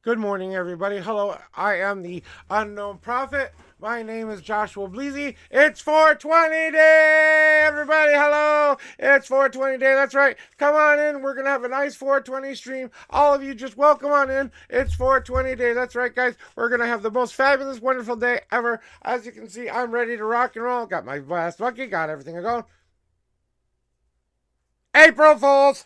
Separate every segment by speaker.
Speaker 1: Good morning, everybody. Hello, I am the Unknown Prophet. My name is Joshua Bleezy. It's 420 day, everybody. Hello, it's 420 day. That's right. Come on in. We're gonna have a nice 420 stream. All of you, just welcome on in. It's 420 day. That's right, guys. We're gonna have the most fabulous, wonderful day ever. As you can see, I'm ready to rock and roll. Got my blast bucket. Got everything going. April Fools!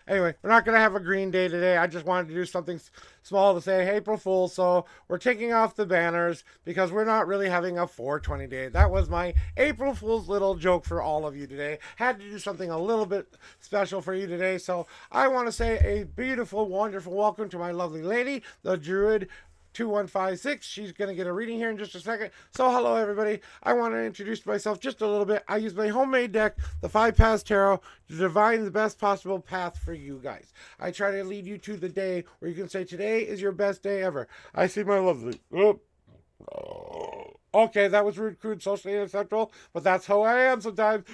Speaker 1: Anyway, we're not going to have a green day today. I just wanted to do something small to say April Fools. So we're taking off the banners because we're not really having a 420 day. That was my April Fool's little joke for all of you today. Had to do something a little bit special for you today. So I want to say a beautiful, wonderful welcome to my lovely lady, the Druid 2156. She's going to get a reading here in just a second. So, hello, everybody. I want to introduce myself just a little bit. I use my homemade deck, the 5 Paths Tarot, to divine the best possible path for you guys. I try to lead you to the day where you can say, today is your best day ever. I see my lovely. Okay, that was rude, crude, socially unacceptable, but that's how I am sometimes.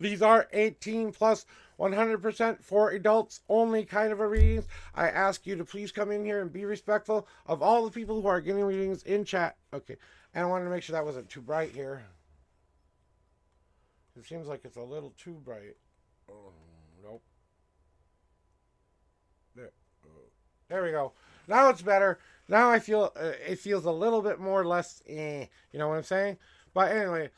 Speaker 1: These are 18 plus 100% for adults only kind of a readings. I ask you to please come in here and be respectful of all the people who are getting readings in chat. Okay, and I wanted to make sure that wasn't too bright here. It seems like it's a little too bright. Oh, nope. There we go. Now it's better. Now I feel it feels a little bit more less. You know what I'm saying? But anyway,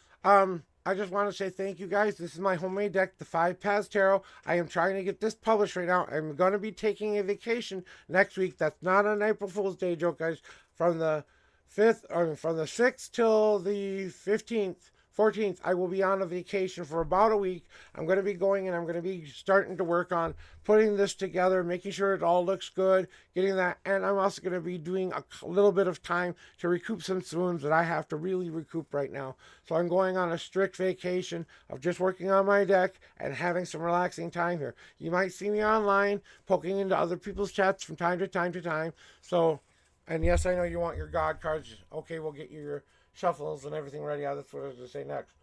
Speaker 1: I just want to say thank you guys. This is my homemade deck, the 5 Paths Tarot. I am trying to get this published right now. I'm going to be taking a vacation next week. That's not an April Fool's Day joke, guys. From the 6th till the 15th. 14th, I will be on a vacation for about a week. I'm going to be going and I'm going to be starting to work on putting this together, making sure it all looks good, getting that. And I'm also going to be doing a little bit of time to recoup some swoons that I have to really recoup right now. So I'm going on a strict vacation of just working on my deck and having some relaxing time here. You might see me online poking into other people's chats from time to time. So, and yes, I know you want your God cards. Okay, we'll get you your shuffles and everything ready. Yeah, that's what I was going to say next.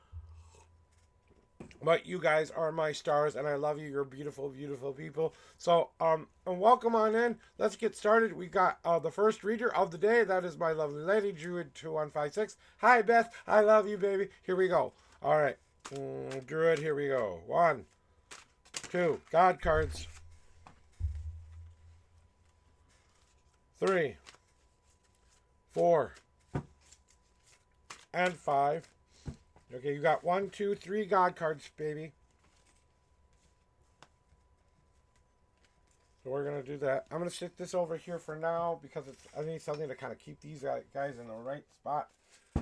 Speaker 1: But you guys are my stars, and I love you. You're beautiful, beautiful people. So, and welcome on in. Let's get started. We got the first reader of the day. That is my lovely lady, Druid 2156. Hi, Beth. I love you, baby. Here we go. All right, Druid. Here we go. 1, 2, God cards. 3, 4. And 5. Okay, you got 1, 2, 3 God cards, baby. So we're going to do that. I'm going to stick this over here for now because I need something to kind of keep these guys in the right spot.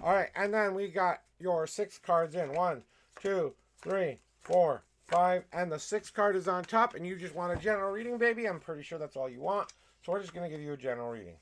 Speaker 1: All right, and then we got your 6 cards in. 1, 2, 3, 4, 5. And the 6th card is on top, and you just want a general reading, baby. I'm pretty sure that's all you want. So we're just going to give you a general reading.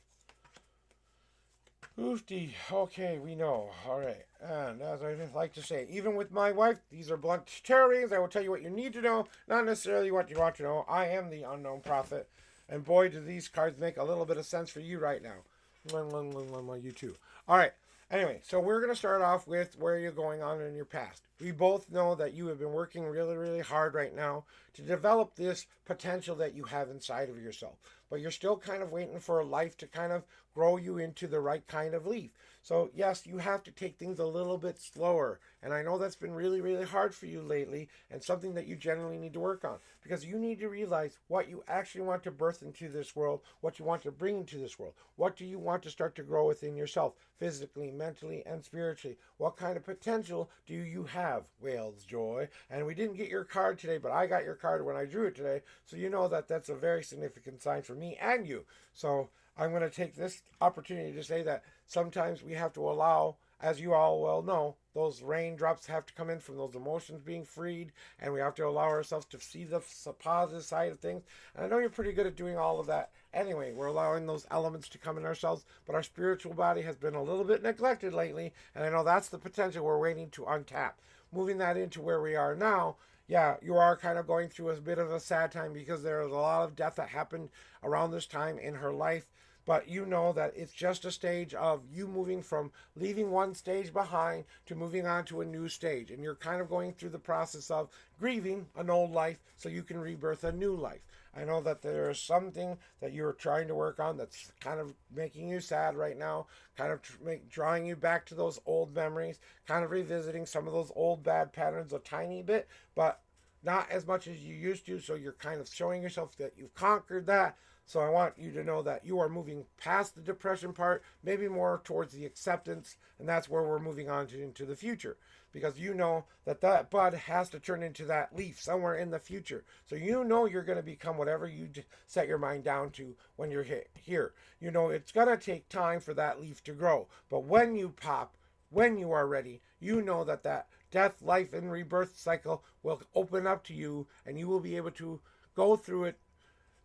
Speaker 1: Oofty. Okay, we know. All right. And as I like to say, even with my wife, these are blunt tarot readings. I will tell you what you need to know, not necessarily what you want to know. I am the Unknown Prophet. And boy, do these cards make a little bit of sense for you right now. You too. All right. Anyway, so we're going to start off with where you're going on in your past. We both know that you have been working really, really hard right now to develop this potential that you have inside of yourself. But you're still kind of waiting for life to kind of grow you into the right kind of leaf. So yes, you have to take things a little bit slower. And I know that's been really, really hard for you lately and something that you generally need to work on. Because you need to realize what you actually want to birth into this world, what you want to bring into this world. What do you want to start to grow within yourself, physically, mentally, and spiritually? What kind of potential do you have? Whale's joy. And we didn't get your card today, but I got your card when I drew it today. So you know that that's a very significant sign for me and you. So I'm going to take this opportunity to say that sometimes we have to allow, as you all well know, those raindrops have to come in from those emotions being freed, and we have to allow ourselves to see the positive side of things. And I know you're pretty good at doing all of that. Anyway, we're allowing those elements to come in ourselves, but our spiritual body has been a little bit neglected lately, and I know that's the potential we're waiting to untap. Moving that into where we are now, yeah, you are kind of going through a bit of a sad time because there was a lot of death that happened around this time in her life. but you know that it's just a stage of you moving from leaving one stage behind to moving on to a new stage. And you're kind of going through the process of grieving an old life so you can rebirth a new life. I know that there is something that you're trying to work on that's kind of making you sad right now, kind of drawing you back to those old memories, kind of revisiting some of those old bad patterns a tiny bit, but not as much as you used to. So you're kind of showing yourself that you've conquered that. So I want you to know that you are moving past the depression part, maybe more towards the acceptance, and that's where we're moving on to into the future. Because you know that that bud has to turn into that leaf somewhere in the future. So you know you're going to become whatever you set your mind down to when you're here. You know it's going to take time for that leaf to grow. But when you pop, when you are ready, you know that that death, life, and rebirth cycle will open up to you, and you will be able to go through it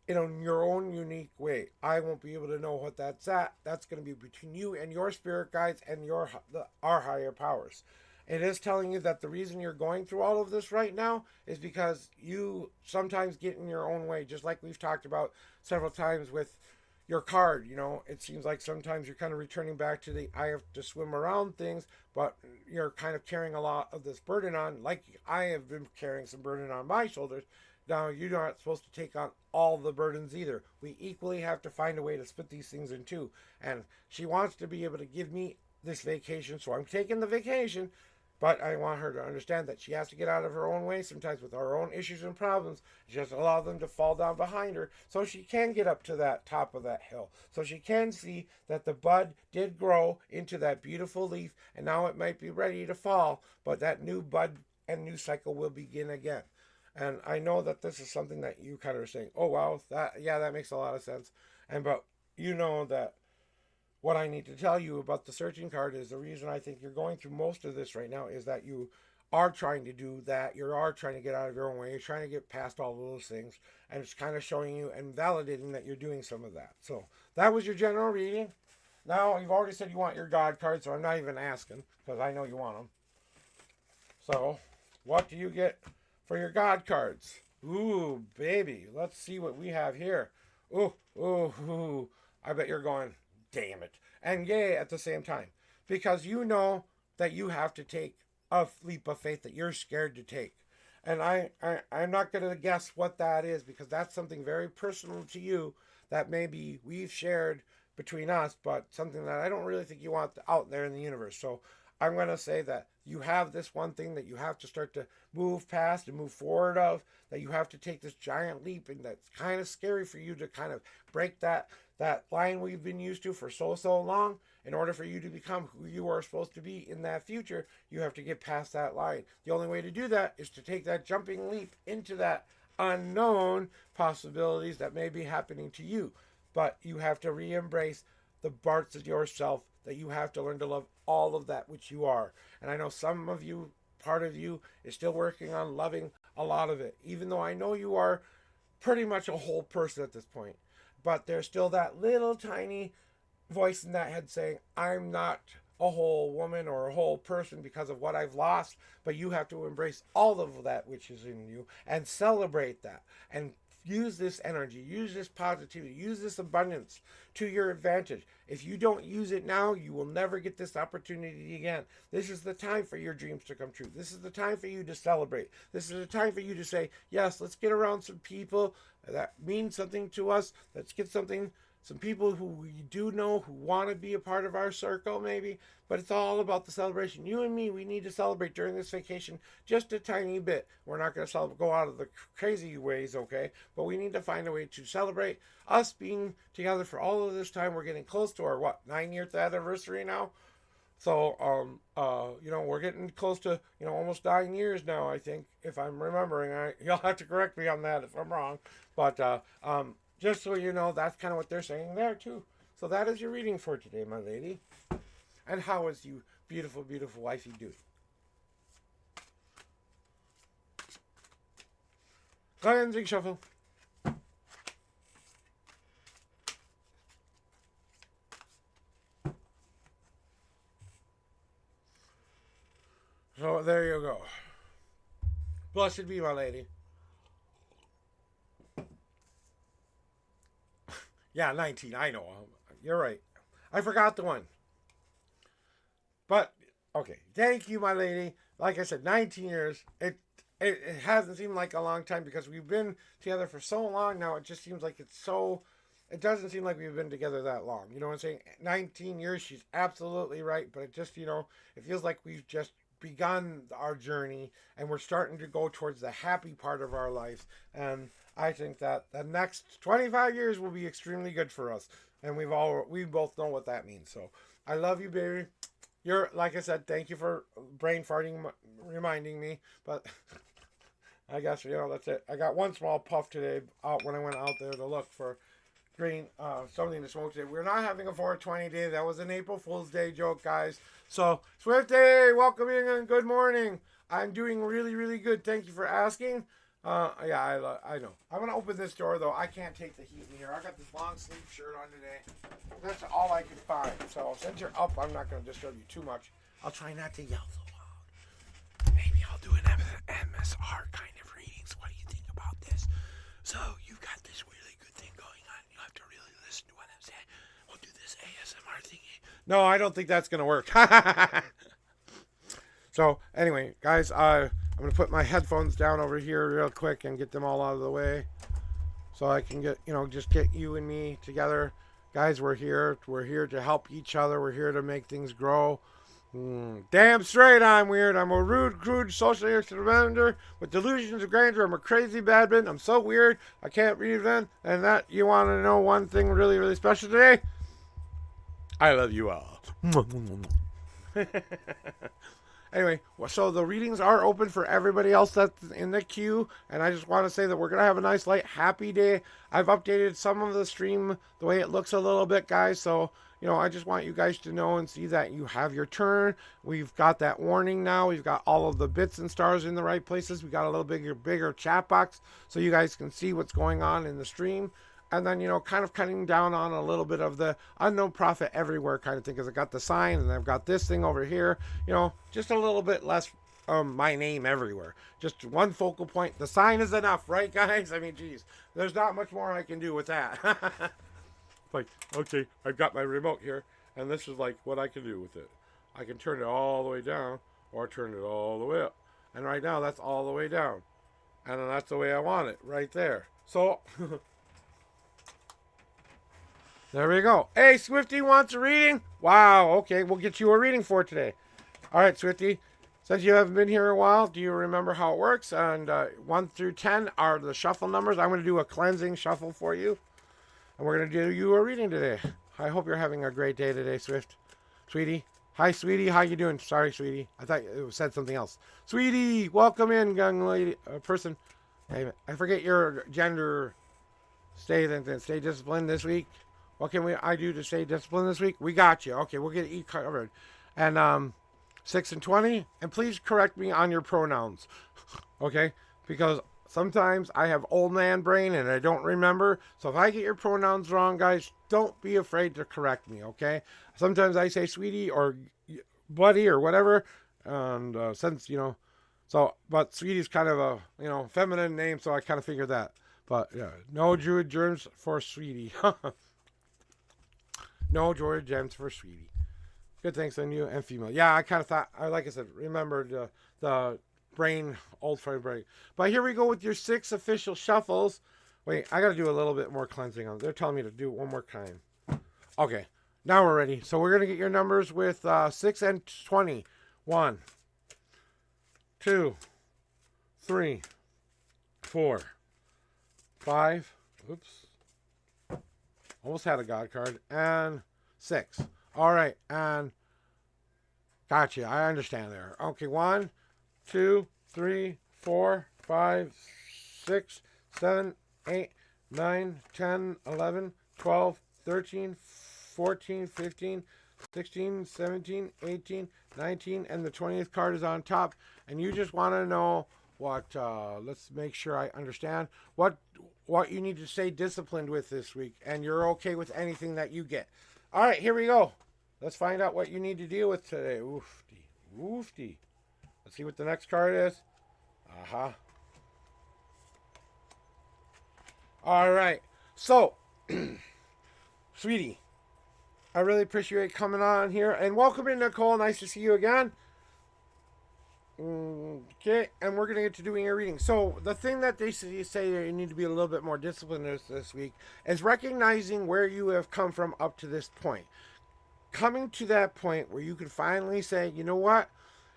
Speaker 1: in your own unique way. I won't be able to know what that's at. That's going to be between you and your spirit guides and our higher powers. It is telling you that the reason you're going through all of this right now is because you sometimes get in your own way, just like we've talked about several times with your card. You know, it seems like sometimes you're kind of returning back to the I have to swim around things, but you're kind of carrying a lot of this burden on, like I have been carrying some burden on my shoulders. Now, you're not supposed to take on all the burdens either. We equally have to find a way to split these things in two. And she wants to be able to give me this vacation, so I'm taking the vacation. But I want her to understand that she has to get out of her own way sometimes with her own issues and problems. Just allow them to fall down behind her so she can get up to that top of that hill. So she can see that the bud did grow into that beautiful leaf, and now it might be ready to fall, but that new bud and new cycle will begin again. And I know that this is something that you kind of are saying, oh, wow, that makes a lot of sense. But you know that what I need to tell you about the searching card is the reason I think you're going through most of this right now is that you are trying to do that. You are trying to get out of your own way. You're trying to get past all of those things. And it's kind of showing you and validating that you're doing some of that. So that was your general reading. Now, you've already said you want your God card, so I'm not even asking because I know you want them. So, what do you get for your God cards? Ooh, baby. Let's see what we have here. Ooh. I bet you're going, damn it, and yay at the same time, because you know that you have to take a leap of faith that you're scared to take. And I'm not going to guess what that is because that's something very personal to you that maybe we've shared between us, but something that I don't really think you want out there in the universe. So I'm going to say that you have this one thing that you have to start to move past and move forward of, that you have to take this giant leap, and that's kind of scary for you to kind of break that line we've been used to for so long. In order for you to become who you are supposed to be in that future, you have to get past that line. The only way to do that is to take that jumping leap into that unknown possibilities that may be happening to you. But you have to re-embrace the parts of yourself that you have to learn to love all of that which you are. And I know some of you, part of you, is still working on loving a lot of it, even though I know you are pretty much a whole person at this point. But there's still that little tiny voice in that head saying, I'm not a whole woman or a whole person because of what I've lost. But you have to embrace all of that which is in you and celebrate that and use this energy, use this positivity, use this abundance to your advantage. If you don't use it now, you will never get this opportunity again. This is the time for your dreams to come true. This is the time for you to celebrate. This is the time for you to say, yes, let's get around some people that mean something to us. Let's get some people who we do know who want to be a part of our circle maybe, but it's all about the celebration. You and me, we need to celebrate during this vacation just a tiny bit. We're not going to go out of the crazy ways, okay? But we need to find a way to celebrate us being together for all of this time. We're getting close to our, 9-year anniversary now? So, we're getting close to, almost 9 years now, I think, if I'm remembering. You'll have to correct me on that if I'm wrong. But, just so you know, that's kind of what they're saying there, too. So that is your reading for today, my lady. And how is you beautiful, beautiful wifey doing? Cleansing shuffle. So there you go. Blessed be, my lady. Yeah, 19. I know. You're right. I forgot the one. But okay, thank you, my lady. Like I said, 19 years. It hasn't seemed like a long time because we've been together for so long now. It just seems like it's so. It doesn't seem like we've been together that long. You know what I'm saying? 19 years. She's absolutely right. But it just it feels like we've just begun our journey and we're starting to go towards the happy part of our life. And I think that the next 25 years will be extremely good for us. And we both know what that means. So I love you, baby. You're like I said. Thank you for brain farting, reminding me. But I guess that's it. I got one small puff today out when I went out there to look for green something to smoke today. We're not having a 420 day. That was an April Fool's Day joke, guys. So Swifty, welcome in and good morning. I'm doing really, really good. Thank you for asking. Yeah, I know. I'm gonna open this door though. I can't take the heat in here. I got this long sleeve shirt on today. That's all I could find. So since you're up, I'm not gonna disturb you too much. I'll try not to yell so loud. Maybe I'll do an MSR kind of readings. What do you think about this? So you've got this really good thing going on. You have to really listen to what I'm saying. We'll do this ASMR thingy. No, I don't think that's gonna work. So anyway, guys, I'm gonna put my headphones down over here real quick and get them all out of the way, so I can just get you and me together, guys. We're here to help each other. We're here to make things grow. Damn straight I'm weird. I'm a rude, crude, socially experimenter with delusions of grandeur. I'm a crazy bad man. I'm so weird I can't breathe in. And that you want to know one thing really, really special today? I love you all. Anyway, so the readings are open for everybody else that's in the queue, and I just want to say that we're going to have a nice, light, happy day. I've updated some of the stream, the way it looks a little bit, guys, so, I just want you guys to know and see that you have your turn. We've got that warning now. We've got all of the bits and stars in the right places. We got a little bigger chat box so you guys can see what's going on in the stream. And then, kind of cutting down on a little bit of the unknown prophet everywhere kind of thing, because I got the sign and I've got this thing over here, just a little bit less my name everywhere. Just one focal point. The sign is enough, right, guys? I mean, geez, there's not much more I can do with that. Like, okay, I've got my remote here, and this is like what I can do with it. I can turn it all the way down or turn it all the way up. And right now, that's all the way down. And then that's the way I want it, right there. So... There we go. Hey, Swifty wants a reading? Wow, okay, we'll get you a reading for today. All right, Swifty, since you haven't been here a while, do you remember how it works? And 1 through 10 are the shuffle numbers. I'm going to do a cleansing shuffle for you. And we're going to do you a reading today. I hope you're having a great day today, Sweetie. Hi, Sweetie. How you doing? Sorry, Sweetie. I thought it said something else. Sweetie, welcome in, young lady, person. Hey, I forget your gender. Stay disciplined this week. What can I do to stay disciplined this week? We got you. Okay, we'll get you covered. And 6 and 20. And please correct me on your pronouns. Okay? Because sometimes I have old man brain and I don't remember. So if I get your pronouns wrong, guys, don't be afraid to correct me, okay? Sometimes I say sweetie or buddy or whatever. And but sweetie's kind of a, feminine name, so I kind of figured that. But yeah, no Druid germs for sweetie. No Georgia gems for sweetie. Good thanks on you and female. Yeah, I kind of thought, like I said, remembered the brain, old friend brain. But here we go with your 6 official shuffles. Wait, I got to do a little bit more cleansing on. They're telling me to do it one more time. Okay, now we're ready. So we're going to get your numbers with 6 and 20. 1, 2, 3, 4, 5. Oops. Almost had a God card. And 6. All right. And gotcha. I understand there. Okay. 1, 2, 3, 4, 5, 6, 7, 8, 9, 10, 11, 12, 13, 14, 15, 16, 17, 18, 19, and the 20th card is on top. And you just want to know what, let's make sure I understand, what you need to stay disciplined with this week. And you're okay with anything that you get. All right, here we go. Let's find out what you need to deal with today. Oofty. Oofty. Let's see what the next card is. Uh-huh. All right. So, sweetie, I really appreciate coming on here. And welcome in, Nicole. Nice to see you again. Okay, and we're going to get to doing your reading. So, the thing that they say you need to be a little bit more disciplined this week is recognizing where you have come from up to this point. Coming to that point where you can finally say, you know what?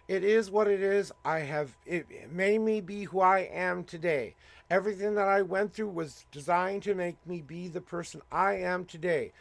Speaker 1: It is what it is. It made me be who I am today. Everything that I went through was designed to make me be the person I am today.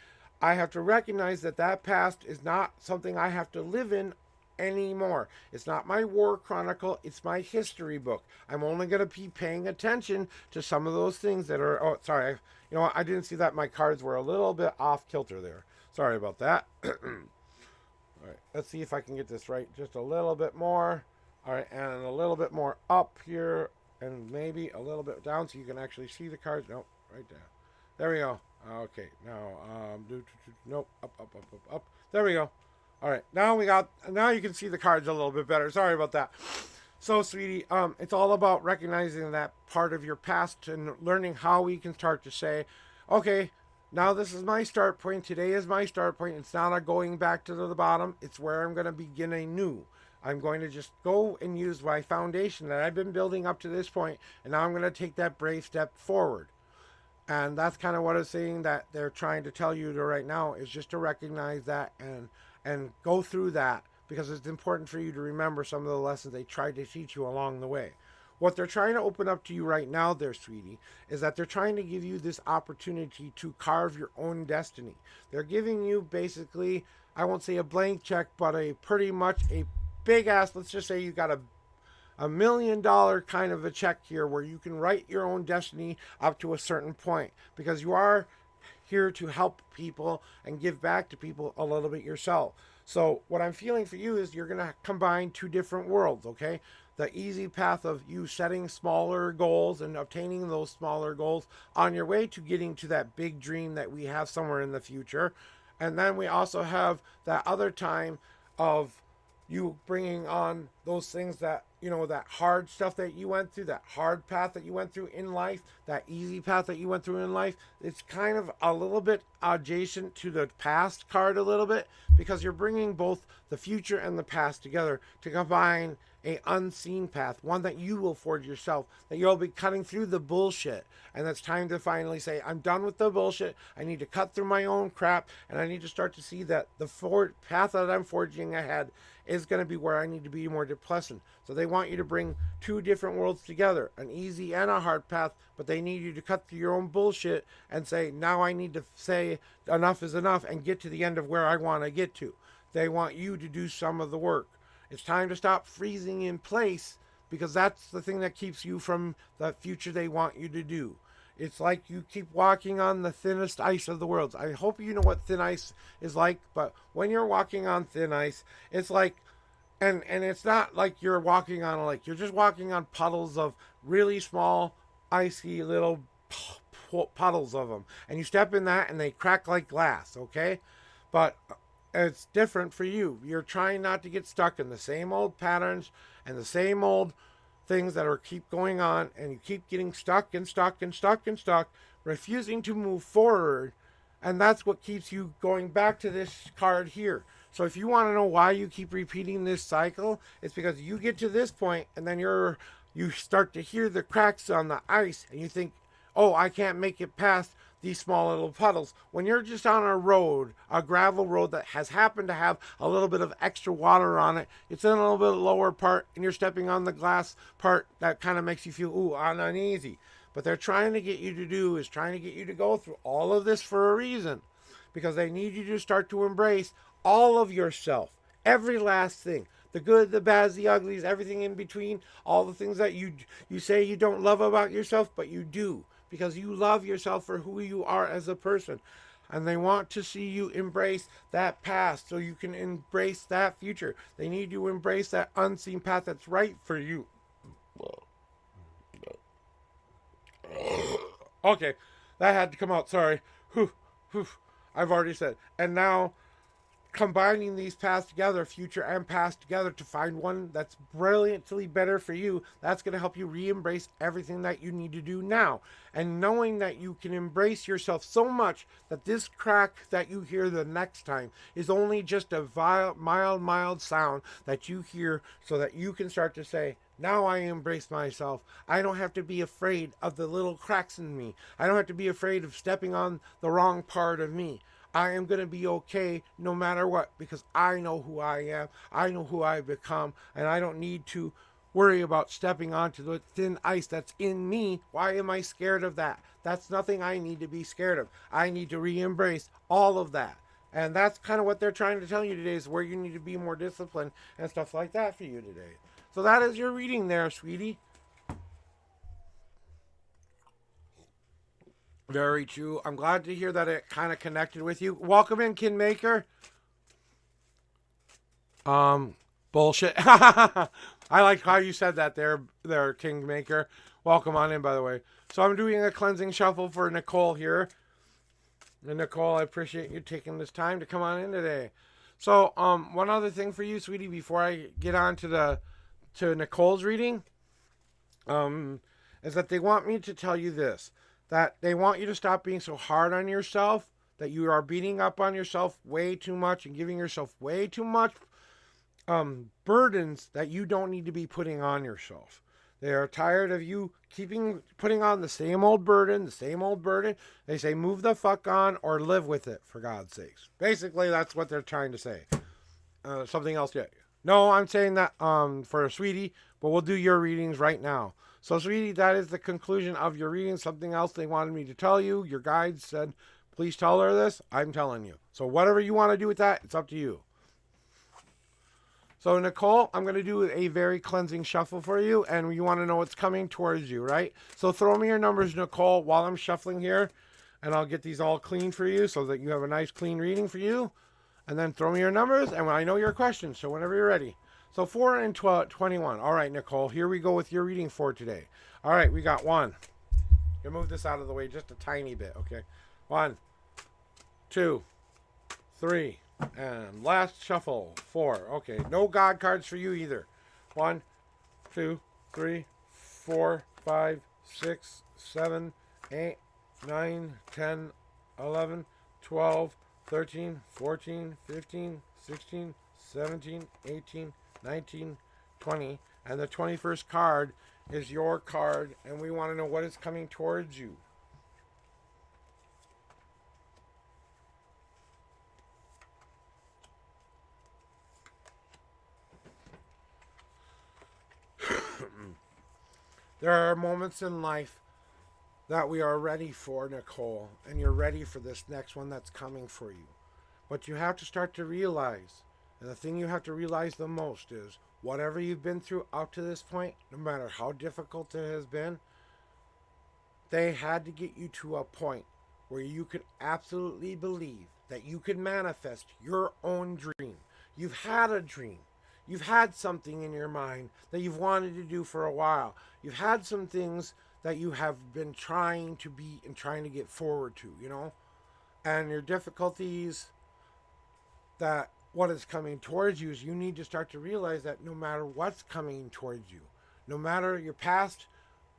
Speaker 1: I have to recognize that that past is not something I have to live in anymore. It's not my war chronicle, it's my history book. I'm only going to be paying attention to some of those things that are. Oh, sorry. You know what? I didn't see that my cards were a little bit off kilter there. Sorry about that. All right, let's see if I can get this right just a little bit more. All right, and a little bit more up here, and maybe a little bit down so you can actually see the cards. Nope, right there. There we go. Okay, now, nope, up. There we go. All right, now you can see the cards a little bit better. Sorry about that. So, sweetie, it's all about recognizing that part of your past and learning how we can start to say, okay, now this is my start point. Today is my start point. It's not a going back to the bottom. It's where I'm going to begin anew. I'm going to just go and use my foundation that I've been building up to this point, and now I'm going to take that brave step forward. And that's kind of what I'm saying that they're trying to tell you to right now is just to recognize that and go through that because it's important for you to remember some of the lessons they tried to teach you along the way. What they're trying to open up to you right now, there, sweetie, is that they're trying to give you this opportunity to carve your own destiny. They're giving you basically, I won't say a blank check, but a pretty much a big ass, let's just say you got a $1 million kind of a check here where you can write your own destiny up to a certain point because you are here to help people and give back to people a little bit yourself. So what I'm feeling for you is you're going to combine two different worlds, okay? The easy path of you setting smaller goals and obtaining those smaller goals on your way to getting to that big dream that we have somewhere in the future. And then we also have that other time of you bringing on those things that that hard stuff that you went through, that hard path that you went through in life, that easy path that you went through in life. It's kind of a little bit adjacent to the past card a little bit because you're bringing both the future and the past together to combine a unseen path, one that you will forge yourself, that you'll be cutting through the bullshit. And it's time to finally say, I'm done with the bullshit. I need to cut through my own crap, and I need to start to see that the path that I'm forging ahead is going to be where I need to be more pleasant. So they want you to bring two different worlds together, an easy and a hard path, but they need you to cut through your own bullshit and say, now I need to say enough is enough and get to the end of where I want to get to. They want you to do some of the work. It's time to stop freezing in place because that's the thing that keeps you from the future they want you to do. It's like you keep walking on the thinnest ice of the world. I hope you know what thin ice is like, but when you're walking on thin ice, it's like, and it's not like you're walking on a lake. You're just walking on puddles of really small, icy little puddles of them. And you step in that and they crack like glass, okay? But it's different for you. You're trying not to get stuck in the same old patterns and the same old things that are keep going on, and you keep getting stuck and stuck and stuck and stuck, refusing to move forward. And that's what keeps you going back to this card here. So if you want to know why you keep repeating this cycle, it's because you get to this point and then you start to hear the cracks on the ice and you think, oh, I can't make it past these small little puddles. When you're just on a road, a gravel road that has happened to have a little bit of extra water on it, it's in a little bit lower part and you're stepping on the glass part that kind of makes you feel, ooh, uneasy. But they're trying to get you to do is trying to get you to go through all of this for a reason. Because they need you to start to embrace all of yourself. Every last thing. The good, the bad, the uglies, everything in between. All the things that you say you don't love about yourself, but you do. Because you love yourself for who you are as a person. And they want to see you embrace that past so you can embrace that future. They need you to embrace that unseen path that's right for you. Okay, that had to come out. Sorry. Whew. I've already said. And now, combining these paths together, future and past together, to find one that's brilliantly better for you, that's going to help you re-embrace everything that you need to do now. And knowing that you can embrace yourself so much that this crack that you hear the next time is only just a mild sound that you hear, so that you can start to say, now I embrace myself. I don't have to be afraid of the little cracks in me. I don't have to be afraid of stepping on the wrong part of me. I am going to be okay no matter what, because I know who I am. I know who I've become, and I don't need to worry about stepping onto the thin ice that's in me. Why am I scared of that? That's nothing I need to be scared of. I need to re-embrace all of that. And that's kind of what they're trying to tell you today, is where you need to be more disciplined and stuff like that for you today. So that is your reading there, sweetie. Very true. I'm glad to hear that it kind of connected with you. Welcome in, Kinmaker. Bullshit. I like how you said that there, Kingmaker. Welcome on in, by the way. So I'm doing a cleansing shuffle for Nicole here. And Nicole, I appreciate you taking this time to come on in today. So, one other thing for you, sweetie, before I get on to Nicole's reading, is that they want me to tell you this. That they want you to stop being so hard on yourself, that you are beating up on yourself way too much and giving yourself way too much burdens that you don't need to be putting on yourself. They are tired of you putting on the same old burden, They say, move the fuck on or live with it, for God's sakes. Basically, that's what they're trying to say. Something else yet? No, I'm saying that for sweetie, but we'll do your readings right now. So, sweetie, that is the conclusion of your reading. Something else they wanted me to tell you. Your guide said, please tell her this. I'm telling you. So, whatever you want to do with that, it's up to you. So, Nicole, I'm going to do a very cleansing shuffle for you, and you want to know what's coming towards you, right? So, throw me your numbers, Nicole, while I'm shuffling here, and I'll get these all clean for you so that you have a nice, clean reading for you. And then throw me your numbers, and I know your questions, so whenever you're ready. So 4 and 21. All right, Nicole, here we go with your reading for today. All right, we got 1. You move this out of the way just a tiny bit, okay? 1, 2, 3, and last shuffle, 4. Okay, no God cards for you either. 1, 2, 3, 4, 5, 6, 7, 8, 9, 10, 11, 12, 13, 14, 15, 16, 17, 18, 19, 20. And the 21st card is your card, and we want to know what is coming towards you. There are moments in life that we are ready for, Nicole, and you're ready for this next one that's coming for you. But you have to start to realize, and the thing you have to realize the most is, whatever you've been through up to this point, no matter how difficult it has been, they had to get you to a point where you could absolutely believe that you could manifest your own dream. You've had a dream. You've had something in your mind that you've wanted to do for a while. You've had some things that you have been trying to be and trying to get forward to, And your difficulties, that what is coming towards you, is you need to start to realize that no matter what's coming towards you, no matter your past,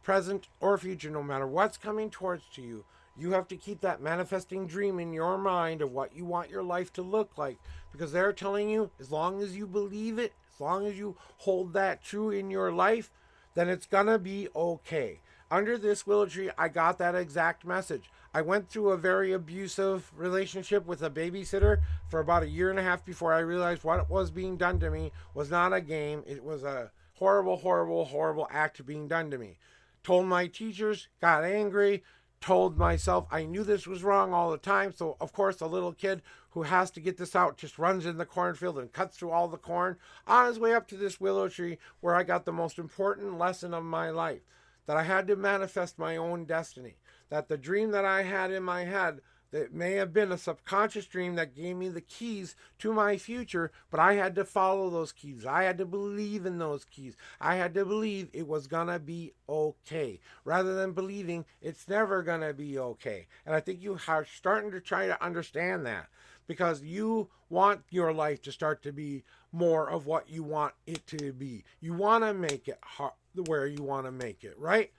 Speaker 1: present, or future, no matter what's coming towards to you, you have to keep that manifesting dream in your mind of what you want your life to look like. Because they're telling you, as long as you believe it, as long as you hold that true in your life, then it's gonna be okay. Under this willow tree, I got that exact message. I went through a very abusive relationship with a babysitter for about a year and a half before I realized what was being done to me was not a game. It was a horrible, horrible, horrible act being done to me. Told my teachers, got angry, told myself I knew this was wrong all the time. So, of course, a little kid who has to get this out just runs in the cornfield and cuts through all the corn on his way up to this willow tree, where I got the most important lesson of my life. That I had to manifest my own destiny. That the dream that I had in my head, that may have been a subconscious dream that gave me the keys to my future, but I had to follow those keys. I had to believe in those keys. I had to believe it was gonna be okay, rather than believing it's never gonna be okay. And I think you are starting to try to understand that. because you want your life to start to be more of what you want it to be. You want to make it where you want to make it, right?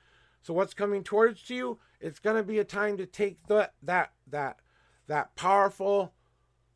Speaker 1: So what's coming towards you? It's going to be a time to take that powerful,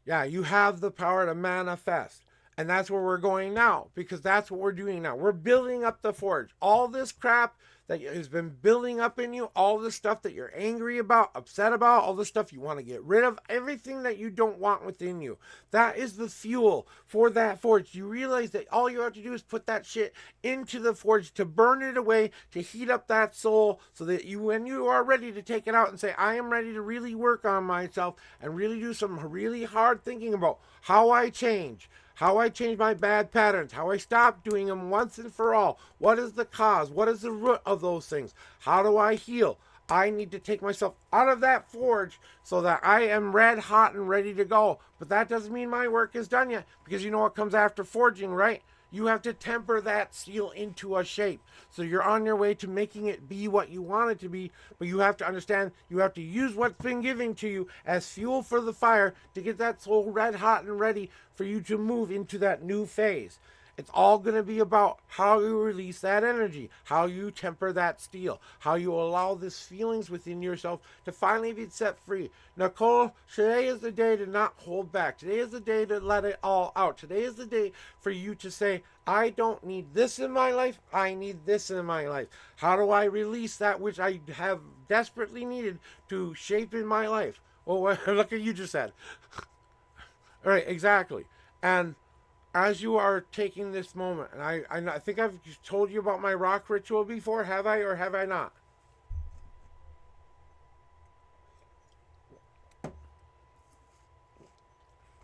Speaker 1: yeah, you have the power to manifest. And that's where we're going now, because that's what we're doing now. We're building up the forge. All this crap that has been building up in you, all the stuff that you're angry about, upset about, all the stuff you want to get rid of, everything that you don't want within you. That is the fuel for that forge. You realize that all you have to do is put that shit into the forge to burn it away, to heat up that soul, so that you, when you are ready to take it out and say, I am ready to really work on myself and really do some really hard thinking about how I change my bad patterns, how I stop doing them once and for all. What is the cause? What is the root of those things? How do I heal? I need to take myself out of that forge so that I am red hot and ready to go. But that doesn't mean my work is done yet, because you know what comes after forging, right? You have to temper that steel into a shape. So you're on your way to making it be what you want it to be, but you have to understand you have to use what's been given to you as fuel for the fire to get that soul red hot and ready for you to move into that new phase. It's all going to be about how you release that energy, how you temper that steel, how you allow these feelings within yourself to finally be set free. Nicole, today is the day to not hold back. Today is the day to let it all out. Today is the day for you to say, I don't need this in my life. I need this in my life. How do I release that which I have desperately needed to shape in my life? Well, look at you just said. All right, exactly. And as you are taking this moment, and I think I've told you about my rock ritual before, have I or have I not?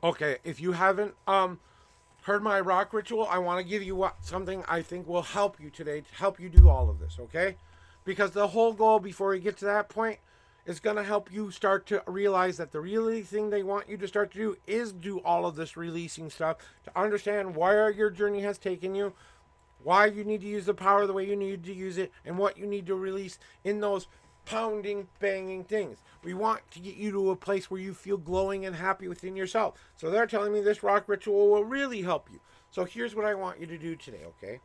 Speaker 1: Okay, if you haven't heard my rock ritual, I want to give you something I think will help you today to help you do all of this, okay? Because the whole goal before you get to that point is going to help you start to realize that the really thing they want you to start to do is do all of this releasing stuff, to understand where your journey has taken you, why you need to use the power the way you need to use it, and what you need to release in those pounding, banging things. We want to get you to a place where you feel glowing and happy within yourself. So they're telling me this rock ritual will really help you. So here's what I want you to do today, okay?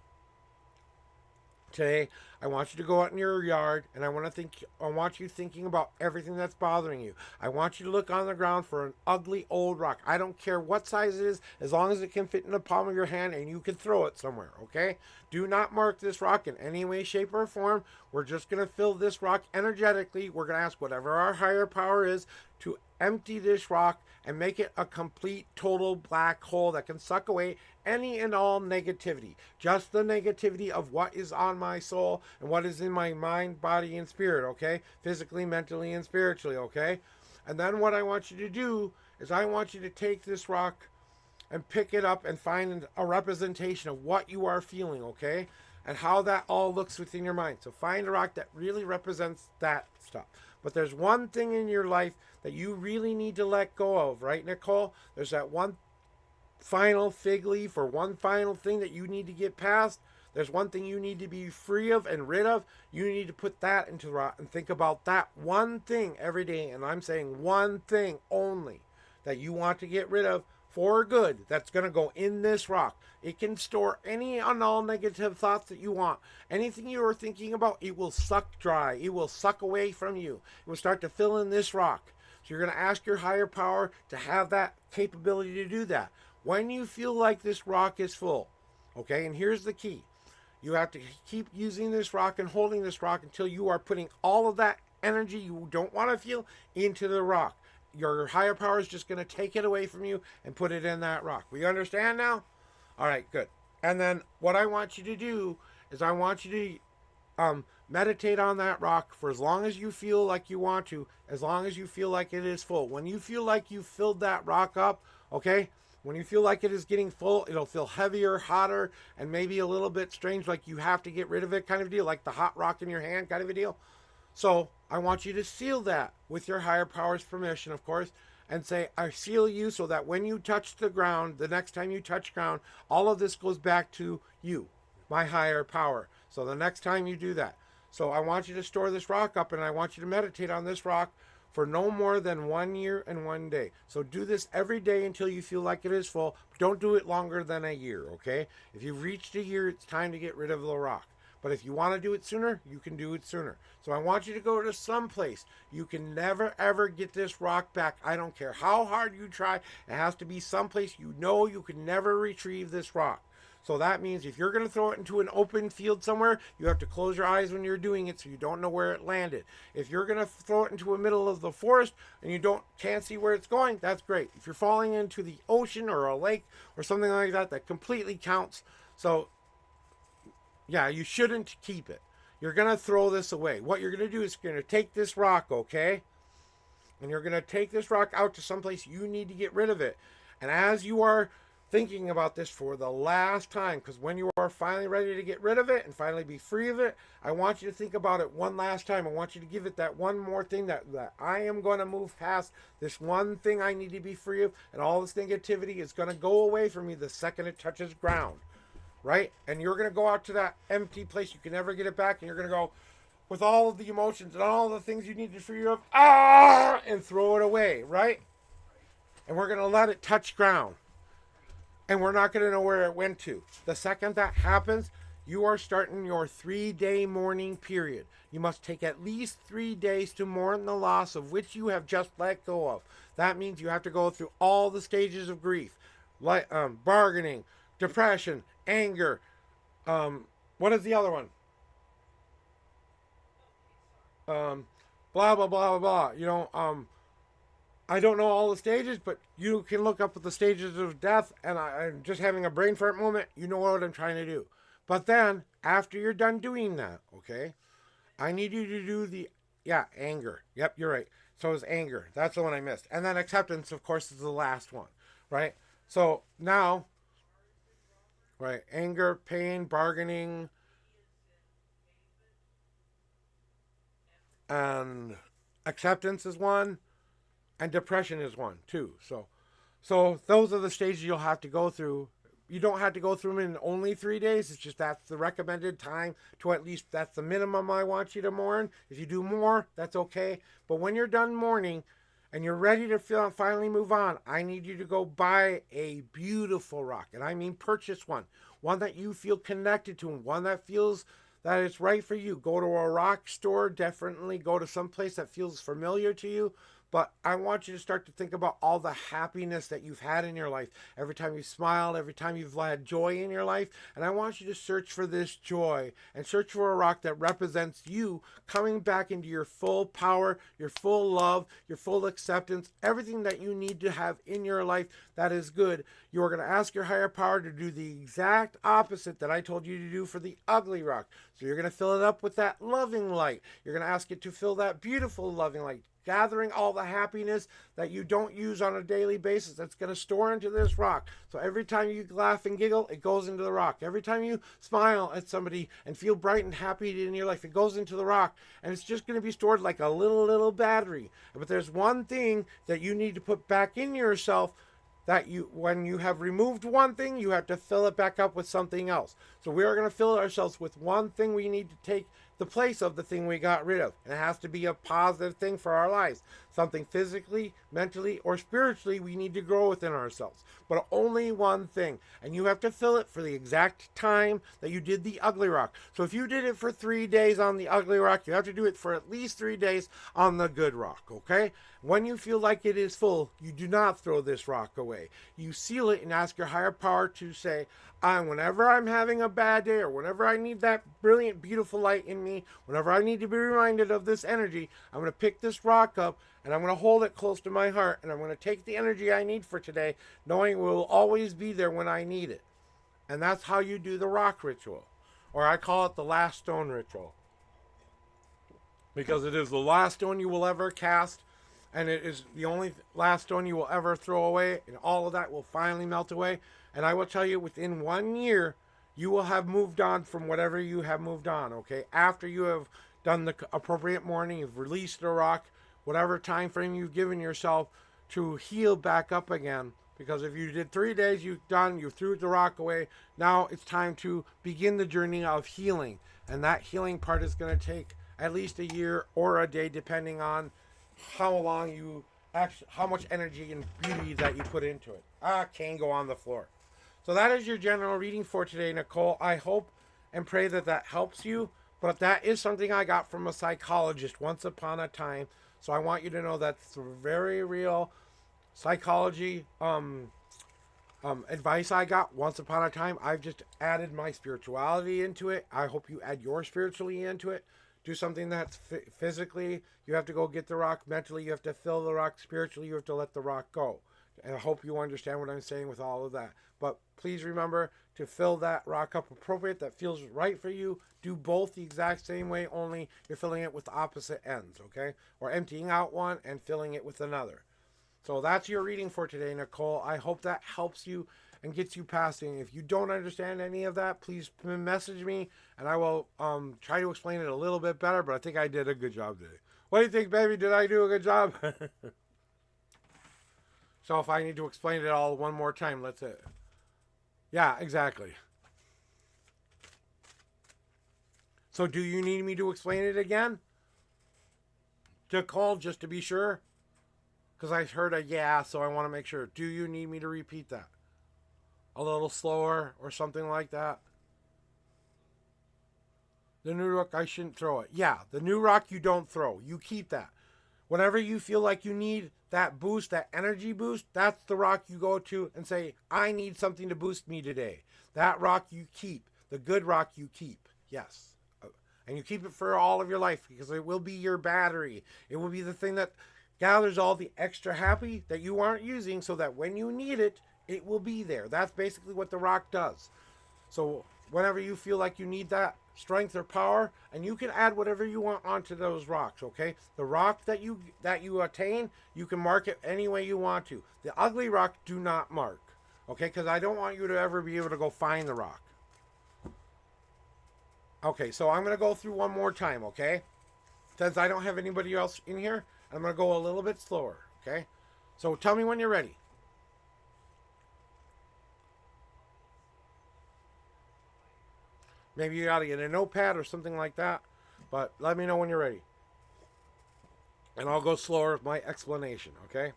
Speaker 1: Today, I want you to go out in your yard, and I want you thinking about everything that's bothering you. I want you to look on the ground for an ugly old rock. I don't care what size it is, as long as it can fit in the palm of your hand and you can throw it somewhere, okay? Do not mark this rock in any way, shape, or form. We're just going to fill this rock energetically. We're going to ask whatever our higher power is to empty this rock and make it a complete, total black hole that can suck away any and all negativity. Just the negativity of what is on my soul and what is in my mind, body, and spirit, okay? Physically, mentally, and spiritually, okay? And then what I want you to do is I want you to take this rock and pick it up and find a representation of what you are feeling, okay? And how that all looks within your mind. So find a rock that really represents that stuff. But there's one thing in your life that you really need to let go of, right, Nicole? There's that one final fig leaf or one final thing that you need to get past. There's one thing you need to be free of and rid of. You need to put that into the rock and think about that one thing every day. And I'm saying one thing only that you want to get rid of for good, that's going to go in this rock. It can store any and all negative thoughts that you want. Anything you are thinking about, it will suck dry. It will suck away from you. It will start to fill in this rock. So you're going to ask your higher power to have that capability to do that. When you feel like this rock is full, okay, and here's the key. You have to keep using this rock and holding this rock until you are putting all of that energy you don't want to feel into the rock. Your higher power is just going to take it away from you and put it in that rock. We understand now? All right, good. And then what I want you to do is I want you to meditate on that rock for as long as you feel like you want to, as long as you feel like it is full. When you feel like you've filled that rock up, okay, when you feel like it is getting full, it'll feel heavier, hotter, and maybe a little bit strange, like you have to get rid of it kind of a deal, like the hot rock in your hand kind of a deal. So I want you to seal that with your higher power's permission, of course, and say, I seal you so that when you touch the ground, the next time you touch ground, all of this goes back to you, my higher power. So the next time you do that. So I want you to store this rock up, and I want you to meditate on this rock for no more than 1 year and 1 day. So do this every day until you feel like it is full. Don't do it longer than a year, okay? If you've reached a year, it's time to get rid of the rock. But if you want to do it sooner, you can do it sooner. So I want you to go to some place. You can never ever get this rock back. I don't care how hard you try. It has to be someplace you know you can never retrieve this rock. So that means if you're going to throw it into an open field somewhere, you have to close your eyes when you're doing it so you don't know where it landed. If you're going to throw it into the middle of the forest and you can't see where it's going, that's great. If you're falling into the ocean or a lake or something like that, that completely counts. So yeah, you shouldn't keep it. You're going to throw this away. What you're going to do is you're going to take this rock, okay? And you're going to take this rock out to someplace you need to get rid of it. And as you are thinking about this for the last time, because when you are finally ready to get rid of it and finally be free of it, I want you to think about it one last time. I want you to give it that one more thing that I am going to move past this one thing I need to be free of, and all this negativity is going to go away from me the second it touches ground, right? And you're going to go out to that empty place. You can never get it back, and you're going to go with all of the emotions and all the things you need to free of, and throw it away, right? And we're going to let it touch ground. And we're not going to know where it went to. The second that happens, you are starting your 3-day mourning period. You must take at least 3 days to mourn the loss of which you have just let go of. That means you have to go through all the stages of grief, like bargaining, depression, anger. What is the other one? Blah blah blah blah blah. I don't know all the stages, but you can look up the stages of death, and I'm just having a brain fart moment. You know what I'm trying to do. But then, after you're done doing that, okay, I need you to do anger. Yep, you're right. So is anger. That's the one I missed. And then acceptance, of course, is the last one, right? So now, right, anger, pain, bargaining, and acceptance is one. And depression is one too. So those are the stages you'll have to go through. You don't have to go through them in only 3 days. It's just that's the recommended time to at least, that's the minimum I want you to mourn. If you do more, that's okay. But when you're done mourning and you're ready to finally move on, I need you to go buy a beautiful rock. And I mean purchase one. One that you feel connected to, one that feels that it's right for you. Go to a rock store, definitely go to some place that feels familiar to you. But I want you to start to think about all the happiness that you've had in your life. Every time you smiled, every time you've had joy in your life. And I want you to search for this joy and search for a rock that represents you coming back into your full power, your full love, your full acceptance, everything that you need to have in your life that is good. You're going to ask your higher power to do the exact opposite that I told you to do for the ugly rock. So you're going to fill it up with that loving light. You're going to ask it to fill that beautiful loving light, gathering all the happiness that you don't use on a daily basis that's going to store into this rock. So every time you laugh and giggle, it goes into the rock. Every time you smile at somebody and feel bright and happy in your life, it goes into the rock. And it's just going to be stored like a little battery. But there's one thing that you need to put back in yourself, that when you have removed one thing, you have to fill it back up with something else. So we are going to fill ourselves with one thing we need to take the place of the thing we got rid of. And it has to be a positive thing for our lives. Something physically, mentally, or spiritually we need to grow within ourselves. But only one thing. And you have to fill it for the exact time that you did the ugly rock. So if you did it for 3 days on the ugly rock, you have to do it for at least 3 days on the good rock, okay? When you feel like it is full, you do not throw this rock away. You seal it and ask your higher power to say, whenever I'm having a bad day, or whenever I need that brilliant, beautiful light in me, whenever I need to be reminded of this energy, I'm going to pick this rock up and I'm going to hold it close to my heart, and I'm going to take the energy I need for today, knowing it will always be there when I need it. And that's how you do the rock ritual. Or I call it the last stone ritual. Because it is the last stone you will ever cast, and it is the only last stone you will ever throw away, and all of that will finally melt away. And I will tell you, within 1 year, you will have moved on from whatever you have moved on, okay? After you have done the appropriate mourning, you've released the rock, whatever time frame you've given yourself to heal back up again. Because if you did 3 days, you threw the rock away. Now it's time to begin the journey of healing. And that healing part is going to take at least a year or a day, depending on how long you actually, how much energy and beauty that you put into it. Cane go on the floor. So that is your general reading for today, Nicole. I hope and pray that that helps you. But that is something I got from a psychologist once upon a time. So I want you to know that's very real psychology advice I got once upon a time. I've just added my spirituality into it. I hope you add your spirituality into it. Do something that's physically. You have to go get the rock. Mentally, you have to fill the rock. Spiritually, you have to let the rock go. And I hope you understand what I'm saying with all of that. But please remember to fill that rock up appropriate, that feels right for you. Do both the exact same way, only you're filling it with opposite ends, okay? Or emptying out one and filling it with another. So that's your reading for today, Nicole. I hope that helps you and gets you passing. If you don't understand any of that, please message me and I will try to explain it a little bit better, but I think I did a good job today. What do you think, baby? Did I do a good job? So if I need to explain it all one more time, let's it. Yeah, exactly. So do you need me to explain it again? Nicole, just to be sure? Because I heard a yeah, so I want to make sure. Do you need me to repeat that? A little slower or something like that? The new rock, I shouldn't throw it. Yeah, the new rock you don't throw. You keep that. Whenever you feel like you need that boost, that energy boost, that's the rock you go to and say, I need something to boost me today. That rock you keep. The good rock you keep. Yes. And you keep it for all of your life because it will be your battery. It will be the thing that gathers all the extra happy that you aren't using so that when you need it, it will be there. That's basically what the rock does. So whenever you feel like you need that strength or power, and you can add whatever you want onto those rocks, okay? The rock that you attain, you can mark it any way you want to. The ugly rock, do not mark, okay? Because I don't want you to ever be able to go find the rock. Okay, so I'm going to go through one more time, okay? Since I don't have anybody else in here, I'm going to go a little bit slower, okay? So tell me when you're ready. Maybe you got to get a notepad or something like that. But let me know when you're ready. And I'll go slower with my explanation, okay?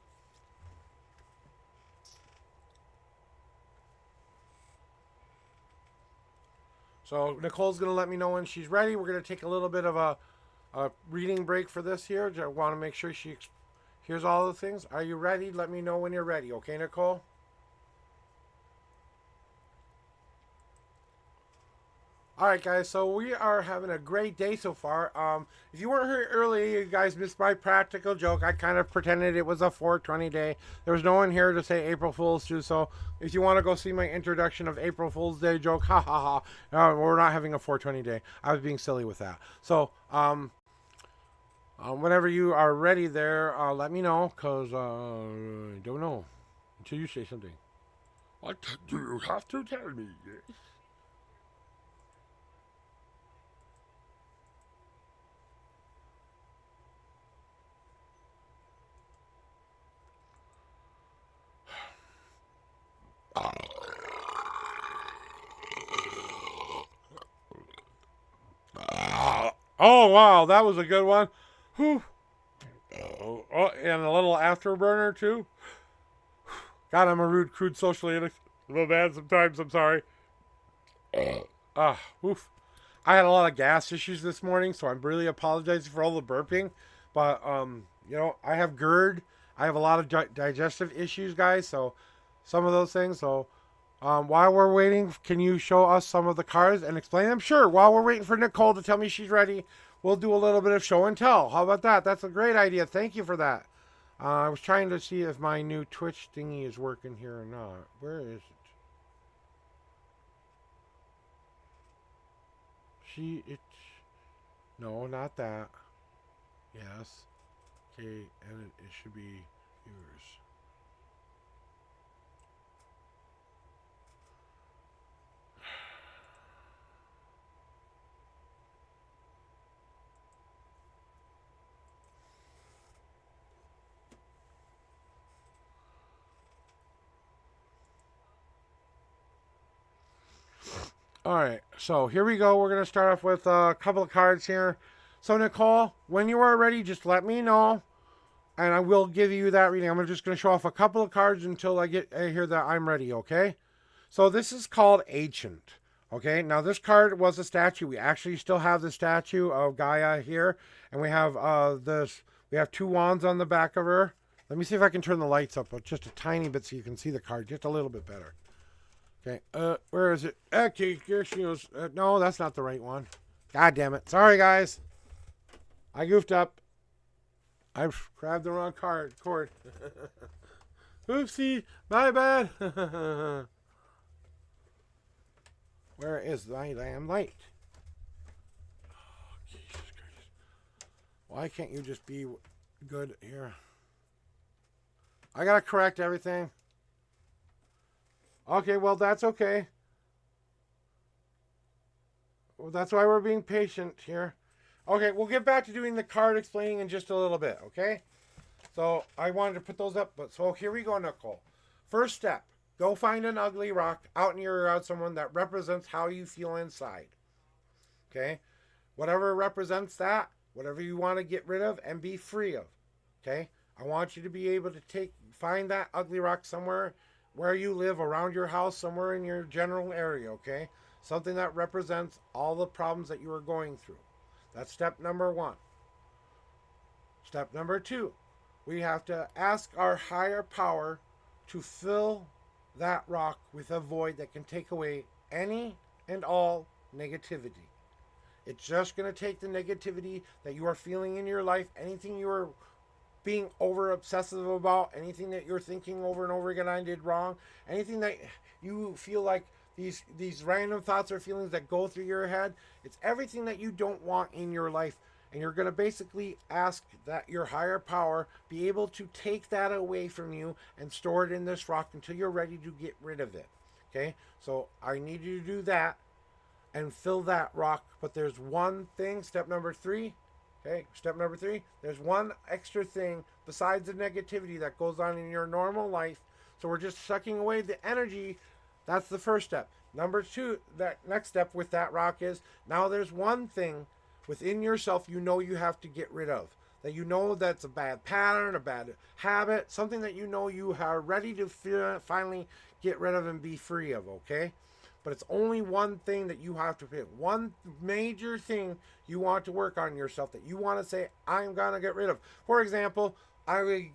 Speaker 1: So Nicole's going to let me know when she's ready. We're going to take a little bit of a reading break for this here. I want to make sure she hears all the things. Are you ready? Let me know when you're ready, okay, Nicole? All right, guys. So we are having a great day so far. If you weren't here earlier, you guys missed my practical joke. I kind of pretended it was a 420 day. There was no one here to say April Fool's too. So if you want to go see my introduction of April Fool's Day joke, ha ha ha. We're not having a 420 day. I was being silly with that. So whenever you are ready, there, let me know, cause I don't know until you say something. What do you have to tell me? Oh wow, that was a good one. Whew. Oh, and a little afterburner too. God, I'm a rude, crude socialite. A little bad sometimes. I'm sorry. Oof. I had a lot of gas issues this morning, so I'm really apologizing for all the burping. But I have GERD. I have a lot of digestive issues, guys. So some of those things. So while we're waiting, can you show us some of the cards and explain them? Sure. While we're waiting for Nicole to tell me she's ready, we'll do a little bit of show and tell. How about that? That's a great idea. Thank you for that. I was trying to see if my new Twitch thingy is working here or not. Where is it? It's no, not that. Yes. Okay, and it should be yours. All right, so here we go. We're going to start off with a couple of cards here. So, Nicole, when you are ready, just let me know. and I will give you that reading. I'm just going to show off a couple of cards until I hear that I'm ready, okay? So this is called Ancient. Okay, now this card was a statue. We actually still have the statue of Gaia here, and we have this. We have two wands on the back of her. Let me see if I can turn the lights up just a tiny bit so you can see the card just a little bit better. Okay, where is it? Okay, here she goes. No, that's not the right one. God damn it! Sorry, guys. I goofed up. I grabbed the wrong cord. Oopsie, my bad. Where is thy damn light? Oh, Jesus Christ. Why can't you just be good here? I gotta correct everything. Okay, well, that's okay. Well, that's why we're being patient here. Okay, we'll get back to doing the card explaining in just a little bit, okay? So I wanted to put those up, but so here we go, Nicole. First step. Go find an ugly rock out in your yard, someone that represents how you feel inside. Okay? Whatever represents that, whatever you want to get rid of and be free of. Okay? I want you to be able to find that ugly rock somewhere where you live, around your house, somewhere in your general area, okay? Something that represents all the problems that you are going through. That's step number 1. Step number 2. We have to ask our higher power to fill that rock with a void that can take away any and all negativity. It's just going to take the negativity that you are feeling in your life, anything you are being over obsessive about, anything that you're thinking over and over again I did wrong, anything that you feel like these random thoughts or feelings that go through your head, it's everything that you don't want in your life. And you're going to basically ask that your higher power be able to take that away from you and store it in this rock until you're ready to get rid of it. Okay? So I need you to do that and fill that rock. But there's one thing, step number 3. Okay? Step number 3. There's one extra thing besides the negativity that goes on in your normal life. So we're just sucking away the energy. That's the first step. Number 2, that next step with that rock is now there's one thing within yourself you know you have to get rid of. That you know that's a bad pattern, a bad habit, something that you know you are ready to finally get rid of and be free of, okay? But it's only one thing that you have to pick. One major thing you want to work on yourself that you want to say, I'm going to get rid of. For example, I would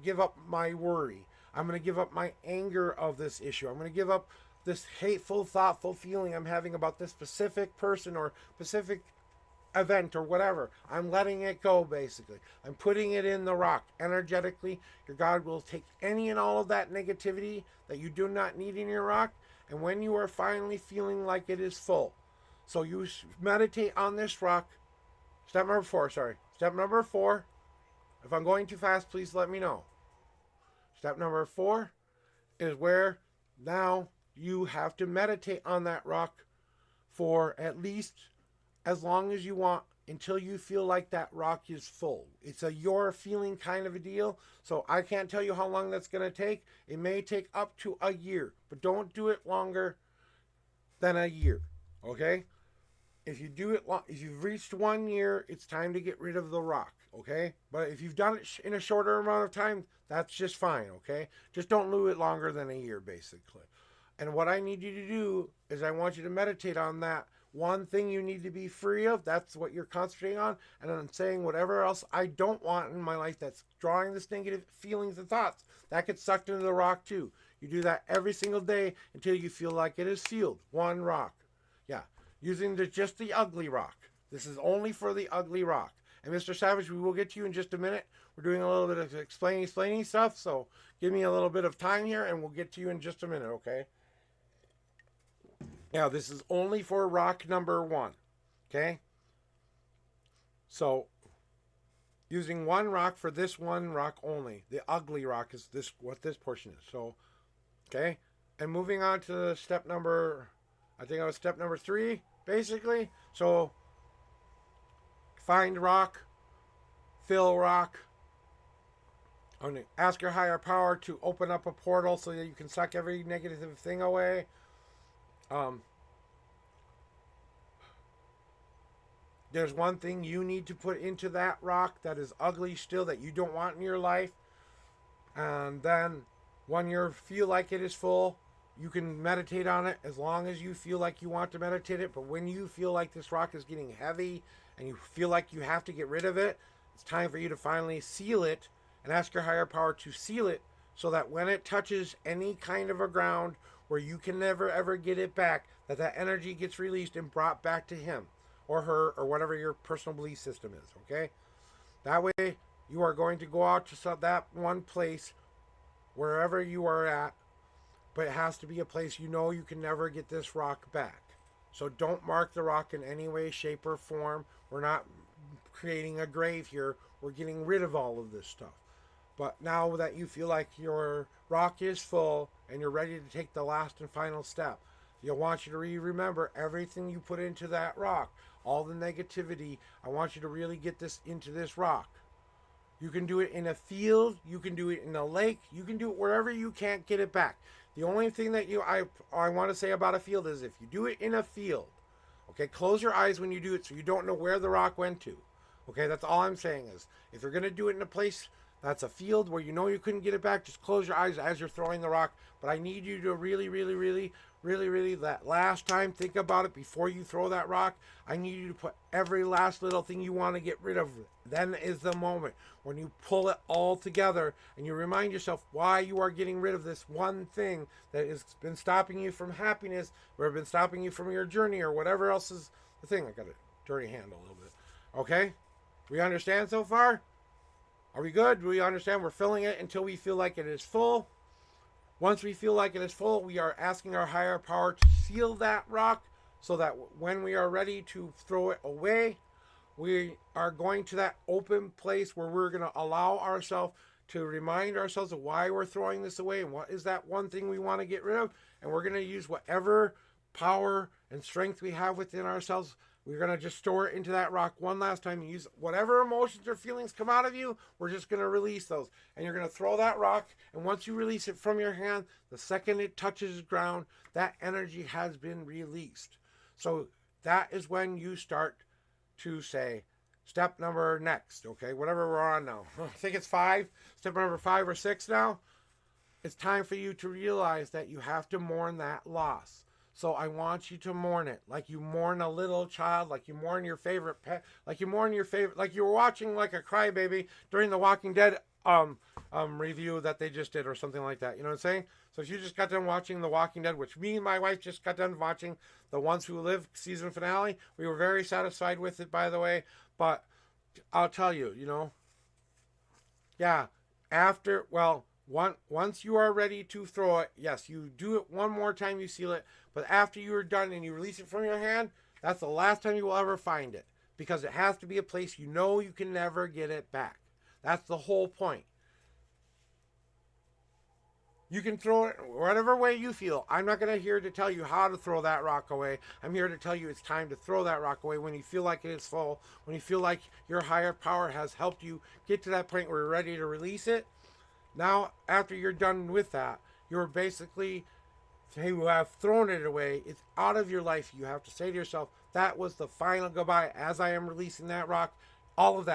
Speaker 1: give up my worry. I'm going to give up my anger of this issue. I'm going to give up this hateful, thoughtful feeling I'm having about this specific person or specific event or whatever. I'm letting it go, basically. I'm putting it in the rock. Energetically, your God will take any and all of that negativity that you do not need in your rock, and when you are finally feeling like it is full, so you meditate on this rock. Step number 4, sorry. Step number 4, if I'm going too fast, please let me know. Step number 4 is where now you have to meditate on that rock for at least as long as you want until you feel like that rock is full. It's a your feeling kind of a deal. So I can't tell you how long that's going to take. It may take up to a year, but don't do it longer than a year. Okay? If you do it, if you've reached 1 year, it's time to get rid of the rock. Okay? But if you've done it in a shorter amount of time, that's just fine. Okay? Just don't do it longer than a year, basically. And what I need you to do is I want you to meditate on that one thing you need to be free of. That's what you're concentrating on. And I'm saying whatever else I don't want in my life that's drawing this negative feelings and thoughts, that gets sucked into the rock too. You do that every single day until you feel like it is sealed. One rock. Yeah. Using just the ugly rock. This is only for the ugly rock. And Mr. Savage, we will get to you in just a minute. We're doing a little bit of explaining stuff. So give me a little bit of time here and we'll get to you in just a minute, okay? Now, this is only for rock number 1, okay? So, using one rock for this one rock only. The ugly rock is this what this portion is. So, okay? And moving on to step number, I think it was step number 3, basically. So, find rock, fill rock. Ask your higher power to open up a portal so that you can suck every negative thing away. There's one thing you need to put into that rock that is ugly still, that you don't want in your life. And then when you feel like it is full, you can meditate on it as long as you feel like you want to meditate it. But when you feel like this rock is getting heavy and you feel like you have to get rid of it, it's time for you to finally seal it and ask your higher power to seal it, so that when it touches any kind of a ground where you can never ever get it back, that energy gets released and brought back to him or her or whatever your personal belief system is. Okay, that way you are going to go out to that one place wherever you are at, but it has to be a place you know you can never get this rock back. So don't mark the rock in any way, shape, or form. We're not creating a grave here. We're getting rid of all of this stuff. But now that you feel like your rock is full and you're ready to take the last and final step, I want you to remember everything you put into that rock, all the negativity. I want you to really get this into this rock. You can do it in a field. You can do it in a lake. You can do it wherever you can't get it back. The only thing that I want to say about a field is if you do it in a field, okay, close your eyes when you do it so you don't know where the rock went to. Okay, that's all I'm saying is if you're going to do it in a place that's a field where you know you couldn't get it back, just close your eyes as you're throwing the rock. But I need you to really, that last time, think about it before you throw that rock. I need you to put every last little thing you want to get rid of. Then is the moment when you pull it all together and you remind yourself why you are getting rid of this one thing that has been stopping you from happiness, or been stopping you from your journey, or whatever else is the thing. I got a dirty hand a little bit. Okay? We understand so far? Are we good? Do we understand? We're filling it until we feel like it is full. Once we feel like it is full, we are asking our higher power to seal that rock so that when we are ready to throw it away, we are going to that open place where we're going to allow ourselves to remind ourselves of why we're throwing this away and what is that one thing we want to get rid of. And we're going to use whatever power and strength we have within ourselves. We're going to just store it into that rock one last time and use whatever emotions or feelings come out of you. We're just going to release those. And you're going to throw that rock. And once you release it from your hand, the second it touches the ground, that energy has been released. So that is when you start to say, step number next, okay? Whatever we're on now. I think it's 5. Step number 5 or 6 now. It's time for you to realize that you have to mourn that loss. So I want you to mourn it like you mourn a little child, like you mourn your favorite pet, like you mourn your favorite, like you were watching like a crybaby during the Walking Dead review that they just did or something like that. You know what I'm saying? So if you just got done watching The Walking Dead, which me and my wife just got done watching The Ones Who Live season finale, we were very satisfied with it, by the way. But I'll tell you, yeah, once you are ready to throw it, yes, you do it one more time, you seal it, but after you are done and you release it from your hand, that's the last time you will ever find it, because it has to be a place you know you can never get it back. That's the whole point. You can throw it whatever way you feel. I'm not going to here to tell you how to throw that rock away. I'm here to tell you it's time to throw that rock away when you feel like it is full, when you feel like your higher power has helped you get to that point where you're ready to release it. Now, after you're done with that, you're basically, you have thrown it away. It's out of your life. You have to say to yourself, that was the final goodbye. As I am releasing that rock, all of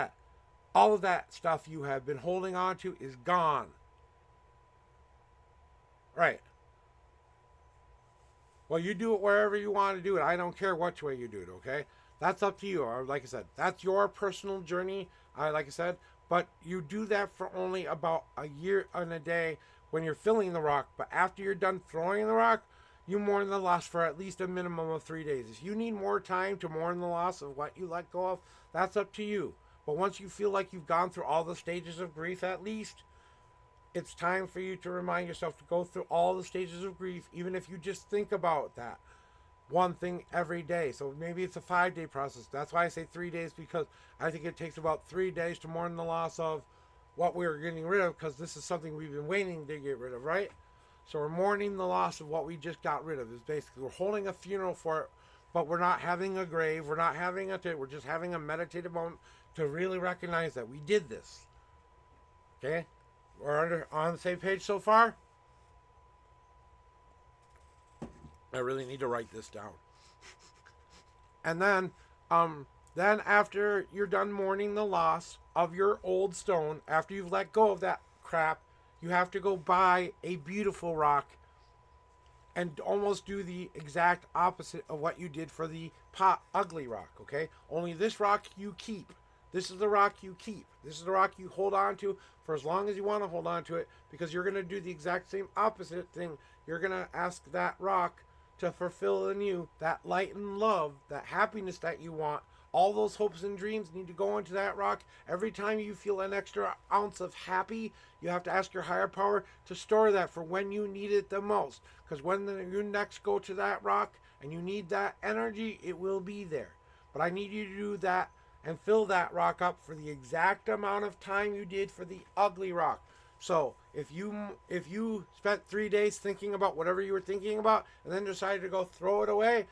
Speaker 1: that stuff you have been holding on to is gone. Right. Well, you do it wherever you want to do it. I don't care which way you do it, okay? That's up to you. Or like I said, that's your personal journey. Like I said, but you do that for only about a year and a day when you're filling the rock. But after you're done throwing the rock, you mourn the loss for at least a minimum of 3 days. If you need more time to mourn the loss of what you let go of, that's up to you. But once you feel like you've gone through all the stages of grief at least, it's time for you to remind yourself to go through all the stages of grief, even if you just think about that one thing every day. So maybe it's a 5-day process. That's why I say 3 days, because I think it takes about 3 days to mourn the loss of what we were getting rid of, because this is something we've been waiting to get rid of, right? So we're mourning the loss of what we just got rid of. Is basically we're holding a funeral for it, but we're not having a grave. We're not having we're just having a meditative moment to really recognize that we did this. Okay? We're on the same page so far? I really need to write this down. And then, Then after you're done mourning the loss of your old stone, after you've let go of that crap, you have to go buy a beautiful rock and almost do the exact opposite of what you did for the ugly rock, okay? Only this rock you keep. This is the rock you keep. This is the rock you hold on to for as long as you want to hold on to it, because you're going to do the exact same opposite thing. You're going to ask that rock to fulfill in you that light and love, that happiness that you want. All those hopes and dreams need to go into that rock. Every time you feel an extra ounce of happy, you have to ask your higher power to store that for when you need it the most. Because when you next go to that rock and you need that energy, it will be there. But I need you to do that and fill that rock up for the exact amount of time you did for the ugly rock. So if you spent 3 days thinking about whatever you were thinking about and then decided to go throw it away,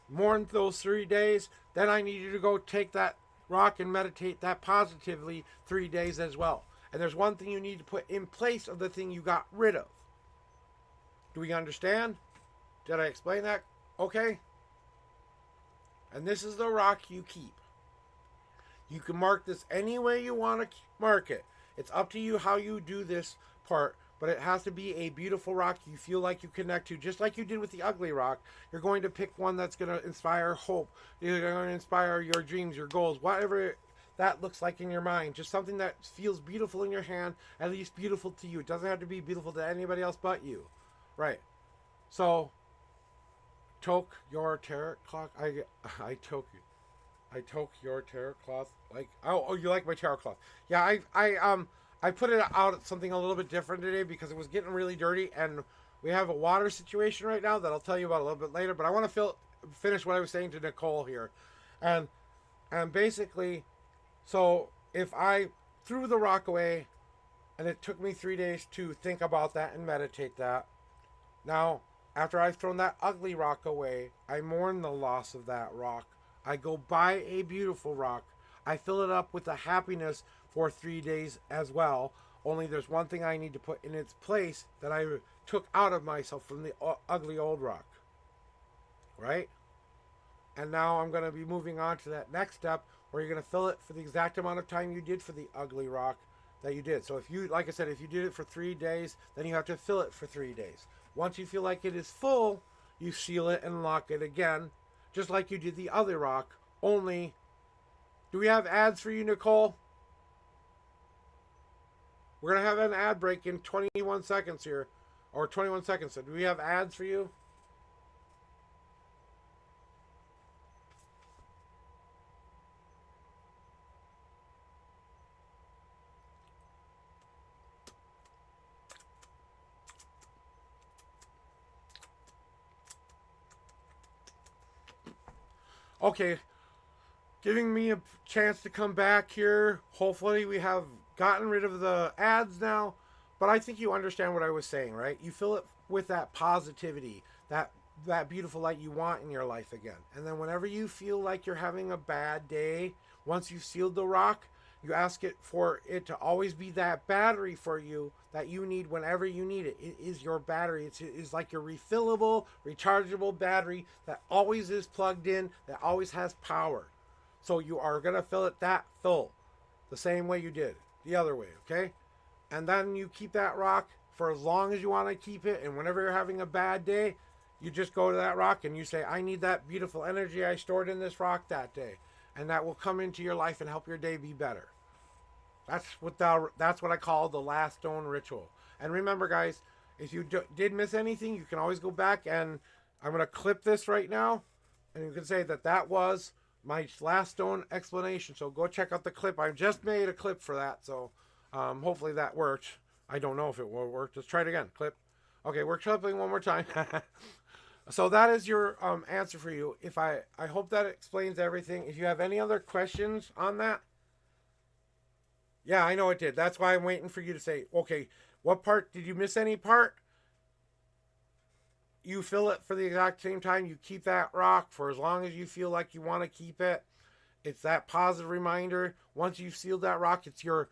Speaker 1: mourn those 3 days, then I need you to go take that rock and meditate that positively 3 days as well. And there's one thing you need to put in place of the thing you got rid of. Do we understand? Did I explain that? Okay. And this is the rock you keep. You can mark this any way you want to mark it. It's up to you how you do this part, but it has to be a beautiful rock you feel like you connect to, just like you did with the ugly rock. You're going to pick one that's going to inspire hope. You're going to inspire your dreams, your goals, whatever that looks like in your mind. Just something that feels beautiful in your hand, at least beautiful to you. It doesn't have to be beautiful to anybody else but you. Right. So, toke your tarot cloth. I toke your tarot cloth. Like, oh, you like my tarot cloth? Yeah, I put it out something a little bit different today because it was getting really dirty, and we have a water situation right now that I'll tell you about a little bit later. But I want to finish what I was saying to Nicole here, and basically, so if I threw the rock away, and it took me 3 days to think about that and meditate that. Now, after I've thrown that ugly rock away, I mourn the loss of that rock. I go buy a beautiful rock. I fill it up with the happiness for 3 days as well. Only there's one thing I need to put in its place that I took out of myself from the ugly old rock. Right? And now I'm going to be moving on to that next step where you're going to fill it for the exact amount of time you did for the ugly rock that you did. So if you, like I said, if you did it for 3 days, then you have to fill it for 3 days. Once you feel like it is full, you seal it and lock it again, just like you did the other rock. Only, do we have ads for you, Nicole? We're going to have an ad break in 21 seconds here, or 21 seconds. So do we have ads for you? Okay, giving me a chance to come back here. Hopefully we have gotten rid of the ads now, but I think you understand what I was saying, right? You fill it with that positivity, that beautiful light you want in your life again. And then whenever you feel like you're having a bad day, once you've sealed the rock, you ask it for it to always be that battery for you that you need whenever you need it. It is your battery. It is like your refillable, rechargeable battery that always is plugged in, that always has power. So you are going to fill it that full, the same way you did the other way, okay? And then you keep that rock for as long as you want to keep it. And whenever you're having a bad day, you just go to that rock and you say, I need that beautiful energy I stored in this rock that day. And that will come into your life and help your day be better. That's what I call the last stone ritual. And remember, guys, if you did miss anything, you can always go back, and I'm going to clip this right now, and you can say that was my last stone explanation. So go check out the clip. I just made a clip for that, so hopefully that worked. I don't know if it will work. Let's try it again. Clip. Okay, we're clipping one more time. So that is your answer for you. I hope that explains everything. If you have any other questions on that, yeah, I know it did. That's why I'm waiting for you to say, okay, what part, did you miss any part? You fill it for the exact same time. You keep that rock for as long as you feel like you want to keep it. It's that positive reminder. Once you've sealed that rock, it's your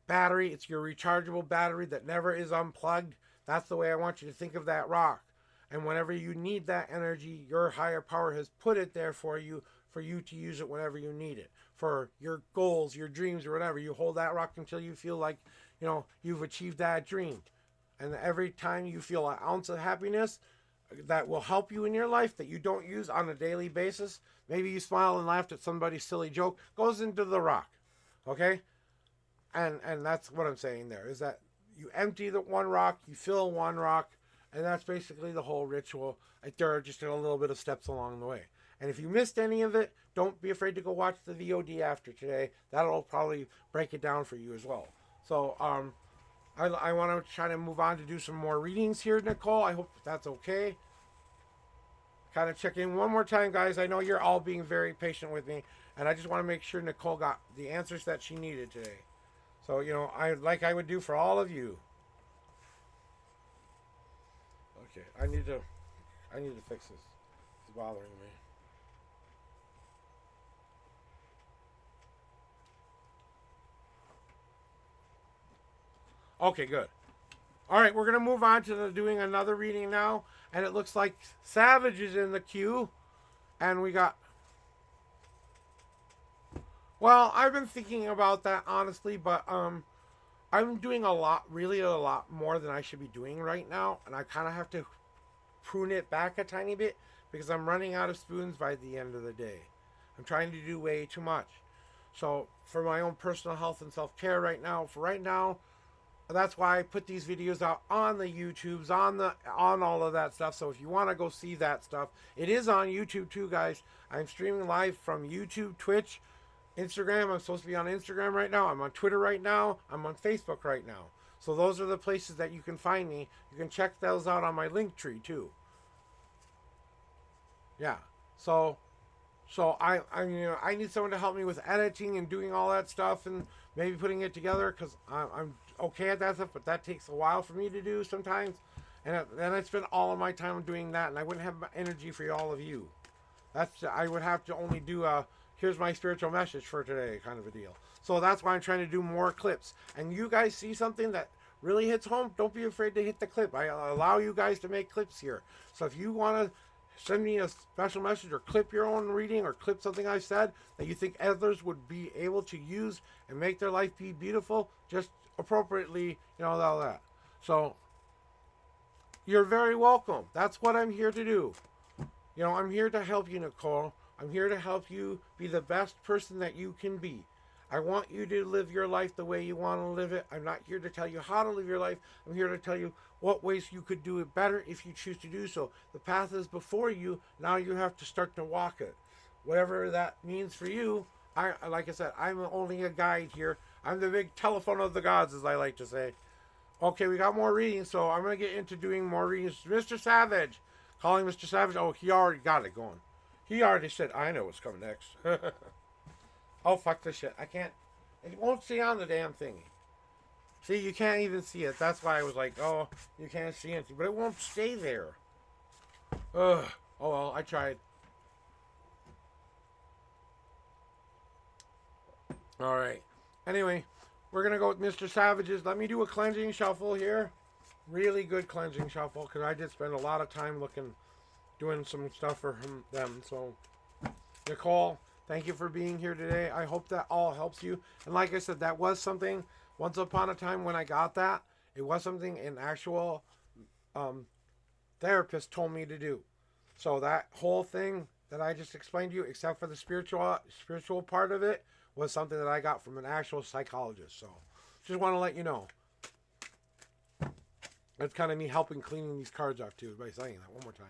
Speaker 1: battery. It's your rechargeable battery that never is unplugged. That's the way I want you to think of that rock. And whenever you need that energy, your higher power has put it there for you to use it whenever you need it. For your goals, your dreams, or whatever. You hold that rock until you feel like, you've achieved that dream. And every time you feel an ounce of happiness that will help you in your life that you don't use on a daily basis, maybe you smile and laughed at somebody's silly joke, goes into the rock. Okay? And that's what I'm saying there, is that you empty the one rock, you fill one rock, and that's basically the whole ritual. Like, there are just a little bit of steps along the way. And if you missed any of it, don't be afraid to go watch the VOD after today. That'll probably break it down for you as well. So, I want to try to move on to do some more readings here, Nicole. I hope that's okay. Kind of check in one more time, guys. I know you're all being very patient with me, and I just want to make sure Nicole got the answers that she needed today. So, I would do for all of you. Okay, I need to fix this. It's bothering me. Okay, good. All right, we're going to move on to doing another reading now. And it looks like Savage is in the queue. And we got... Well, I've been thinking about that, honestly. But I'm doing really a lot more than I should be doing right now. And I kind of have to prune it back a tiny bit. Because I'm running out of spoons by the end of the day. I'm trying to do way too much. So, for my own personal health and self-care right now, that's why I put these videos out on the YouTubes, on all of that stuff. So if you want to go see that stuff, it is on YouTube too, guys. I'm streaming live from YouTube, Twitch, Instagram. I'm supposed to be on Instagram right now. I'm on Twitter right now. I'm on Facebook right now. So those are the places that you can find me. You can check those out on my link tree too. Yeah. So I need someone to help me with editing and doing all that stuff and maybe putting it together, because I'm okay at that stuff, but that takes a while for me to do sometimes. And then I spend all of my time doing that, and I wouldn't have energy for all of you. I would have to only do here's my spiritual message for today kind of a deal. So that's why I'm trying to do more clips. And you guys see something that really hits home, don't be afraid to hit the clip. I allow you guys to make clips here. So if you want to send me a special message or clip your own reading or clip something I said that you think others would be able to use and make their life be beautiful, just appropriately, all that. So you're very welcome. That's what I'm here to do. I'm here to help you, Nicole. I'm here to help you be the best person that you can be. I want you to live your life the way you want to live it. I'm not here to tell you how to live your life. I'm here to tell you what ways you could do it better if you choose to do so. The path is before you. Now you have to start to walk it. Whatever that means for you, like I said, I'm only a guide here. I'm the big telephone of the gods, as I like to say. Okay, we got more readings, so I'm going to get into doing more readings. Mr. Savage. Calling Mr. Savage. Oh, he already got it going. He already said, I know what's coming next. Oh, fuck this shit. I can't. It won't stay on the damn thingy. See, you can't even see it. That's why I was like, oh, you can't see anything. But it won't stay there. Ugh. Oh, well, I tried. Alright. Anyway, we're going to go with Mr. Savage's. Let me do a cleansing shuffle here. Really good cleansing shuffle, because I did spend a lot of time doing some stuff for them. So, Nicole, thank you for being here today. I hope that all helps you. And like I said, that was something, once upon a time when I got that, it was something an actual therapist told me to do. So that whole thing that I just explained to you, except for the spiritual part of it, was something that I got from an actual psychologist. So just want to let you know. That's kind of me helping cleaning these cards off too, by saying that one more time.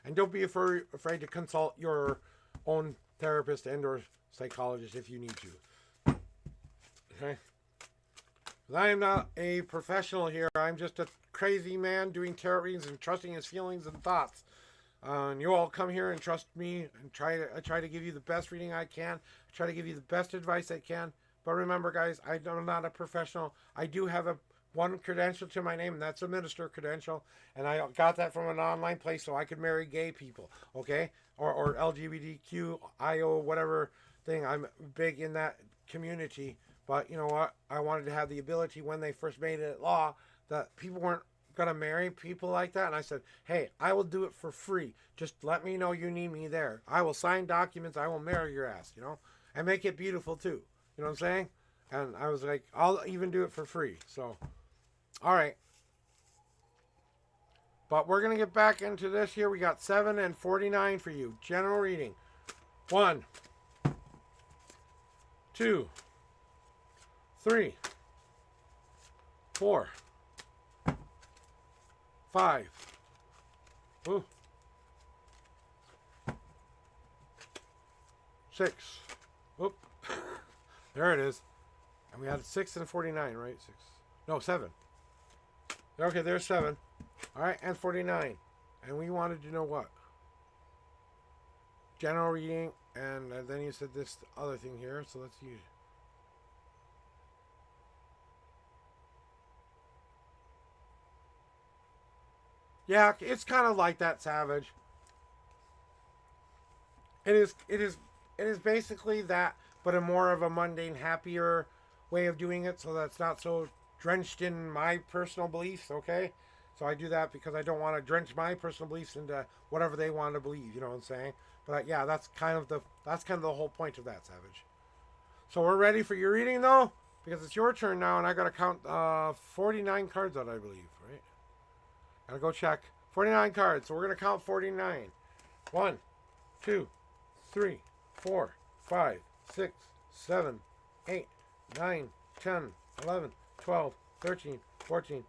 Speaker 1: And don't be afraid to consult your own therapist and or psychologist if you need to. Okay? I am not a professional here. I'm just a crazy man doing tarot readings and trusting his feelings and thoughts. And you all come here and trust me and I try to give you the best reading I can. I try to give you the best advice I can. But remember, guys, I'm not a professional. I do have one credential to my name, and that's a minister credential. And I got that from an online place so I could marry gay people, okay? Or LGBTQIO, whatever thing. I'm big in that community. But you know what? I wanted to have the ability when they first made it law that people weren't gonna marry people like that. And I said, hey, I will do it for free. Just let me know you need me there. I will sign documents. I will marry your ass, and make it beautiful too. You know what I'm saying? And I was like, I'll even do it for free. So, all right. But we're going to get back into this here. We got 7 and 49 for you. General reading. 1, 2, 3, 4, 5. Ooh. 6. Oop. There it is. And we had 6 and 49, right? 6. No, 7. Okay, there's 7. All right, and 49. And we wanted to know what? General reading, and then you said this other thing here, so let's use. Yeah, it's kind of like that, Savage. It is basically that, but a more of a mundane, happier way of doing it, so that's not so drenched in my personal beliefs, okay? So I do that because I don't want to drench my personal beliefs into whatever they want to believe. You know what I'm saying? But yeah, that's kind of the whole point of that, Savage. So we're ready for your reading though, because it's your turn now, and I gotta count 49 cards out, I believe, right? Gotta go check 49 cards. So we're gonna count 49. 1, 2, 3, 4, 5, 6, 7, 8, 9, 10, 11, 12, 13, 14,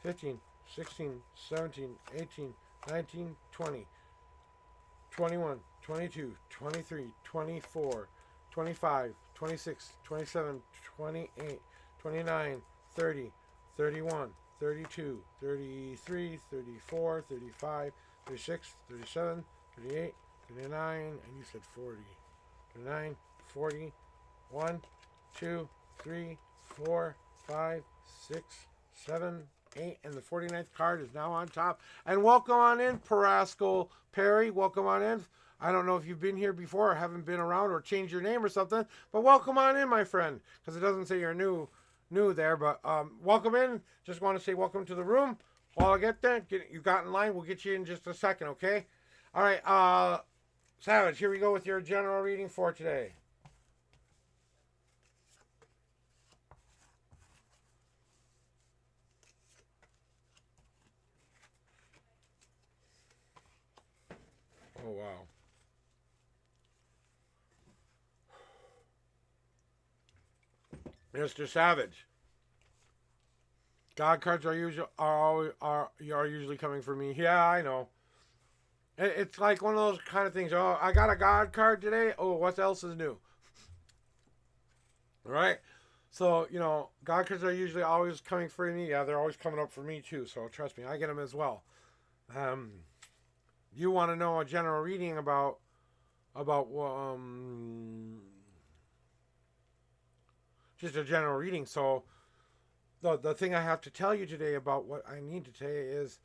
Speaker 1: 15. 16, 17, 18, 19, 20, 21, 22, 23, 24, 25, 26, 27, 28, 29, 30, 31, 32, 33, 34, 35, 36, 37, 38, 39, and you said 40. 39, 40, 1, 2, 3, 4, 5, 6, 7, 8, and the 49th card is now on top. And welcome on in, Parasco Perry. Welcome on in. I don't know if you've been here before or haven't been around or changed your name or something, but welcome on in, my friend, because it doesn't say you're new there. But welcome in. Just want to say welcome to the room. While I get there, you got in line. We'll get you in just a second, okay? All right, Savage, here we go with your general reading for today. Oh, wow. Mr. Savage. God cards are usually coming for me. Yeah, I know. It's like one of those kind of things. Oh, I got a God card today. Oh, what else is new? Right? So, God cards are usually always coming for me. Yeah, they're always coming up for me too. So trust me, I get them as well. You want to know a general reading about just a general reading. So the thing I have to tell you today about what I need to tell you is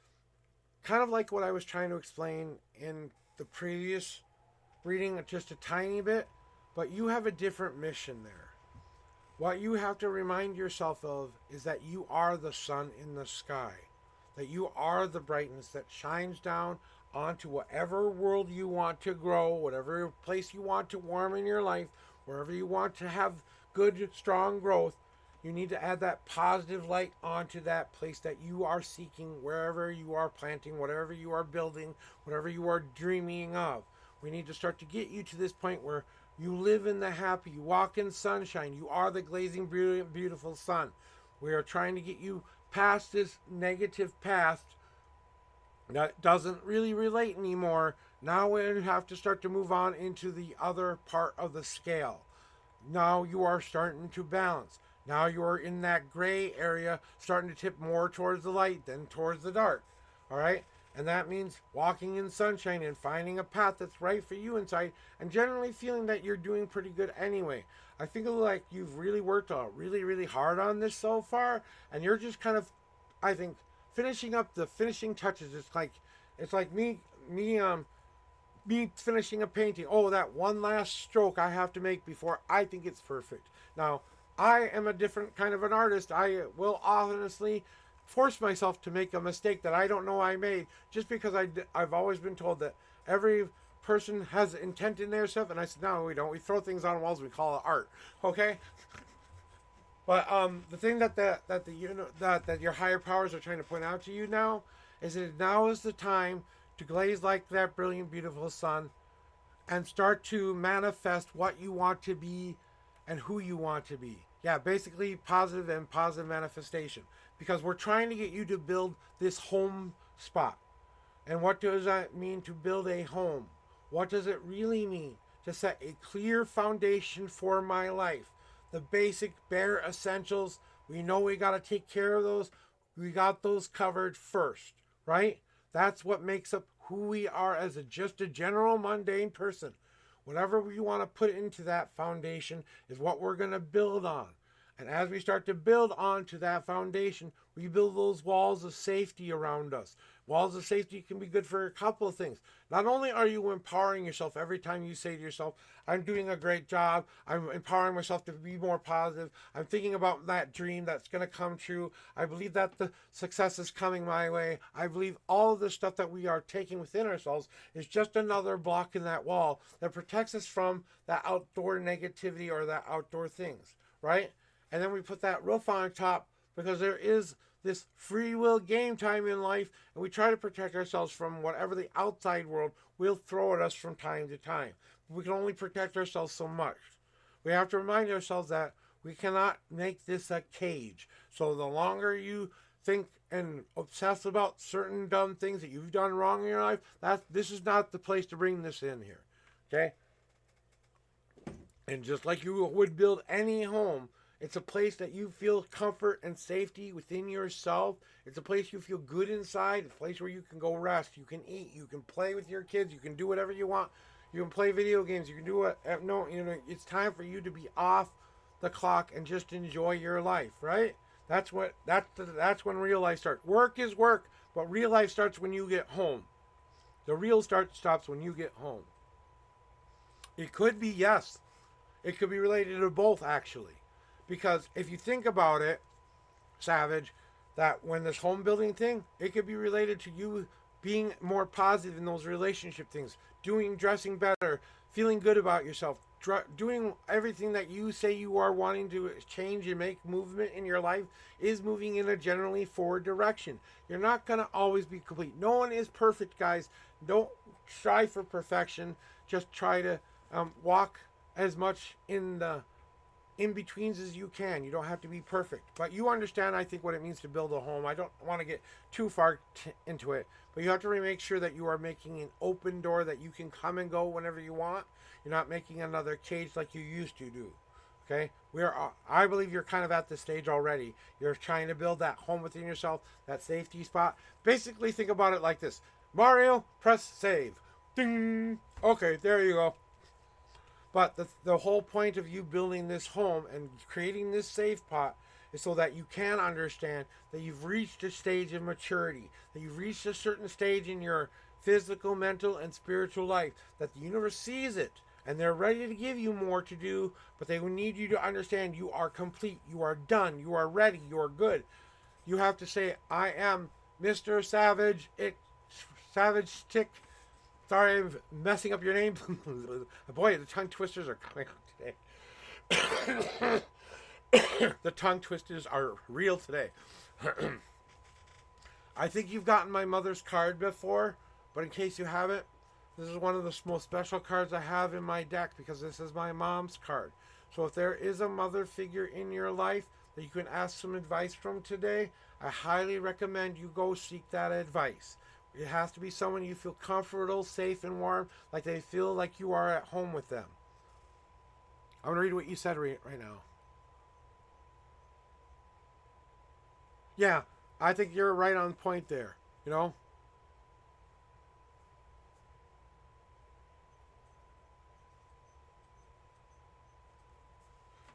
Speaker 1: kind of like what I was trying to explain in the previous reading, just a tiny bit, but you have a different mission there. What you have to remind yourself of is that you are the sun in the sky, that you are the brightness that shines down onto whatever world you want to grow, whatever place you want to warm in your life, wherever you want to have good, strong growth. You need to add that positive light onto that place that you are seeking, wherever you are planting, whatever you are building, whatever you are dreaming of. We need to start to get you to this point where you live in the happy, you walk in sunshine, you are the glazing, brilliant, beautiful sun. We are trying to get you past this negative past that doesn't really relate anymore. Now we have to start to move on into the other part of the scale. Now you are starting to balance. Now you are in that gray area, starting to tip more towards the light than towards the dark. All right? And that means walking in sunshine and finding a path that's right for you inside, and generally feeling that you're doing pretty good anyway. I think like you've really worked really, really hard on this so far, and you're just kind of, I think, finishing up the finishing touches. It's like me finishing a painting. Oh, that one last stroke I have to make before I think it's perfect. Now, I am a different kind of an artist. I will honestly force myself to make a mistake that I don't know I made just because I've always been told that every person has intent in their stuff. And I said, no, we don't. We throw things on walls. We call it art. Okay. But the thing that your higher powers are trying to point out to you now is that now is the time to glaze like that brilliant, beautiful sun and start to manifest what you want to be and who you want to be. Yeah, basically positive manifestation. Because we're trying to get you to build this home spot. And what does that mean to build a home? What does it really mean to set a clear foundation for my life? The basic bare essentials. We know we got to take care of those. We got those covered first, right? That's what makes up who we are as just a general mundane person. Whatever we want to put into that foundation is what we're going to build on. And as we start to build onto that foundation, we build those walls of safety around us. Walls of safety can be good for a couple of things. Not only are you empowering yourself every time you say to yourself, I'm doing a great job, I'm empowering myself to be more positive, I'm thinking about that dream that's going to come true, I believe that the success is coming my way, I believe all of the stuff that we are taking within ourselves is just another block in that wall that protects us from that outdoor negativity or that outdoor things, right? And then we put that roof on top because there is this free will game time in life, and we try to protect ourselves from whatever the outside world will throw at us from time to time. But we can only protect ourselves so much. We have to remind ourselves that we cannot make this a cage. So the longer you think and obsess about certain dumb things that you've done wrong in your life, this is not the place to bring this in here. Okay? And just like you would build any home, it's a place that you feel comfort and safety within yourself. It's a place you feel good inside. It's a place where you can go rest. You can eat. You can play with your kids. You can do whatever you want. You can play video games. You can do what. No, it's time for you to be off the clock and just enjoy your life, right? That's when real life starts. Work is work, but real life starts when you get home. The real stops when you get home. It could be, yes. It could be related to both, actually. Because if you think about it, Savage, that when this home building thing, it could be related to you being more positive in those relationship things, dressing better, feeling good about yourself, doing everything that you say you are wanting to change and make movement in your life is moving in a generally forward direction. You're not going to always be complete. No one is perfect, guys. Don't strive for perfection. Just try to walk as much in the in-betweens as you can. You don't have to be perfect. But you understand, I think, what it means to build a home. I don't want to get too far into it. But you have to make sure that you are making an open door that you can come and go whenever you want. You're not making another cage like you used to do. Okay? I believe you're kind of at this stage already. You're trying to build that home within yourself, that safety spot. Basically, think about it like this. Mario, press save. Ding! Okay, there you go. But the whole point of you building this home and creating this safe pot is so that you can understand that you've reached a stage of maturity, that you've reached a certain stage in your physical, mental, and spiritual life, that the universe sees it, and they're ready to give you more to do, but they need you to understand you are complete, you are done, you are ready, you are good. You have to say, I am Mr. Savage, Savage Stick. Sorry, I'm messing up your name. Boy, the tongue twisters are coming out today. The tongue twisters are real today. I think you've gotten my mother's card before, but in case you haven't, this is one of the most special cards I have in my deck because this is my mom's card. So if there is a mother figure in your life that you can ask some advice from today, I highly recommend you go seek that advice. It has to be someone you feel comfortable, safe, and warm, like they feel like you are at home with them. I'm going to read what you said right now. Yeah, I think you're right on point there, you know?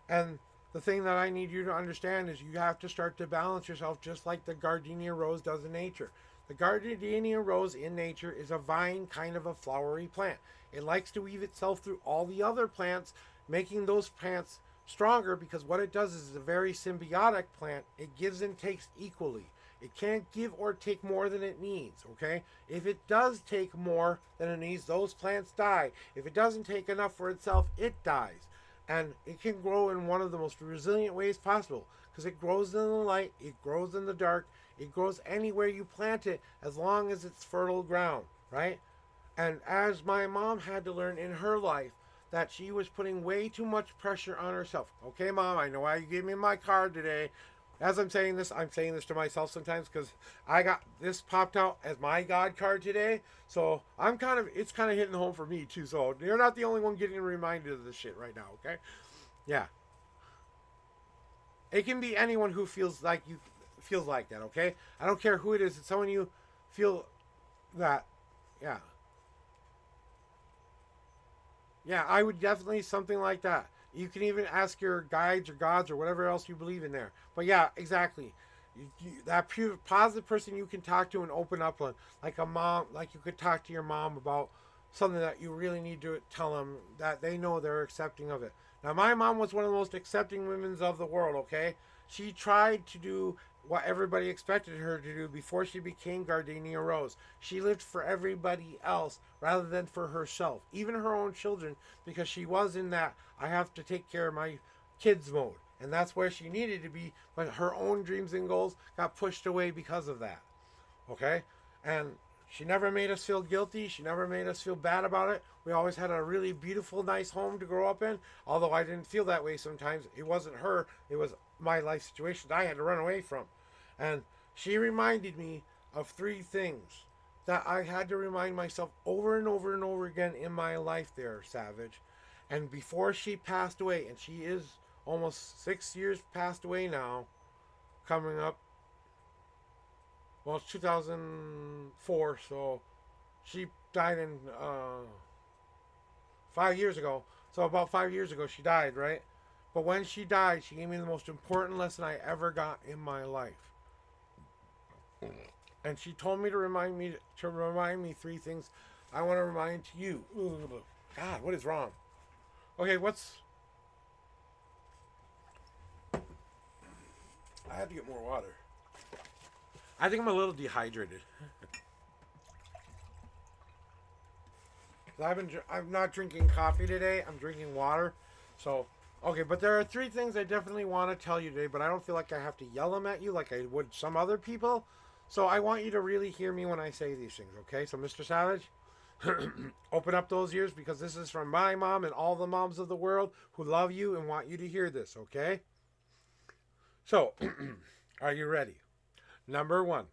Speaker 1: And the thing that I need you to understand is you have to start to balance yourself just like the gardenia rose does in nature. The gardenia rose in nature is a vine kind of a flowery plant. It likes to weave itself through all the other plants, making those plants stronger because what it does is a very symbiotic plant. It gives and takes equally. It can't give or take more than it needs, okay? If it does take more than it needs, those plants die. If it doesn't take enough for itself, it dies. And it can grow in one of the most resilient ways possible because it grows in the light, it grows in the dark, it grows anywhere you plant it as long as it's fertile ground, right? And as my mom had to learn in her life, that she was putting way too much pressure on herself. Okay, Mom, I know why you gave me my card today. As I'm saying this to myself sometimes because I got this popped out as my God card today. So it's kind of hitting home for me too. So you're not the only one getting reminded of this shit right now, okay? Yeah. It can be anyone who feels like that, okay? I don't care who it is. It's someone you feel that, yeah. Yeah, I would definitely something like that. You can even ask your guides or gods or whatever else you believe in there. But yeah, exactly. That pure positive person you can talk to and open up on, like a mom, like you could talk to your mom about something that you really need to tell them that they know they're accepting of it. Now, my mom was one of the most accepting women of the world. Okay, she tried to do what everybody expected her to do before she became Gardenia Rose. She lived for everybody else rather than for herself, even her own children, because she was in that I have to take care of my kids mode. And that's where she needed to be, but her own dreams and goals got pushed away because of that. Okay? And she never made us feel guilty. She never made us feel bad about it. We always had a really beautiful, nice home to grow up in. Although I didn't feel that way sometimes. It wasn't her, it was my life situations I had to run away from. And she reminded me of three things that I had to remind myself over and over and over again in my life there, Savage. And before she passed away, and she is almost 6 years passed away now, coming up. Well, it's 2004, so she died in 5 years ago. So about 5 years ago, she died, right? But when she died, she gave me the most important lesson I ever got in my life. And she told me to remind me three things I want to remind to you. God, what is wrong? Okay, I have to get more water. I think I'm a little dehydrated. I'm not drinking coffee today. I'm drinking water. So, okay, but there are three things I definitely want to tell you today, but I don't feel like I have to yell them at you like I would some other people. So I want you to really hear me when I say these things, okay? So, Mr. Savage, open up those ears because this is from my mom and all the moms of the world who love you and want you to hear this, okay? So, are you ready? Number one,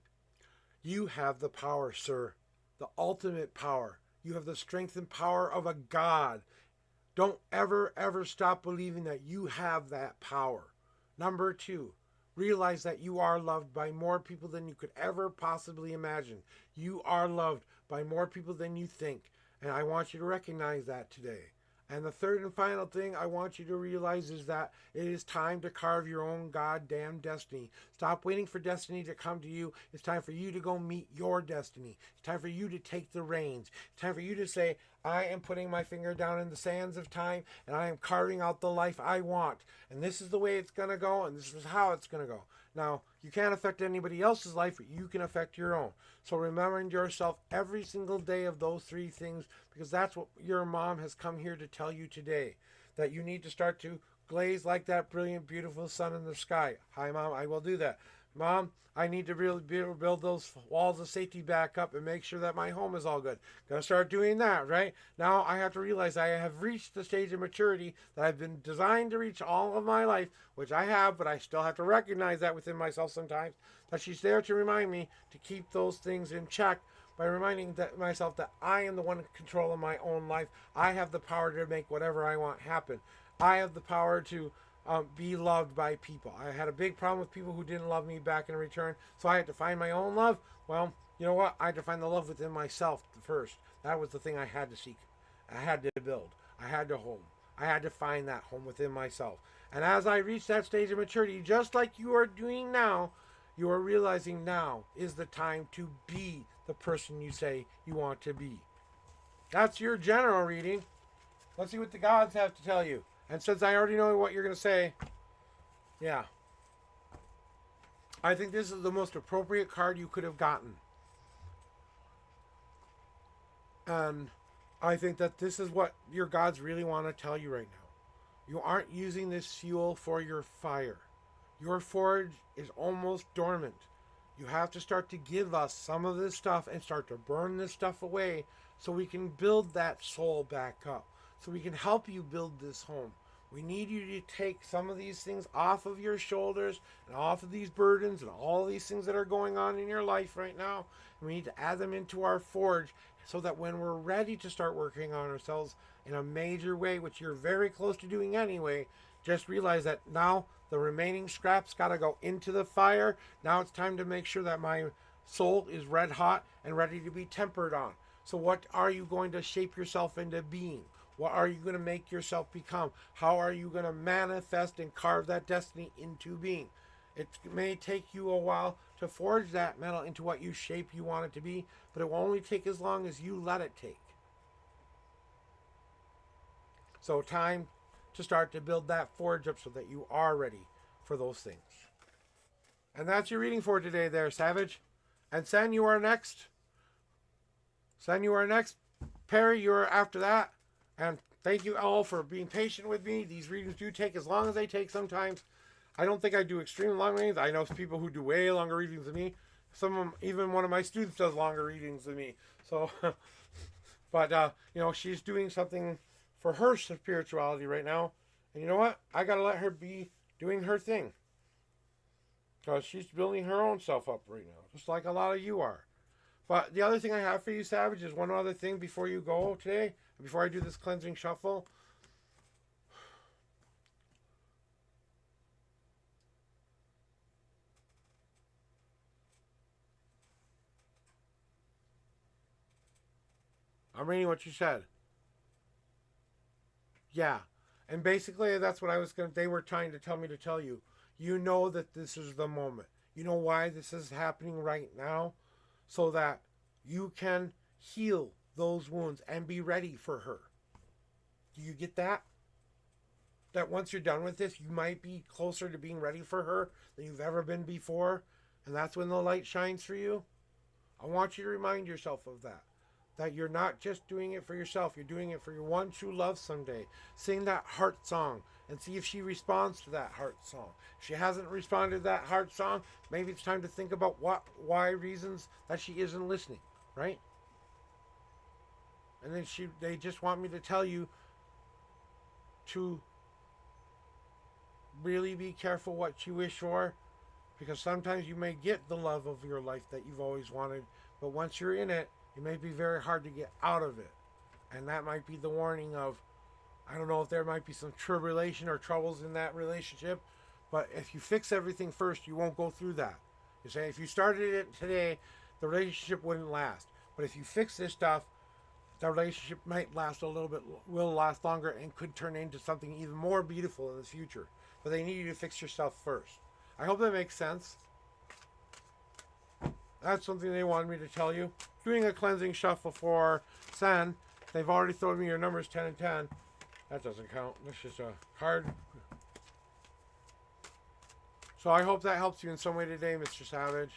Speaker 1: you have the power, sir. The ultimate power. You have the strength and power of a God. Don't ever, ever stop believing that you have that power. Number two, realize that you are loved by more people than you could ever possibly imagine. You are loved by more people than you think. And I want you to recognize that today. And the third and final thing I want you to realize is that it is time to carve your own goddamn destiny. Stop waiting for destiny to come to you. It's time for you to go meet your destiny. It's time for you to take the reins. It's time for you to say, I am putting my finger down in the sands of time and I am carving out the life I want. And this is the way it's going to go and this is how it's going to go. Now, you can't affect anybody else's life, but you can affect your own. So remind yourself every single day of those three things because that's what your mom has come here to tell you today. That you need to start to glaze like that brilliant, beautiful sun in the sky. Hi, Mom, I will do that. Mom, I need to really build those walls of safety back up and make sure that my home is all good. Gotta start doing that, right? Now I have to realize I have reached the stage of maturity that I've been designed to reach all of my life, which I have, but I still have to recognize that within myself sometimes, that she's there to remind me to keep those things in check by reminding myself that I am the one in control of my own life. I have the power to make whatever I want happen. I have the power to be loved by people. I had a big problem with people who didn't love me back in return, so I had to find my own love. Well, you know what? I had to find the love within myself first. That was the thing I had to seek. I had to build. I had to home. I had to find that home within myself. And as I reached that stage of maturity, just like you are doing now, you are realizing now is the time to be the person you say you want to be. That's your general reading. Let's see what the gods have to tell you. And since I already know what you're going to say, yeah. I think this is the most appropriate card you could have gotten. And I think that this is what your gods really want to tell you right now. You aren't using this fuel for your fire. Your forge is almost dormant. You have to start to give us some of this stuff and start to burn this stuff away so we can build that soul back up. So we can help you build this home. We need you to take some of these things off of your shoulders and off of these burdens and all these things that are going on in your life right now. And we need to add them into our forge so that when we're ready to start working on ourselves in a major way, which you're very close to doing anyway, just realize that now the remaining scraps got to go into the fire. Now it's time to make sure that my soul is red hot and ready to be tempered on. So what are you going to shape yourself into being? What are you going to make yourself become? How are you going to manifest and carve that destiny into being? It may take you a while to forge that metal into what you shape you want it to be, but it will only take as long as you let it take. So time to start to build that forge up so that you are ready for those things. And that's your reading for today there, Savage. And Sen, you are next. Sen, you are next. Perry, you are after that. And thank you all for being patient with me. These readings do take as long as they take sometimes. I don't think I do extremely long readings. I know people who do way longer readings than me. Some of them, even one of my students does longer readings than me. So, but, she's doing something for her spirituality right now. And you know what? I got to let her be doing her thing. Because she's building her own self up right now. Just like a lot of you are. But the other thing I have for you, Savage, is one other thing before you go today. Before I do this cleansing shuffle. I'm reading what you said. Yeah. And basically that's what they were trying to tell me to tell you. You know that this is the moment. You know why this is happening right now? So that you can heal those wounds and be ready for her. Do you get that? That once you're done with this, you might be closer to being ready for her than you've ever been before. And that's when the light shines for you. I want you to remind yourself of that. That you're not just doing it for yourself. You're doing it for your one true love someday. Sing that heart song and see if she responds to that heart song. If she hasn't responded to that heart song, maybe it's time to think about why reasons that she isn't listening, right? And then they just want me to tell you to really be careful what you wish for, because sometimes you may get the love of your life that you've always wanted, but once you're in it, it may be very hard to get out of it. And that might be the warning of, I don't know if there might be some tribulation or troubles in that relationship, but if you fix everything first, you won't go through that. You say, if you started it today, the relationship wouldn't last. But if you fix this stuff, the relationship might last a little bit, will last longer, and could turn into something even more beautiful in the future. But they need you to fix yourself first. I hope that makes sense. That's something they wanted me to tell you. Doing a cleansing shuffle for Sen. They've already thrown me your numbers 10 and 10. That doesn't count. That's just a card. So I hope that helps you in some way today, Mr. Savage.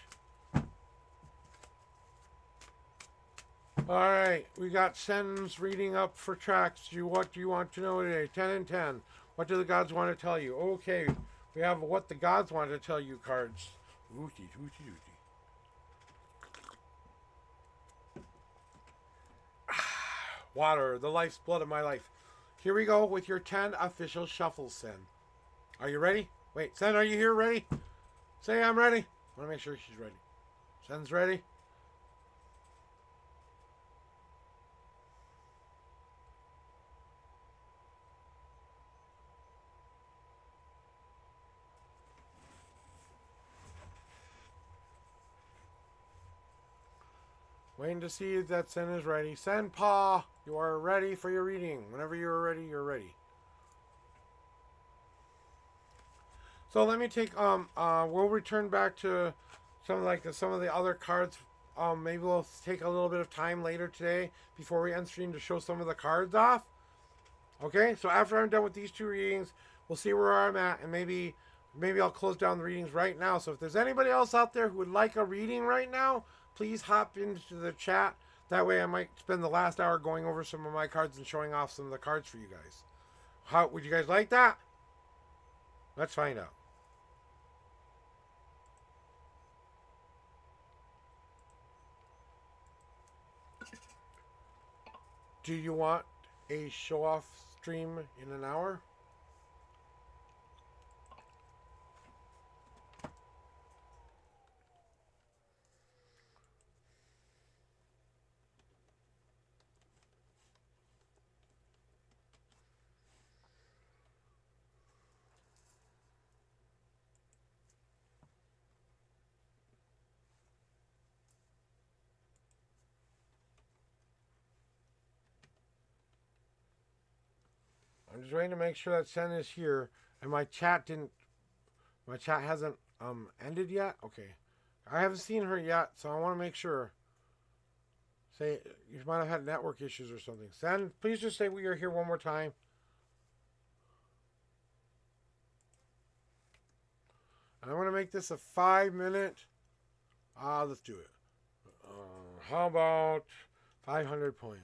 Speaker 1: Alright, we got Sen's reading up for tracks. What do you want to know today? 10 and 10. What do the gods want to tell you? Okay, we have what the gods want to tell you cards. Ooty, ooty, ooty. Water, the life's blood of my life. Here we go with your 10 official shuffles, Sen. Are you ready? Wait, Sen, are you here ready? Say I'm ready. I want to make sure she's ready. Sen's ready. Waiting to see if that Sen is ready. Sen Pa, you are ready for your reading. Whenever you're ready, you're ready. So let me take we'll return back to some of the other cards. Maybe we'll take a little bit of time later today before we end stream to show some of the cards off. Okay, so after I'm done with these two readings, we'll see where I'm at, and maybe maybe I'll close down the readings right now. So if there's anybody else out there who would like a reading right now, please hop into the chat. That way I might spend the last hour going over some of my cards and showing off some of the cards for you guys. How would you guys like that? Let's find out. Do you want a show-off stream in an hour? I'm just waiting to make sure that Sen is here, and my chat hasn't ended yet. Okay, I haven't seen her yet, so I want to make sure. Say you might have had network issues or something. Sen, please just say we are here one more time. And I want to make this a 5-minute. Let's do it. How about 500 points?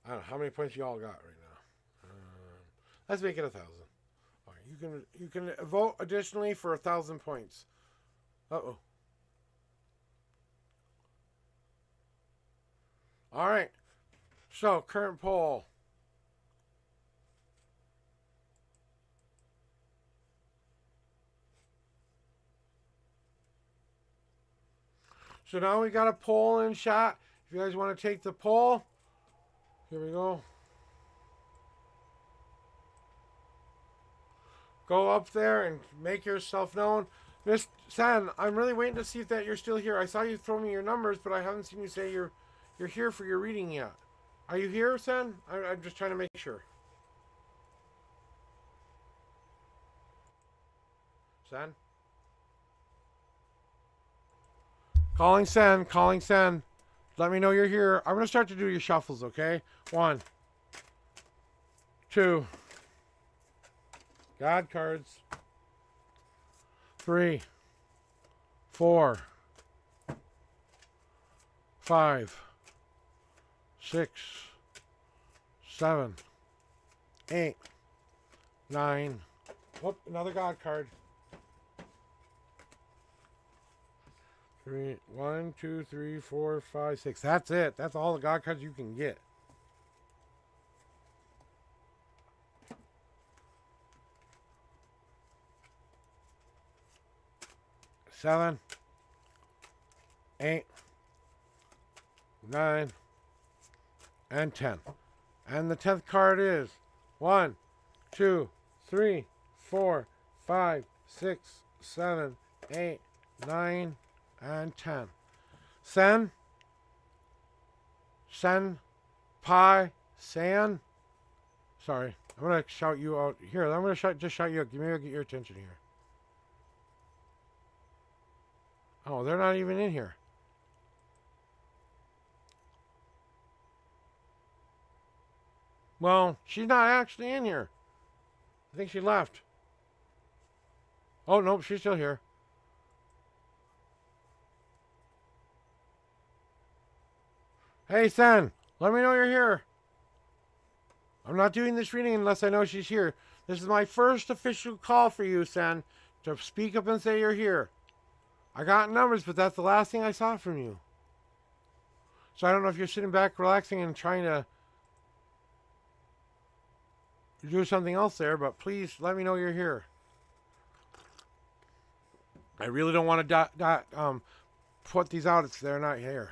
Speaker 1: I don't know how many points you all got right now. Let's make it 1,000. All right, you can vote additionally for 1,000 points. Uh-oh. All right. So current poll. So now we got a poll in chat. If you guys want to take the poll, here we go. Go up there and make yourself known. Miss San, I'm really waiting to see if that you're still here. I saw you throw me your numbers, but I haven't seen you say you're here for your reading yet. Are you here, San? I'm just trying to make sure. San? Calling Sen, calling Sen. Let me know you're here. I'm going to start to do your shuffles, okay? 1, 2. God cards. 3, 4, 5, 6, 7, 8, 9. Whoop, another God card. 1, 2, 3, 4, 5, 6. That's it. That's all the God cards you can get. Seven, 8, 9, and 10. And the 10th card is 1, 2, 3, 4, 5, 6, 7, 8, 9, and 10. Sen, Pi, San. Sorry, I'm going to shout you out. Here, I'm going to just shout you out. Maybe I'll get your attention here. Oh, they're not even in here. Well, she's not actually in here. I think she left. Oh, nope, she's still here. Hey, Sen, let me know you're here. I'm not doing this reading unless I know she's here. This is my first official call for you, Sen, to speak up and say you're here. I got numbers, but that's the last thing I saw from you. So I don't know if you're sitting back, relaxing, and trying to do something else there, but please let me know you're here. I really don't want to put these out if they're not here.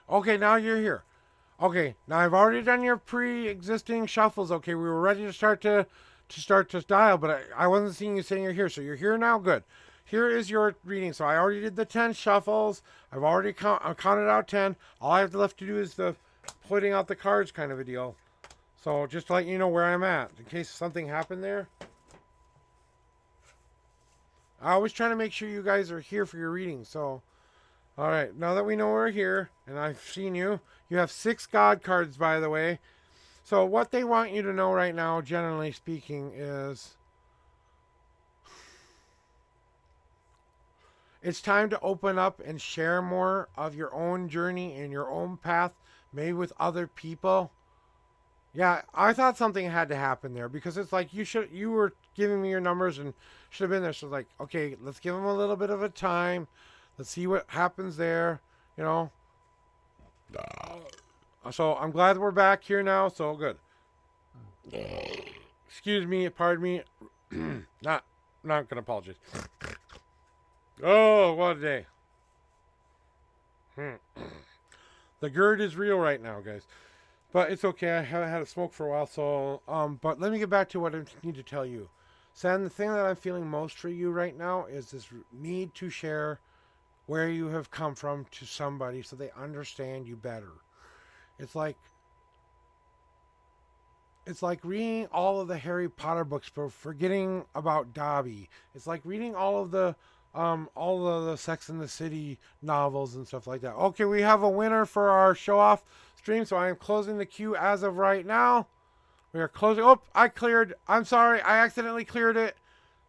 Speaker 1: Okay, now you're here. Okay, now I've already done your pre-existing shuffles. Okay, we were ready to start to to start to dial, but I wasn't seeing you saying you're here. So you're here now. Good. Here is your reading. So I already did the 10 shuffles. I've already counted out 10. All I have left to do is the putting out the cards kind of a deal. So just to let you know where I'm at in case something happened there. I always try to make sure you guys are here for your reading. So, all right, now that we know we're here and I've seen you, you have 6 God cards, by the way. So what they want you to know right now, generally speaking, is it's time to open up and share more of your own journey and your own path, maybe with other people. Yeah, I thought something had to happen there because it's like you were giving me your numbers and should have been there. So like, okay, let's give them a little bit of a time. Let's see what happens there, you know. So I'm glad we're back here now. So good. Excuse me, pardon me. not gonna apologize. Oh, what a day. The GERD is real right now, guys. But it's okay. I haven't had a smoke for a while, so but let me get back to what I need to tell you. Sam, the thing that I'm feeling most for you right now is this need to share where you have come from to somebody so they understand you better. It's like reading all of the Harry Potter books but forgetting about Dobby. It's like reading all of the Sex and the City novels and stuff like that. Okay, we have a winner for our show off stream, so I am closing the queue as of right now. We are closing. Oh, I cleared. I'm sorry, I accidentally cleared it.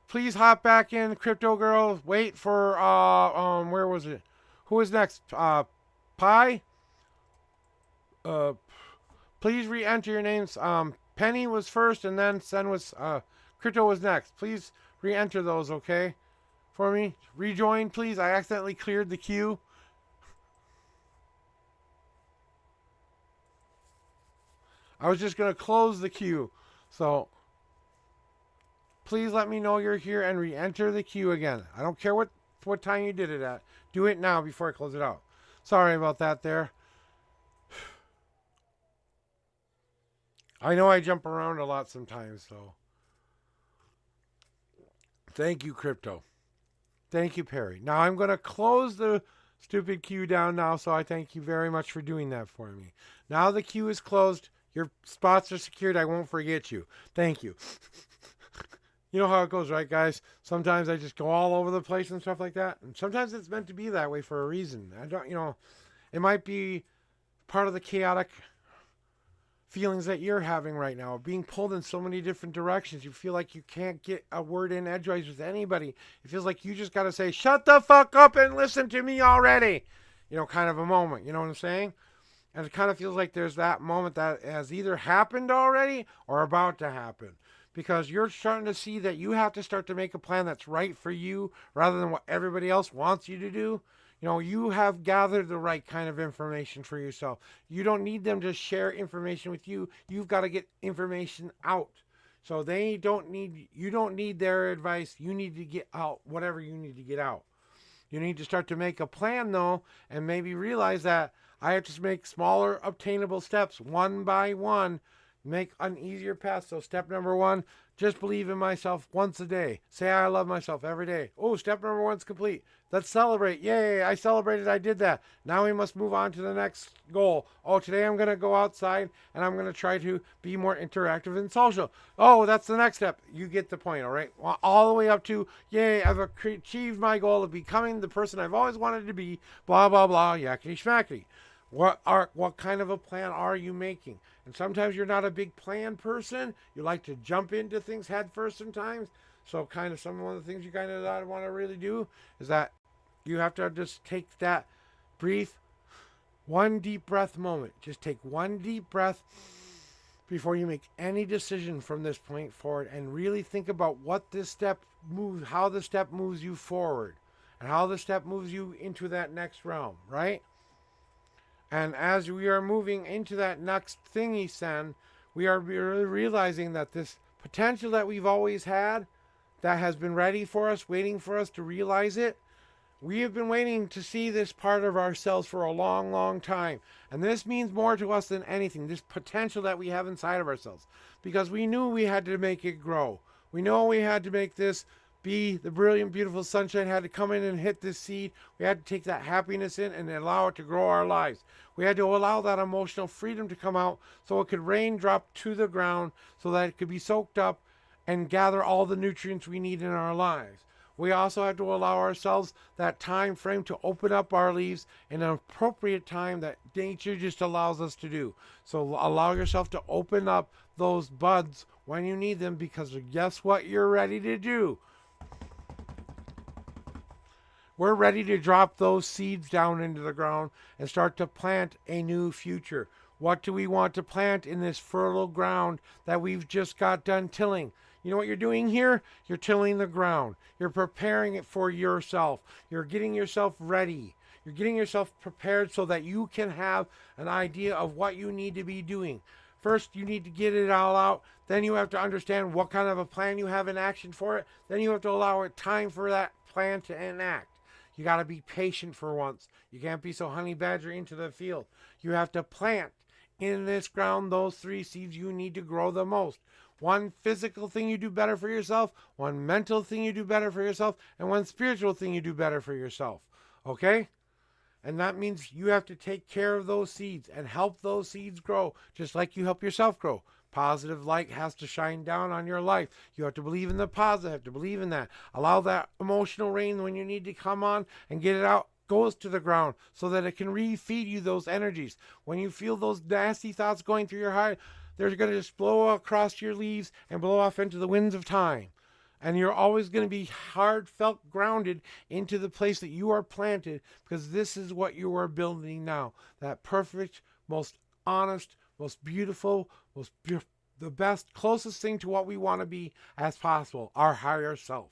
Speaker 1: Please hop back in, Crypto Girl. Wait for where was it? Who is next? Pi. Please re-enter your names. Penny was first, and then Sen was Crypto was next. Please re-enter those, okay? For me, rejoin, please. I accidentally cleared the queue. I was just gonna close the queue, so please let me know you're here and re-enter the queue again. I don't care what time you did it at. Do it now before I close it out. Sorry about that there. I know I jump around a lot sometimes, so thank you, Crypto. Thank you, Perry. Now I'm going to close the stupid queue down now, so I thank you very much for doing that for me. Now the queue is closed. Your spots are secured. I won't forget you. Thank you. You know how it goes, right, guys? Sometimes I just go all over the place and stuff like that. And sometimes it's meant to be that way for a reason. I don't, it might be part of the chaotic feelings that you're having right now, being pulled in so many different directions. You feel like you can't get a word in edgewise with anybody. It feels like you just got to say, shut the fuck up and listen to me already. Kind of a moment. You know what I'm saying? And it kind of feels like there's that moment that has either happened already or about to happen. Because you're starting to see that you have to start to make a plan that's right for you rather than what everybody else wants you to do. You have gathered the right kind of information for yourself. You don't need them to share information with you. You've got to get information out. So you don't need their advice. You need to get out whatever you need to get out. You need to start to make a plan, though, and maybe realize that I have to make smaller obtainable steps one by one. Make an easier path. So step number 1, just believe in myself once a day. Say I love myself every day. Oh, step number 1's complete. Let's celebrate. Yay, I celebrated. I did that. Now we must move on to the next goal. Oh, today I'm going to go outside and I'm going to try to be more interactive and social. Oh, that's the next step. You get the point, all right? All the way up to, yay, I've achieved my goal of becoming the person I've always wanted to be. Blah, blah, blah, yakety schmackety. What kind of a plan are you making? And sometimes you're not a big plan person. You like to jump into things head first sometimes. So kind of some of the things you kind of want to really do is that you have to just take that brief, one deep breath moment. Just take one deep breath before you make any decision from this point forward and really think about what this step moves, how the step moves you forward and how the step moves you into that next realm, right? And as we are moving into that next thingy, Sen, we are really realizing that this potential that we've always had, that has been ready for us, waiting for us to realize it, We have been waiting to see this part of ourselves for a long, long time. And this means more to us than anything, this potential that we have inside of ourselves. Because we knew we had to make it grow. We know we had to make this be the brilliant, beautiful sunshine, had to come in and hit this seed. We had to take that happiness in and allow it to grow our lives. We had to allow that emotional freedom to come out so it could raindrop to the ground so that it could be soaked up and gather all the nutrients we need in our lives. We also have to allow ourselves that time frame to open up our leaves in an appropriate time that nature just allows us to do. So allow yourself to open up those buds when you need them, because guess what you're ready to do? We're ready to drop those seeds down into the ground and start to plant a new future. What do we want to plant in this fertile ground that we've just got done tilling? You know what you're doing here? You're tilling the ground. You're preparing it for yourself. You're getting yourself ready. You're getting yourself prepared so that you can have an idea of what you need to be doing. First, you need to get it all out. Then you have to understand what kind of a plan you have in action for it. Then you have to allow it time for that plan to enact. You got to be patient for once. You can't be so honey badger into the field. You have to plant in this ground those 3 seeds you need to grow the most. One physical thing you do better for yourself, one mental thing you do better for yourself, and one spiritual thing you do better for yourself. Okay? And that means you have to take care of those seeds and help those seeds grow, just like you help yourself grow. Positive light has to shine down on your life. You have to believe in the positive, have to believe in that. Allow that emotional rain when you need to come on and get it out, goes to the ground so that it can refeed you those energies. When you feel those nasty thoughts going through your heart, they're going to just blow across your leaves and blow off into the winds of time. And you're always going to be heartfelt grounded into the place that you are planted, because this is what you are building now. That perfect, most honest, most beautiful, the best, closest thing to what we want to be as possible, our higher self.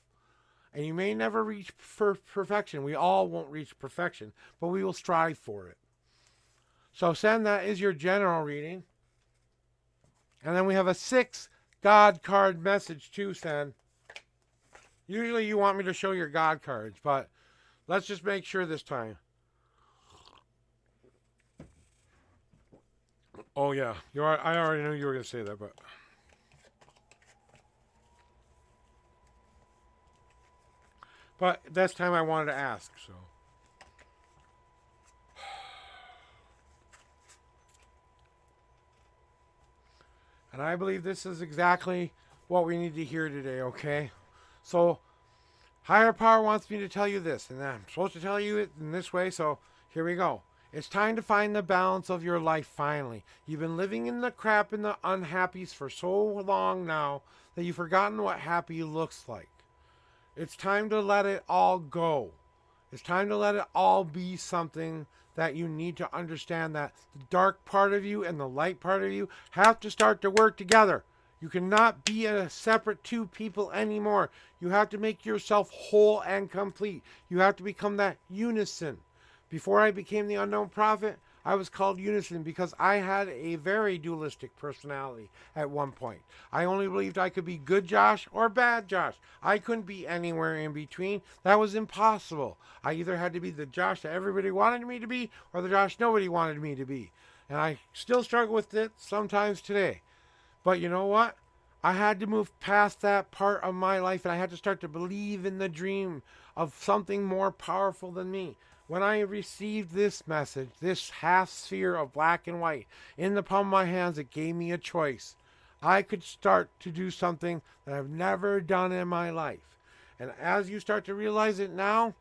Speaker 1: And you may never reach perfection. We all won't reach perfection, but we will strive for it. So, Sen, that is your general reading. And then we have a 6 God card message too, Sen. Usually you want me to show your God cards, but let's just make sure this time. Oh yeah, I already knew you were going to say that, but this time I wanted to ask, so. And I believe this is exactly what we need to hear today, okay? So, higher power wants me to tell you this, and I'm supposed to tell you it in this way, so here we go. It's time to find the balance of your life finally. You've been living in the crap and the unhappies for so long now that you've forgotten what happy looks like. It's time to let it all go. It's time to let it all be something that you need to understand, that the dark part of you and the light part of you have to start to work together. You cannot be a separate 2 people anymore. You have to make yourself whole and complete. You have to become that unison. Before I became the unknown prophet, I was called Unison because I had a very dualistic personality at one point. I only believed I could be good Josh or bad Josh. I couldn't be anywhere in between. That was impossible. I either had to be the Josh that everybody wanted me to be or the Josh nobody wanted me to be. And I still struggle with it sometimes today. But you know what? I had to move past that part of my life, and I had to start to believe in the dream of something more powerful than me. When I received this message, this half sphere of black and white in the palm of my hands, it gave me a choice. I could start to do something that I've never done in my life. And as you start to realize it now,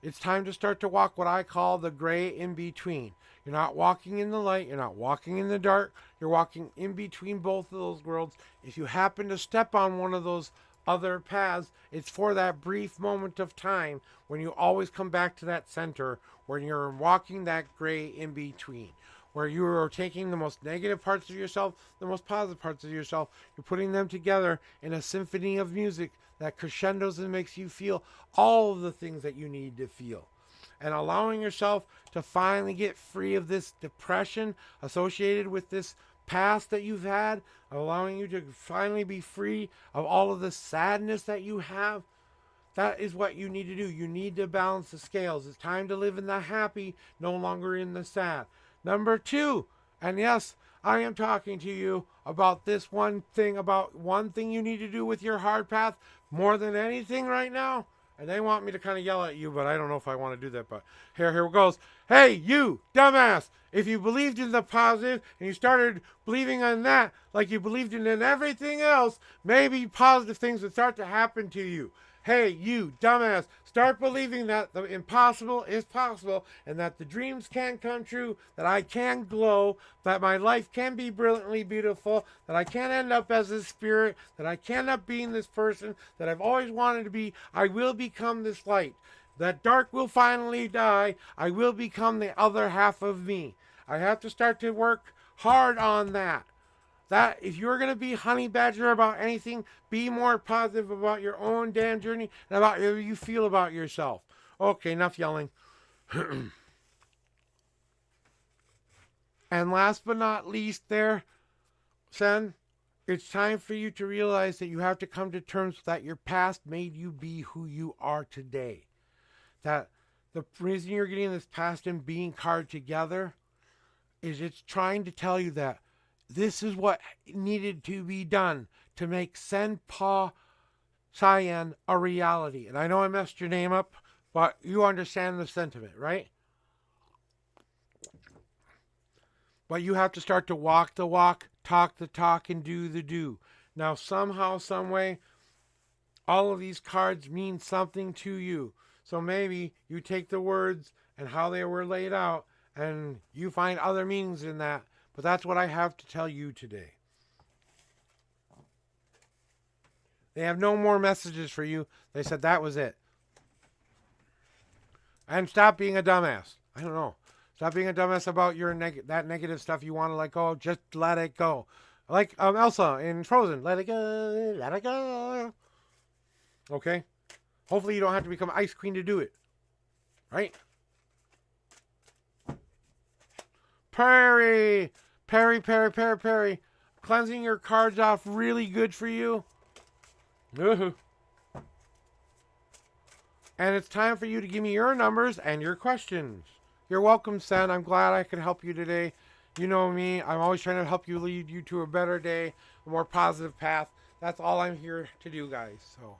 Speaker 1: it's time to start to walk what I call the gray in between. You're not walking in the light, you're not walking in the dark, you're walking in between both of those worlds. If you happen to step on one of those other paths, it's for that brief moment of time when you always come back to that center, when you're walking that gray in between, where you are taking the most negative parts of yourself, the most positive parts of yourself, you're putting them together in a symphony of music that crescendos and makes you feel all of the things that you need to feel. And allowing yourself to finally get free of this depression associated with this past that you've had, allowing you to finally be free of all of the sadness that you have. That is what you need to do. You need to balance the scales. It's time to live in the happy, no longer in the sad. Number 2, and yes, I am talking to you about this one thing, about one thing you need to do with your hard path more than anything right now. And they want me to kind of yell at you, but I don't know if I want to do that. But here it goes. Hey, you dumbass! If you believed in the positive and you started believing in that like you believed in everything else, maybe positive things would start to happen to you. Hey, you dumbass, start believing that the impossible is possible and that the dreams can come true, that I can glow, that my life can be brilliantly beautiful, that I can end up as a spirit, that I can end up being this person that I've always wanted to be. I will become this light. That dark will finally die. I will become the other half of me. I have to start to work hard on that. That if you're going to be honey badger about anything, be more positive about your own damn journey and about how you feel about yourself. Okay, enough yelling. And last but not least there, son, it's time for you to realize that you have to come to terms that your past made you be who you are today. That the reason you're getting this past and being card together is it's trying to tell you that this is what needed to be done to make Senpa Cyan a reality. And I know I messed your name up, but you understand the sentiment, right? But you have to start to walk the walk, talk the talk, and do the do. Now, somehow, some way, all of these cards mean something to you. So maybe you take the words and how they were laid out and you find other meanings in that. But that's what I have to tell you today. They have no more messages for you. They said that was it. And stop being a dumbass. I don't know. Stop being a dumbass about your that negative stuff you want to let go. Just let it go. Like Elsa in Frozen. Let it go. Let it go. Okay? Hopefully you don't have to become Ice Queen to do it. Right? Perry. Cleansing your cards off really good for you. And it's time for you to give me your numbers and your questions. You're welcome, Sen. I'm glad I could help you today. You know me. I'm always trying to help you, lead you to a better day, a more positive path. That's all I'm here to do, guys. So,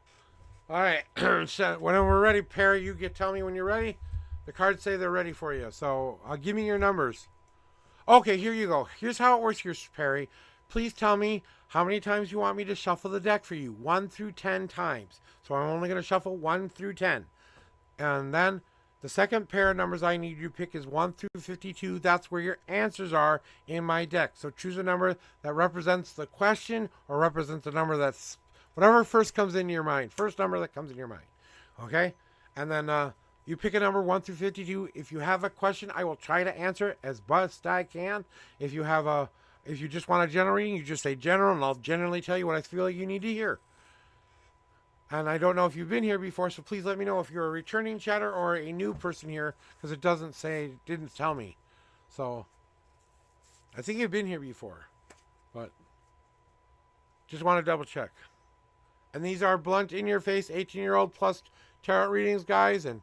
Speaker 1: all right. When we're ready, Perry, you tell me when you're ready. The cards say they're ready for you. So, give me your numbers. Okay, here you go. Here's how it works here, Perry. Please tell me how many times you want me to shuffle the deck for you. 1 through 10 times. So I'm only going to shuffle 1 through 10. And then the second pair of numbers I need you to pick is 1 through 52. That's where your answers are in my deck. So choose a number that represents the question or represents the number that's whatever first comes into your mind. First number that comes in your mind. Okay? And then you pick a number 1 through 52. If you have a question, I will try to answer it as best I can. If you just want a general reading, you just say general, and I'll generally tell you what I feel like you need to hear. And I don't know if you've been here before, so please let me know if you're a returning chatter or a new person here, because it didn't tell me. So, I think you've been here before, but just want to double check. And these are blunt, in-your-face, 18-year-old plus tarot readings, guys. And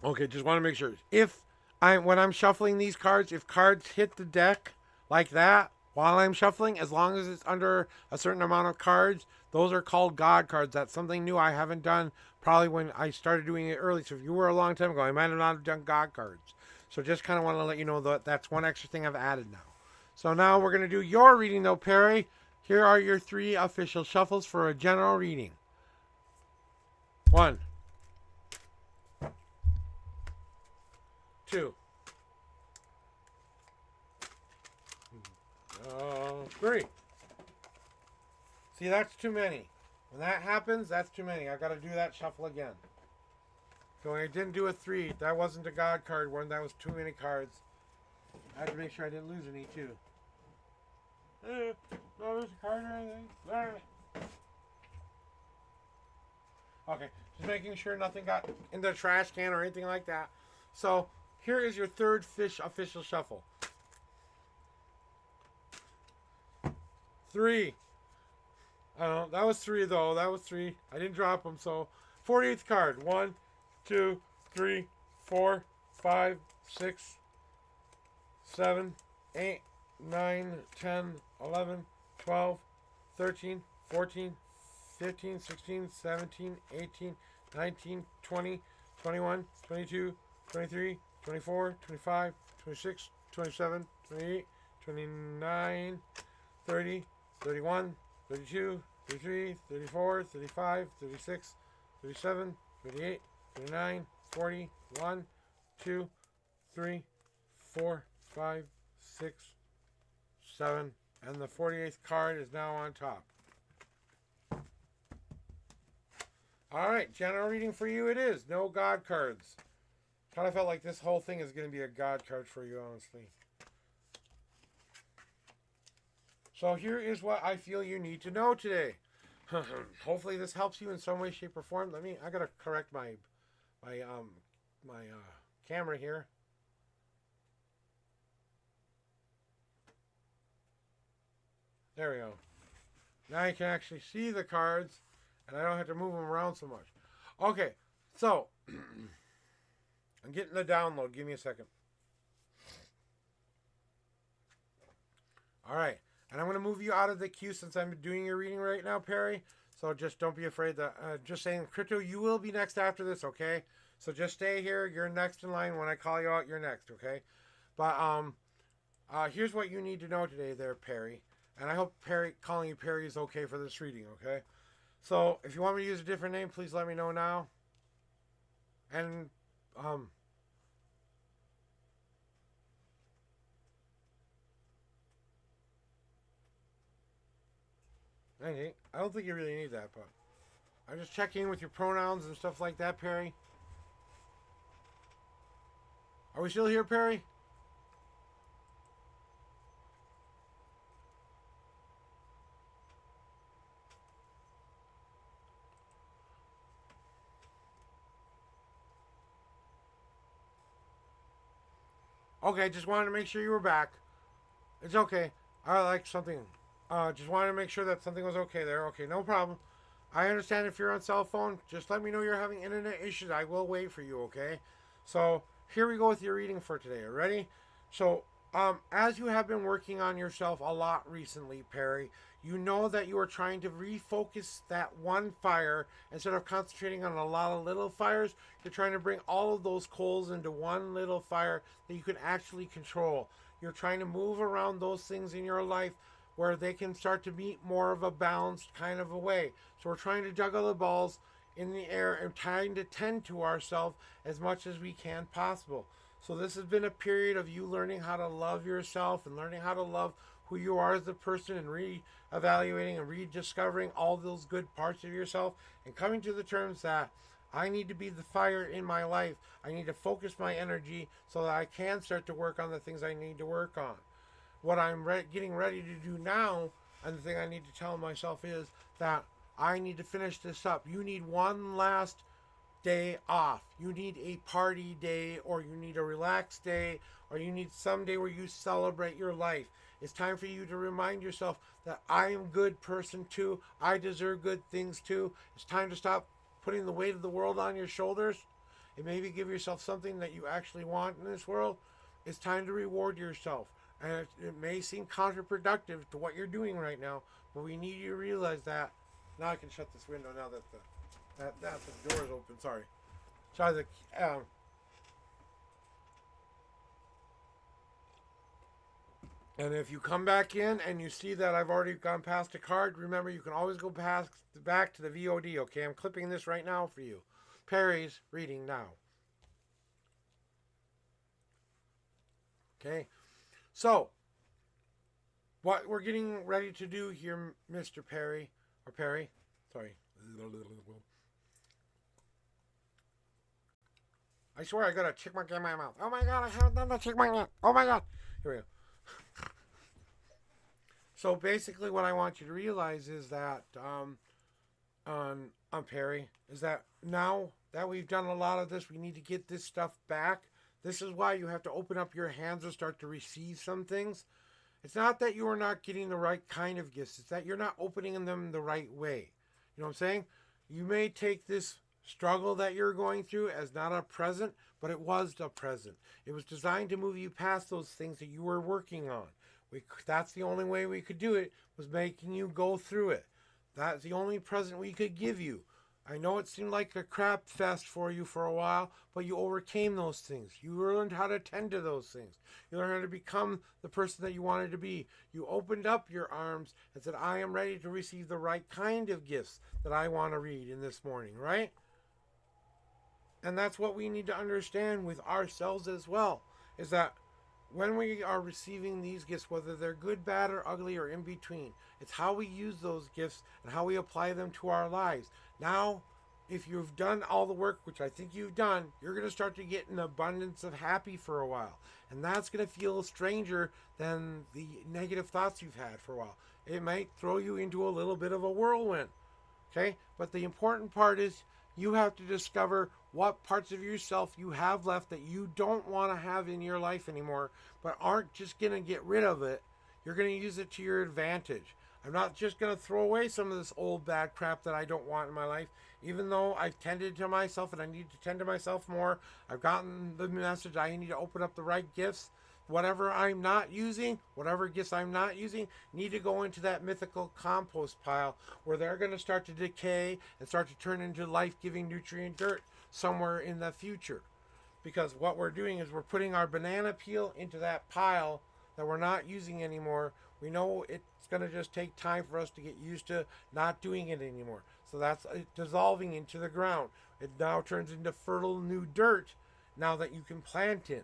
Speaker 1: okay, just want to make sure. When I'm shuffling these cards, if cards hit the deck like that while I'm shuffling, as long as it's under a certain amount of cards, those are called God cards. That's something new I haven't done probably when I started doing it early. So if you were a long time ago, I might have not done God cards. So just kind of want to let you know that that's one extra thing I've added now. So now we're going to do your reading though, Perry. Here are your 3 official shuffles for a general reading. 1, 2, 3. See, that's too many. When that happens, that's too many. I got to do that shuffle again. So I didn't do a 3. That wasn't a God card one. That was too many cards. I had to make sure I didn't lose any too. No, there's a card or anything. Okay, just making sure nothing got in the trash can or anything like that. So here is your third official shuffle. 3, I don't know. That was three, though. That was three. I didn't drop them, so 48th card. 1, 2, 3, 4, 5, 6, 7, 8, 9, 10, 11, 12, 13, 14, 15, 16, 17, 18, 19, 20, 21, 22, 23, 24, 25, 26, 27, 28, 29, 30, 31, 32, 33, 34, 35, 36, 37, 38, 39, 40, 1, 2, 3, 4, 5, 6, 7, and the 48th card is now on top. Alright, general reading for you it is. No God cards. Kind of felt like this whole thing is going to be a God card for you, honestly. So here is what I feel you need to know today. Hopefully this helps you in some way, shape, or form. I gotta correct my camera here. There we go. Now you can actually see the cards, and I don't have to move them around so much. Okay, so I'm getting the download. Give me a second. All right, and I'm going to move you out of the queue since I'm doing your reading right now, Perry. So just don't be afraid that, just saying, Crypto, you will be next after this, okay? So just stay here. You're next in line. When I call you out, you're next, okay? But here's what you need to know today there, Perry. And I hope calling you Perry is okay for this reading, okay? So if you want me to use a different name, please let me know now. And I don't think you really need that, but I'm just checking with your pronouns and stuff like that, Perry. Are we still here, Perry? Okay, just wanted to make sure you were back. It's okay. I like something. Just wanted to make sure that something was okay there. Okay, no problem. I understand if you're on cell phone. Just let me know you're having internet issues. I will wait for you, okay? So here we go with your reading for today. Ready? So, as you have been working on yourself a lot recently, Perry, you know that you are trying to refocus that one fire instead of concentrating on a lot of little fires. You're trying to bring all of those coals into one little fire that you can actually control. You're trying to move around those things in your life where they can start to meet more of a balanced kind of a way. So we're trying to juggle the balls in the air and trying to tend to ourselves as much as we can possible. So this has been a period of you learning how to love yourself and learning how to love who you are as a person and re-evaluating and rediscovering all those good parts of yourself and coming to the terms that I need to be the fire in my life. I need to focus my energy so that I can start to work on the things I need to work on. What I'm getting ready to do now, and the thing I need to tell myself is that I need to finish this up. You need one last day off. You need a party day, or you need a relaxed day, or you need some day where you celebrate your life. It's time for you to remind yourself that I am a good person too. I deserve good things too. It's time to stop putting the weight of the world on your shoulders and maybe give yourself something that you actually want in this world. It's time to reward yourself. And it may seem counterproductive to what you're doing right now, but we need you to realize that. Now I can shut this window now that the door is open. Sorry. And if you come back in and you see that I've already gone past a card, remember you can always go back to the VOD. Okay, I'm clipping this right now for you. Perry's reading now. Okay. So, what we're getting ready to do here, Mr. Perry, or Perry, sorry. I swear I got a chipmunk in my mouth. Oh my god, I haven't done the chipmunk yet. Oh my god. Here we go. So basically what I want you to realize is that, on Perry, is that now that we've done a lot of this, we need to get this stuff back. This is why you have to open up your hands and start to receive some things. It's not that you are not getting the right kind of gifts. It's that you're not opening them the right way. You know what I'm saying? You may take this struggle that you're going through as not a present, but it was a present. It was designed to move you past those things that you were working on. That's the only way we could do it, was making you go through it. That's the only present we could give you. I know it seemed like a crap fest for you for a while, but you overcame those things. You learned how to tend to those things. You learned how to become the person that you wanted to be. You opened up your arms and said, I am ready to receive the right kind of gifts that I want to read in this morning, right? And that's what we need to understand with ourselves as well, is that when we are receiving these gifts, whether they're good, bad, or ugly, or in between, it's how we use those gifts and how we apply them to our lives. Now, if you've done all the work, which I think you've done, you're going to start to get an abundance of happy for a while. And that's going to feel stranger than the negative thoughts you've had for a while. It might throw you into a little bit of a whirlwind. Okay? But the important part is you have to discover what parts of yourself you have left that you don't want to have in your life anymore, but aren't just going to get rid of it. You're going to use it to your advantage. I'm not just going to throw away some of this old bad crap that I don't want in my life, even though I've tended to myself and I need to tend to myself more. I've gotten the message I need to open up the right gifts. Whatever I'm not using, whatever gifts I'm not using, need to go into that mythical compost pile where they're going to start to decay and start to turn into life-giving nutrient dirt somewhere in the future. Because what we're doing is we're putting our banana peel into that pile that we're not using anymore. We know it's going to just take time for us to get used to not doing it anymore. So that's it dissolving into the ground. It now turns into fertile new dirt now that you can plant in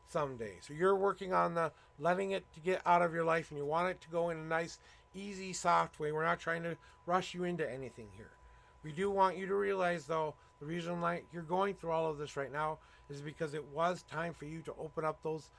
Speaker 1: someday. So you're working on the letting it to get out of your life, and you want it to go in a nice, easy, soft way. We're not trying to rush you into anything here. We do want you to realize, though, the reason like you're going through all of this right now is because it was time for you to open up those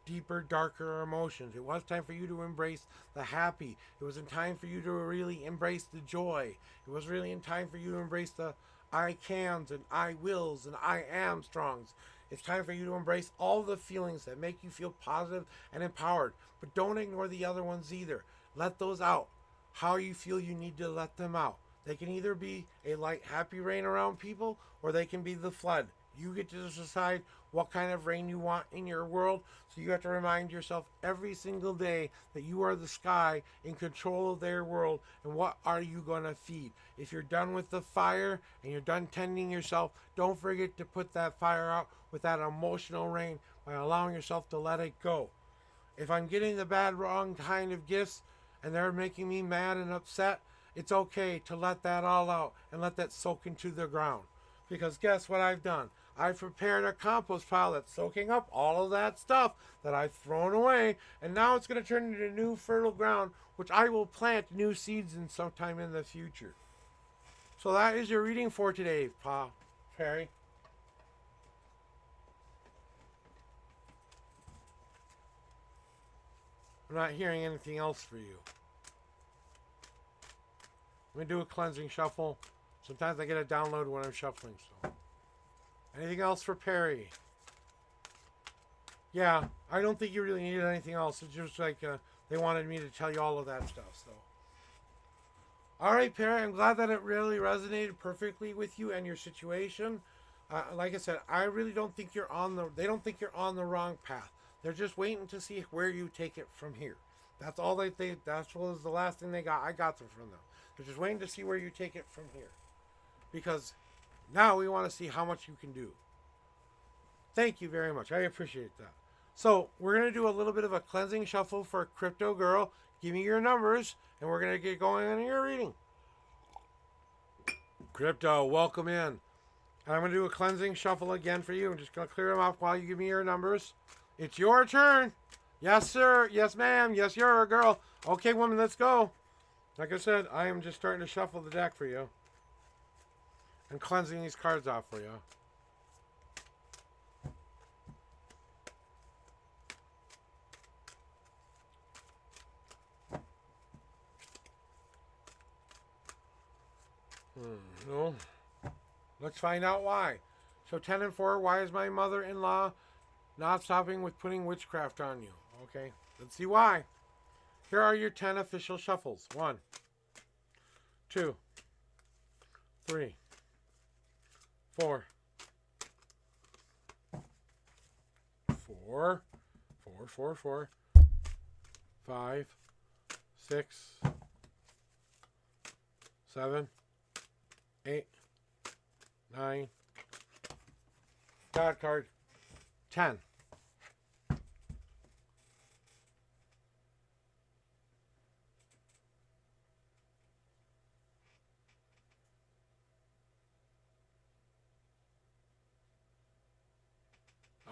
Speaker 1: deeper, darker emotions. It was time for you to embrace the happy. It was in time for you to really embrace the joy. It was really in time for you to embrace the I cans and I wills and I am strongs. It's time for you to embrace all the feelings that make you feel positive and empowered. But don't ignore the other ones either. Let those out. How you feel you need to let them out. They can either be a light, happy rain around people, or they can be the flood. You get to decide what kind of rain you want in your world. So you have to remind yourself every single day that you are the sky in control of their world. And what are you going to feed? If you're done with the fire and you're done tending yourself, don't forget to put that fire out with that emotional rain by allowing yourself to let it go. If I'm getting the bad, wrong kind of gifts and they're making me mad and upset, it's okay to let that all out and let that soak into the ground. Because guess what I've done? I've prepared a compost pile that's soaking up all of that stuff that I've thrown away, and now it's going to turn into new fertile ground, which I will plant new seeds in sometime in the future. So that is your reading for today, Perry. I'm not hearing anything else for you. I'm going to do a cleansing shuffle. Sometimes I get a download when I'm shuffling, so. Anything else for Perry? Yeah, I don't think you really needed anything else. It's just like they wanted me to tell you all of that stuff, so. All right, Perry, I'm glad that it really resonated perfectly with you and your situation. Like I said, I really don't think they don't think you're on the wrong path. They're just waiting to see where you take it from here. That's all that was the last thing I got from them. They're just waiting to see where you take it from here. Because now we want to see how much you can do. Thank you very much. I appreciate that. So we're going to do a little bit of a cleansing shuffle for Crypto Girl. Give me your numbers, and we're going to get going on your reading. Crypto, welcome in. And I'm going to do a cleansing shuffle again for you. I'm just going to clear them off while you give me your numbers. It's your turn. Yes, sir. Yes, ma'am. Yes, you're a girl. Okay, woman, let's go. Like I said, I am just starting to shuffle the deck for you. And cleansing these cards off for you. No. Let's find out why. So 10 and 4, why is my mother-in-law not stopping with putting witchcraft on you? Okay, let's see why. Here are your 10 official shuffles. 1, 2, 3, 4, 4, 4, 4, 5, 6, 7, 8, 9, God card, 10.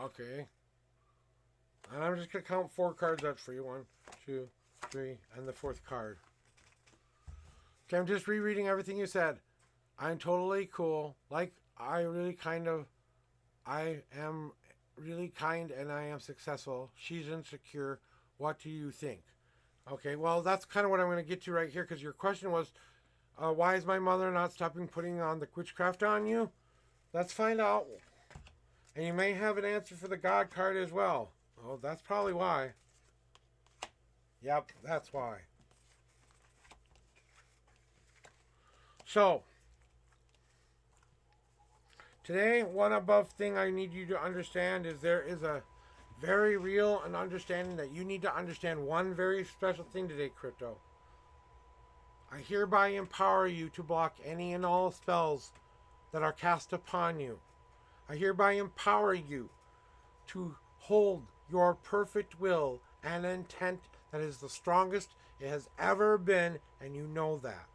Speaker 1: Okay. And I'm just going to count 4 cards out for you. 1, 2, 3, and the 4th card. Okay, I'm just rereading everything you said. I'm totally cool. Like, I am really kind and I am successful. She's insecure. What do you think? Okay, well, that's kind of what I'm going to get to right here, because your question was, why is my mother not stopping putting on the witchcraft on you? Let's find out. And you may have an answer for the God card as well. Oh, that's probably why. Yep, that's why. So, today, one above thing I need you to understand is there is a very real and understanding that you need to understand one very special thing today, Crypto. I hereby empower you to block any and all spells that are cast upon you. I hereby empower you to hold your perfect will and intent that is the strongest it has ever been, and you know that.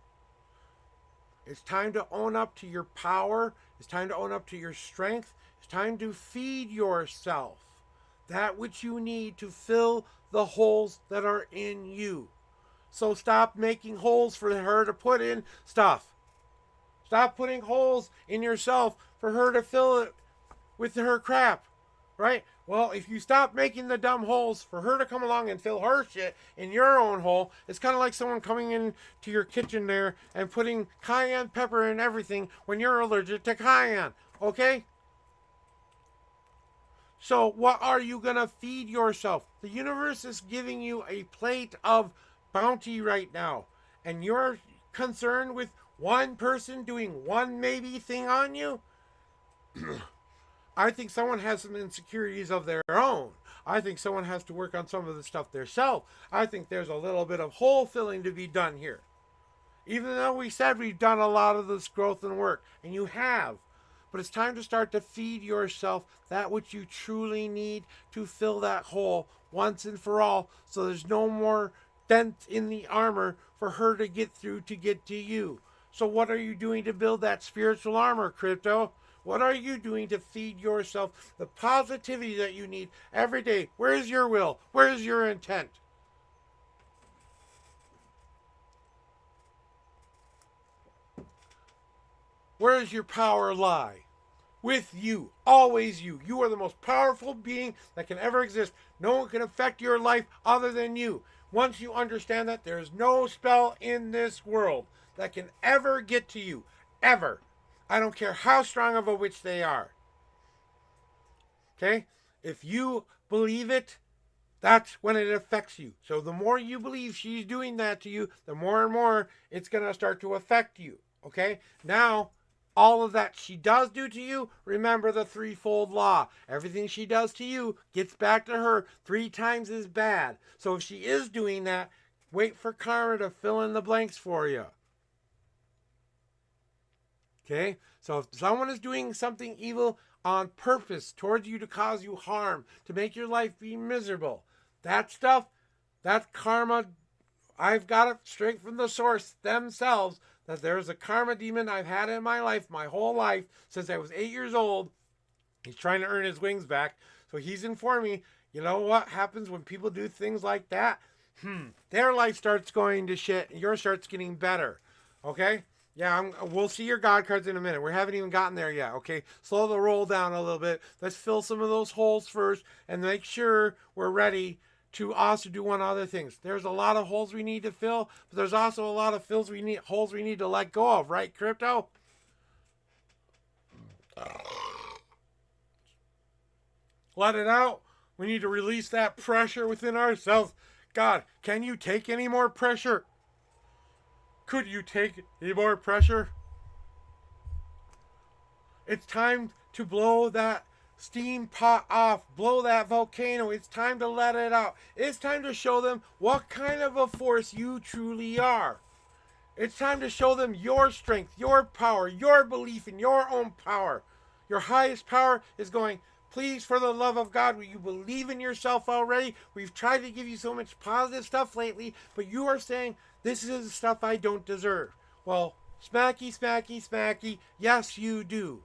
Speaker 1: It's time to own up to your power. It's time to own up to your strength. It's time to feed yourself that which you need to fill the holes that are in you. So stop making holes for her to put in stuff. Stop putting holes in yourself for her to fill it with her crap, right? Well, if you stop making the dumb holes for her to come along and fill her shit in your own hole, it's kind of like someone coming into your kitchen there and putting cayenne pepper in everything when you're allergic to cayenne, okay? So what are you going to feed yourself? The universe is giving you a plate of bounty right now, and you're concerned with one person doing one maybe thing on you? I think someone has some insecurities of their own. I think someone has to work on some of the stuff themselves. I think there's a little bit of hole filling to be done here. Even though we said we've done a lot of this growth and work, and you have. But it's time to start to feed yourself that which you truly need to fill that hole once and for all, so there's no more dent in the armor for her to get through to get to you. So what are you doing to build that spiritual armor, Crypto? What are you doing to feed yourself the positivity that you need every day? Where is your will? Where is your intent? Where does your power lie? With you. Always you. You are the most powerful being that can ever exist. No one can affect your life other than you. Once you understand that, there is no spell in this world that can ever get to you. Ever. I don't care how strong of a witch they are. Okay? If you believe it, that's when it affects you. So the more you believe she's doing that to you, the more and more it's going to start to affect you. Okay? Now, all of that she does do to you, remember the threefold law. Everything she does to you gets back to her 3 times as bad. So if she is doing that, wait for karma to fill in the blanks for you. Okay? So if someone is doing something evil on purpose towards you to cause you harm, to make your life be miserable, that stuff, that karma, I've got it straight from the source themselves, that there's a karma demon I've had in my life, my whole life, since I was 8 years old. He's trying to earn his wings back. So he's informed me, you know what happens when people do things like that? Their life starts going to shit and yours starts getting better. Okay? Yeah, we'll see your God cards in a minute. We haven't even gotten there yet, okay? Slow the roll down a little bit. Let's fill some of those holes first and make sure we're ready to also do one other things. There's a lot of holes we need to fill, but there's also a lot of holes we need to let go of, right, Crypto? Let it out. We need to release that pressure within ourselves. God, can you take any more pressure? Could you take any more pressure? It's time to blow that steam pot off. Blow that volcano. It's time to let it out. It's time to show them what kind of a force you truly are. It's time to show them your strength, your power, your belief in your own power. Your highest power is going, please, for the love of God, will you believe in yourself already? We've tried to give you so much positive stuff lately, but you are saying, this is the stuff I don't deserve. Well, smacky, smacky, smacky, yes, you do.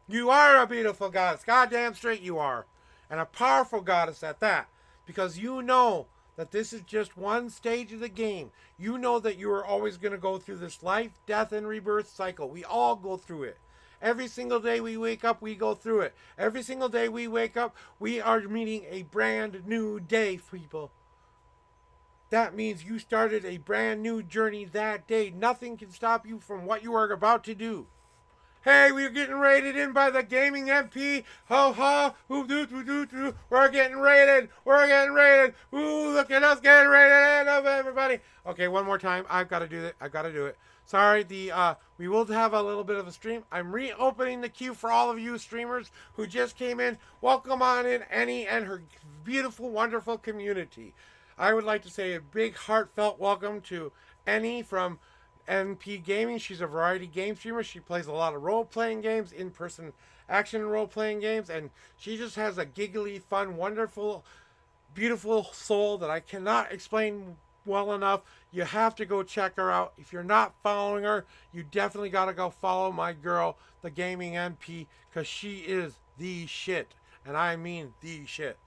Speaker 1: You are a beautiful goddess. Goddamn straight you are. And a powerful goddess at that. Because you know that this is just one stage of the game. You know that you are always going to go through this life, death, and rebirth cycle. We all go through it. Every single day we wake up, we go through it. Every single day we wake up, we are meeting a brand new day, people. That means you started a brand new journey that day. Nothing can stop you from what you are about to do. Hey, we're getting rated in by the gaming MP. Ho ho. Ooh, doo, doo, doo, doo. We're getting rated. We're getting rated. Ooh, look at us getting rated. And everybody. Okay, one more time. I've got to do it. I've got to do it. Sorry, we will have a little bit of a stream. I'm reopening the queue for all of you streamers who just came in. Welcome on in, Annie and her beautiful, wonderful community. I would like to say a big heartfelt welcome to Annie from NP Gaming. She's a variety game streamer. She plays a lot of role-playing games, in-person action role-playing games, and she just has a giggly, fun, wonderful, beautiful soul that I cannot explain well enough. You have to go check her out. If you're not following her, you definitely got to go follow my girl, the Gaming MP, because she is the shit, and I mean the shit.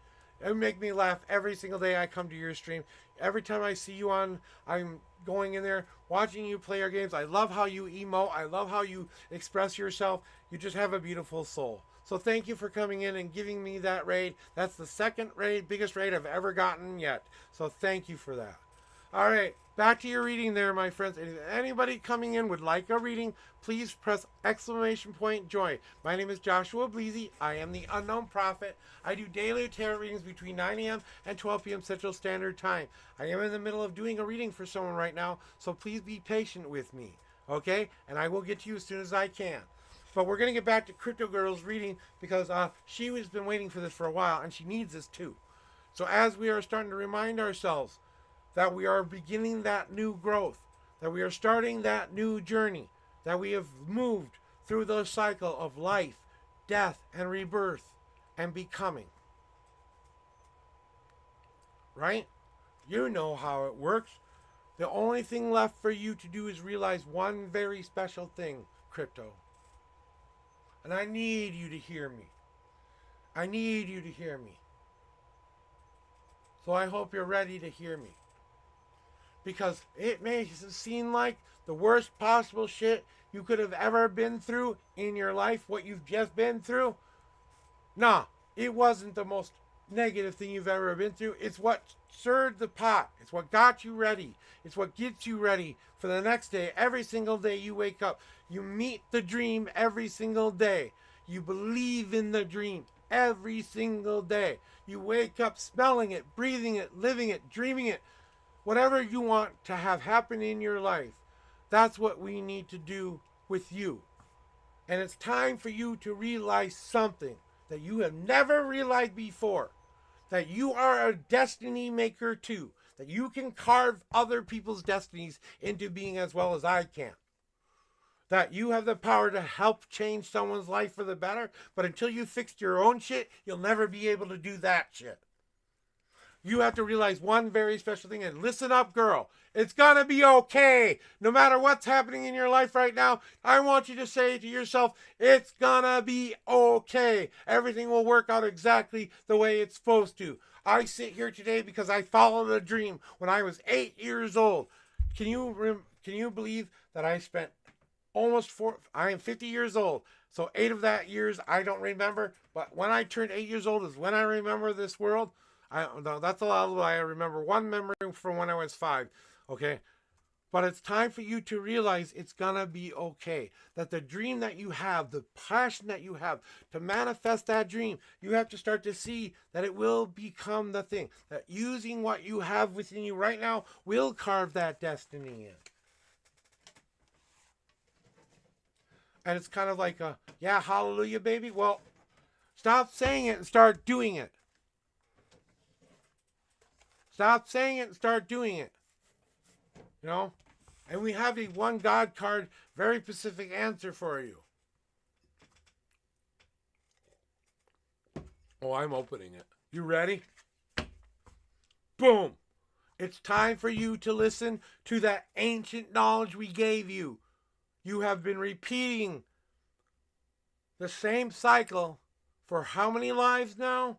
Speaker 1: It make me laugh every single day I come to your stream. Every time I see you on, I'm going in there, watching you play your games. I love how you emote. I love how you express yourself. You just have a beautiful soul. So thank you for coming in and giving me that raid. That's the second raid, biggest raid I've ever gotten yet. So thank you for that. All right, back to your reading there, my friends. If anybody coming in would like a reading, please press ! join. My name is Joshua Bleasy. I am the Unknown Prophet. I do daily tarot readings between 9 a.m. and 12 p.m. Central Standard Time. I am in the middle of doing a reading for someone right now, so please be patient with me, okay? And I will get to you as soon as I can. But we're going to get back to Crypto Girl's reading because she has been waiting for this for a while, and she needs this too. So as we are starting to remind ourselves that we are beginning that new growth, that we are starting that new journey, that we have moved through the cycle of life, death, and rebirth, and becoming. Right? You know how it works. The only thing left for you to do is realize one very special thing, Crypto. And I need you to hear me. I need you to hear me. So I hope you're ready to hear me. Because it may seem like the worst possible shit you could have ever been through in your life, what you've just been through. Nah, it wasn't the most negative thing you've ever been through. It's what stirred the pot. It's what got you ready. It's what gets you ready for the next day. Every single day you wake up, you meet the dream every single day. You believe in the dream every single day. You wake up smelling it, breathing it, living it, dreaming it. Whatever you want to have happen in your life, that's what we need to do with you. And it's time for you to realize something that you have never realized before. That you are a destiny maker too. That you can carve other people's destinies into being as well as I can. That you have the power to help change someone's life for the better. But until you fix your own shit, you'll never be able to do that shit. You have to realize one very special thing, and listen up, girl. It's gonna be okay. No matter what's happening in your life right now, I want you to say to yourself, it's gonna be okay. Everything will work out exactly the way it's supposed to. I sit here today because I followed a dream when I was 8 years old. Can you believe that I spent I am 50 years old. So 8 of that years I don't remember, but when I turned 8 years old is when I remember this world. No, that's a lot of I remember one memory from when I was 5. Okay. But it's time for you to realize it's going to be okay. That the dream that you have, the passion that you have to manifest that dream, you have to start to see that it will become the thing. That using what you have within you right now will carve that destiny in. And it's kind of like a, yeah, hallelujah, baby. Well, stop saying it and start doing it. Stop saying it and start doing it. You know? And we have a one God card, very specific answer for you. Oh, I'm opening it. You ready? Boom. It's time for you to listen to that ancient knowledge we gave you. You have been repeating the same cycle for how many lives now?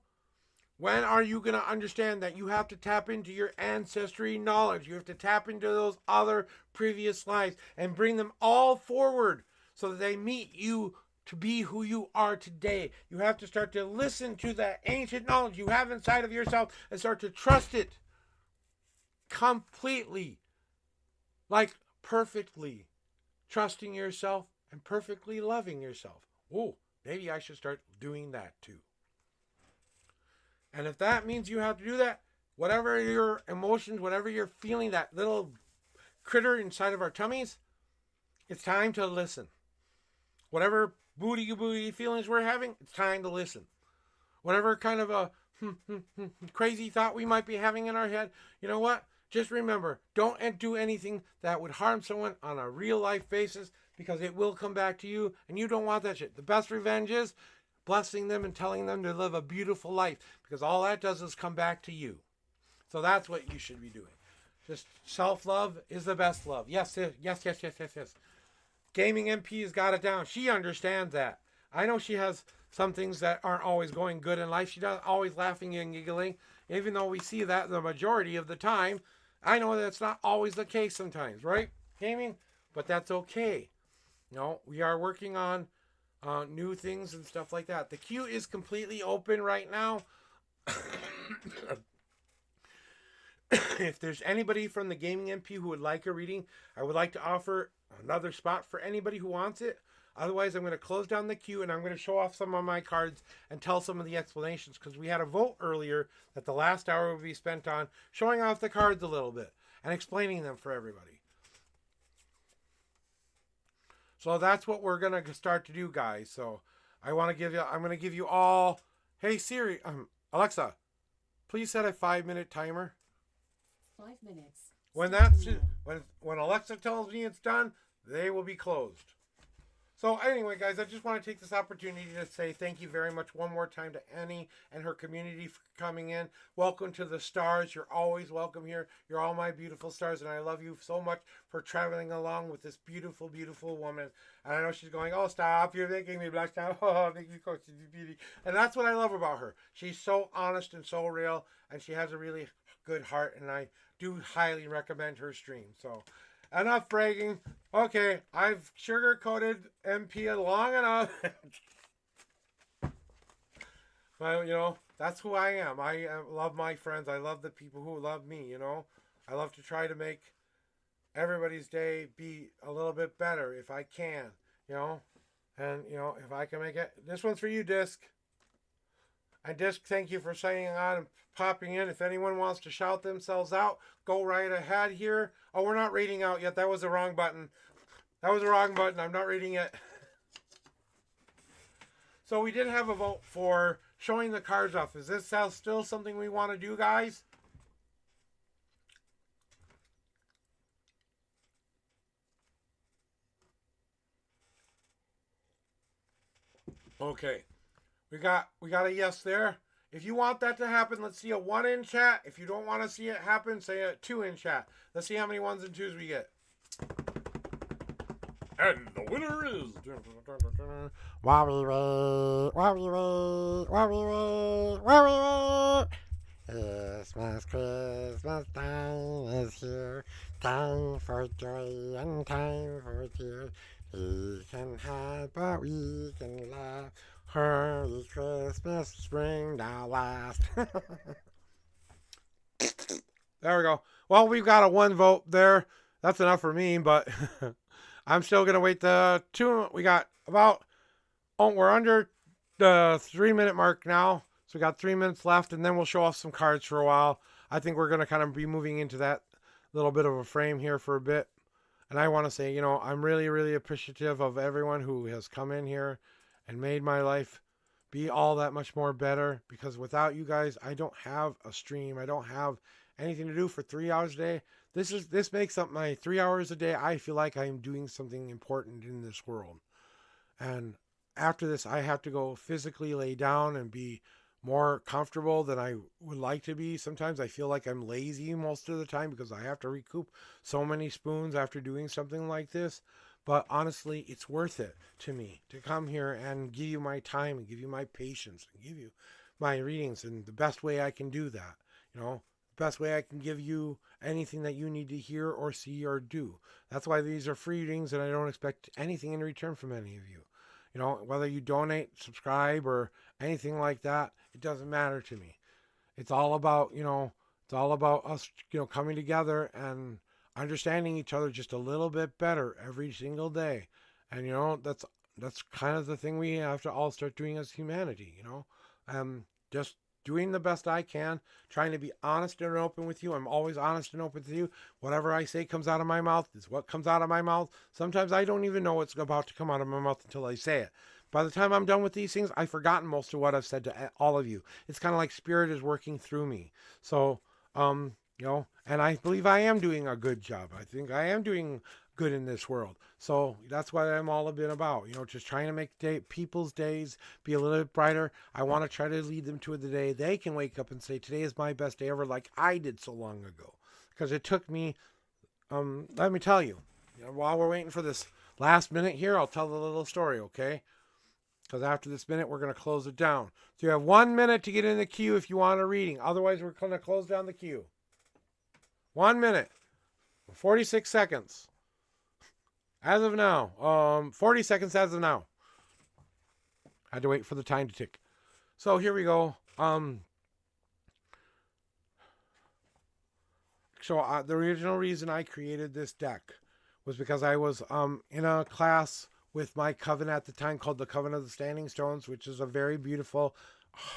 Speaker 1: When are you going to understand that you have to tap into your ancestry knowledge? You have to tap into those other previous lives and bring them all forward so that they meet you to be who you are today. You have to start to listen to that ancient knowledge you have inside of yourself and start to trust it completely, like perfectly trusting yourself and perfectly loving yourself. Oh, maybe I should start doing that too. And if that means you have to do that, whatever your emotions, whatever you're feeling, that little critter inside of our tummies, it's time to listen. Whatever booty feelings we're having, it's time to listen. Whatever kind of a crazy thought we might be having in our head, you know what? Just remember, don't do anything that would harm someone on a real life basis because it will come back to you and you don't want that shit. The best revenge is blessing them and telling them to live a beautiful life because all that does is come back to you. So that's what you should be doing. Just self-love is the best love. Yes. Gaming MP has got it down. She understands that. I know she has some things that aren't always going good in life. She's not always laughing and giggling. Even though we see that the majority of the time, I know that's not always the case sometimes, right? Gaming? But that's okay. No, we are working on new things and stuff like that. The queue is completely open right now. If there's anybody from the Gaming MP who would like a reading, I would like to offer another spot for anybody who wants it. Otherwise, I'm going to close down the queue and I'm going to show off some of my cards and tell some of the explanations because we had a vote earlier that the last hour would be spent on showing off the cards a little bit and explaining them for everybody. So that's what we're going to start to do, guys. So I'm going to give you all, hey Siri, Alexa, please set a 5-minute timer.
Speaker 2: 5 minutes.
Speaker 1: When Alexa tells me it's done, they will be closed. So anyway, guys, I just want to take this opportunity to say thank you very much one more time to Annie and her community for coming in. Welcome to the stars. You're always welcome here. You're all my beautiful stars, and I love you so much for traveling along with this beautiful, beautiful woman. And I know she's going, oh, stop. You're making me blush now. Oh, make me go to the beauty. And that's what I love about her. She's so honest and so real, and she has a really good heart, and I do highly recommend her stream. So enough bragging. Okay, I've sugar-coated MP long enough. Well, you know, that's who I am. I love my friends. I love the people who love me, you know. I love to try to make everybody's day be a little bit better if I can, you know. And, you know, if I can make it. This one's for you, Disc. And Disc, thank you for signing on and popping in. If anyone wants to shout themselves out, go right ahead here. Oh, we're not reading out yet. That was the wrong button. That was the wrong button. I'm not reading it. So we did have a vote for showing the cards off. Is this still something we want to do, guys? Okay. We got a yes there. If you want that to happen, let's see a 1 in chat. If you don't want to see it happen, say a 2 in chat. Let's see how many 1s and 2s we get. And the winner is Christmas time is here. Time for joy and time for tears. We can hide, but we can laugh. Hurry Christmas, spring now last. There we go. Well, we've got a 1 vote there. that's enough for me, but I'm still going to wait the 2. We got about, we're under the 3-minute mark now. So we got 3 minutes left, and then we'll show off some cards for a while. I think we're going to kind of be moving into that little bit of a frame here for a bit. And I want to say, I'm really, really appreciative of everyone who has come in here and made my life be all that much more better, because without you guys, I don't have a stream. I don't have anything to do for 3 hours a day. This makes up my 3 hours a day. I feel like I'm doing something important in this world. And after this, I have to go physically lay down and be more comfortable than I would like to be. Sometimes I feel like I'm lazy most of the time because I have to recoup so many spoons after doing something like this. But honestly, it's worth it to me to come here and give you my time and give you my patience and give you my readings in the best way I can do that. Best way I can give you anything that you need to hear or see or do. That's why these are free readings, and I don't expect anything in return from any of you. Whether you donate, subscribe, or anything like that, it doesn't matter to me. It's all about, us, coming together and understanding each other just a little bit better every single day. And, that's kind of the thing we have to all start doing as humanity, just doing the best I can, trying to be honest and open with you. I'm always honest and open with you. Whatever I say comes out of my mouth is what comes out of my mouth. Sometimes I don't even know what's about to come out of my mouth until I say it. By the time I'm done with these things, I've forgotten most of what I've said to all of you. It's kind of like spirit is working through me. So, and I believe I am doing a good job. I think I am doing good in this world. So that's what I'm all been about, just trying to make people's days be a little bit brighter. I want to try to lead them to the day they can wake up and say, today is my best day ever, like I did so long ago. Because it took me, let me tell you, while we're waiting for this last minute here, I'll tell the little story, okay? Because after this minute, we're going to close it down. So you have 1 minute to get in the queue if you want a reading. Otherwise, we're going to close down the queue. 1 minute, 46 seconds. As of now, 40 seconds as of now. I had to wait for the time to tick. So here we go. The original reason I created this deck was because I was in a class with my coven at the time called the Coven of the Standing Stones, which is a very beautiful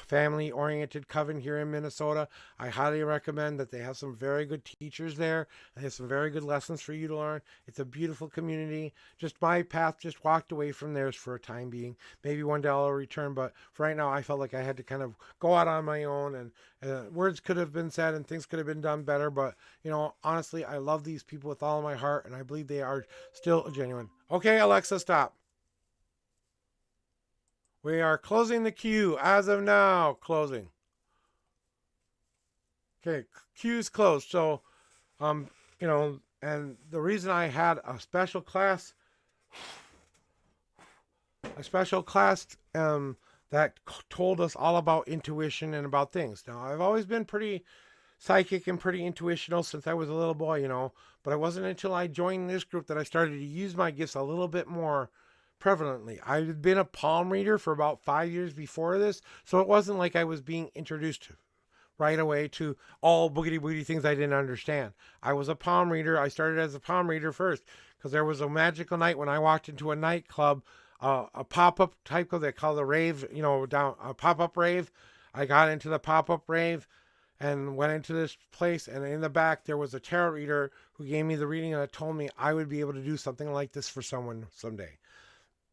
Speaker 1: family-oriented coven here in Minnesota. I highly recommend that. They have some very good teachers there. They have some very good lessons for you to learn. It's a beautiful community. Just my path just walked away from theirs for a time being. Maybe one day I'll return, but for right now I felt like I had to kind of go out on my own, and words could have been said and things could have been done better, but honestly, I love these people with all of my heart, and I believe they are still genuine. Okay, Alexa, stop. We are closing the queue as of now. Closing. Okay, queue's closed. So, and the reason I had a special class that told us all about intuition and about things. Now, I've always been pretty psychic and pretty intuitional since I was a little boy, but it wasn't until I joined this group that I started to use my gifts a little bit more prevalently. I've been a palm reader for about 5 years before this, so it wasn't like I was being introduced right away to all boogity boogity things I didn't understand. I was a palm reader. I started as a palm reader first because there was a magical night when I walked into a nightclub, a pop-up type of, they call the rave, down a pop-up rave. I got into the pop-up rave and went into this place, and in the back there was a tarot reader who gave me the reading and told me I would be able to do something like this for someone someday.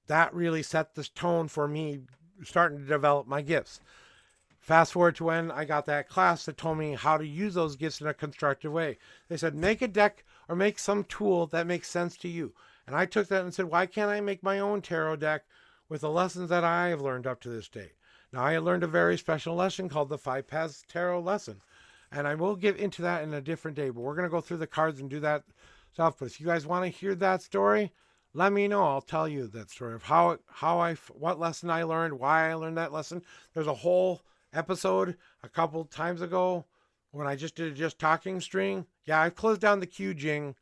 Speaker 1: That really set the tone for me starting to develop my gifts. Fast forward to when I got that class that told me how to use those gifts in a constructive way. They said, make a deck or make some tool that makes sense to you. And I took that and said, why can't I make my own tarot deck with the lessons that I have learned up to this date? Now, I learned a very special lesson called the 5 Paths Tarot lesson. And I will get into that in a different day, but we're going to go through the cards and do that stuff. But if you guys want to hear that story, let me know. I'll tell you that story of what lesson I learned, why I learned that lesson. There's a whole episode a couple times ago when I just did a just talking string. Yeah, I've closed down the queue, Jing,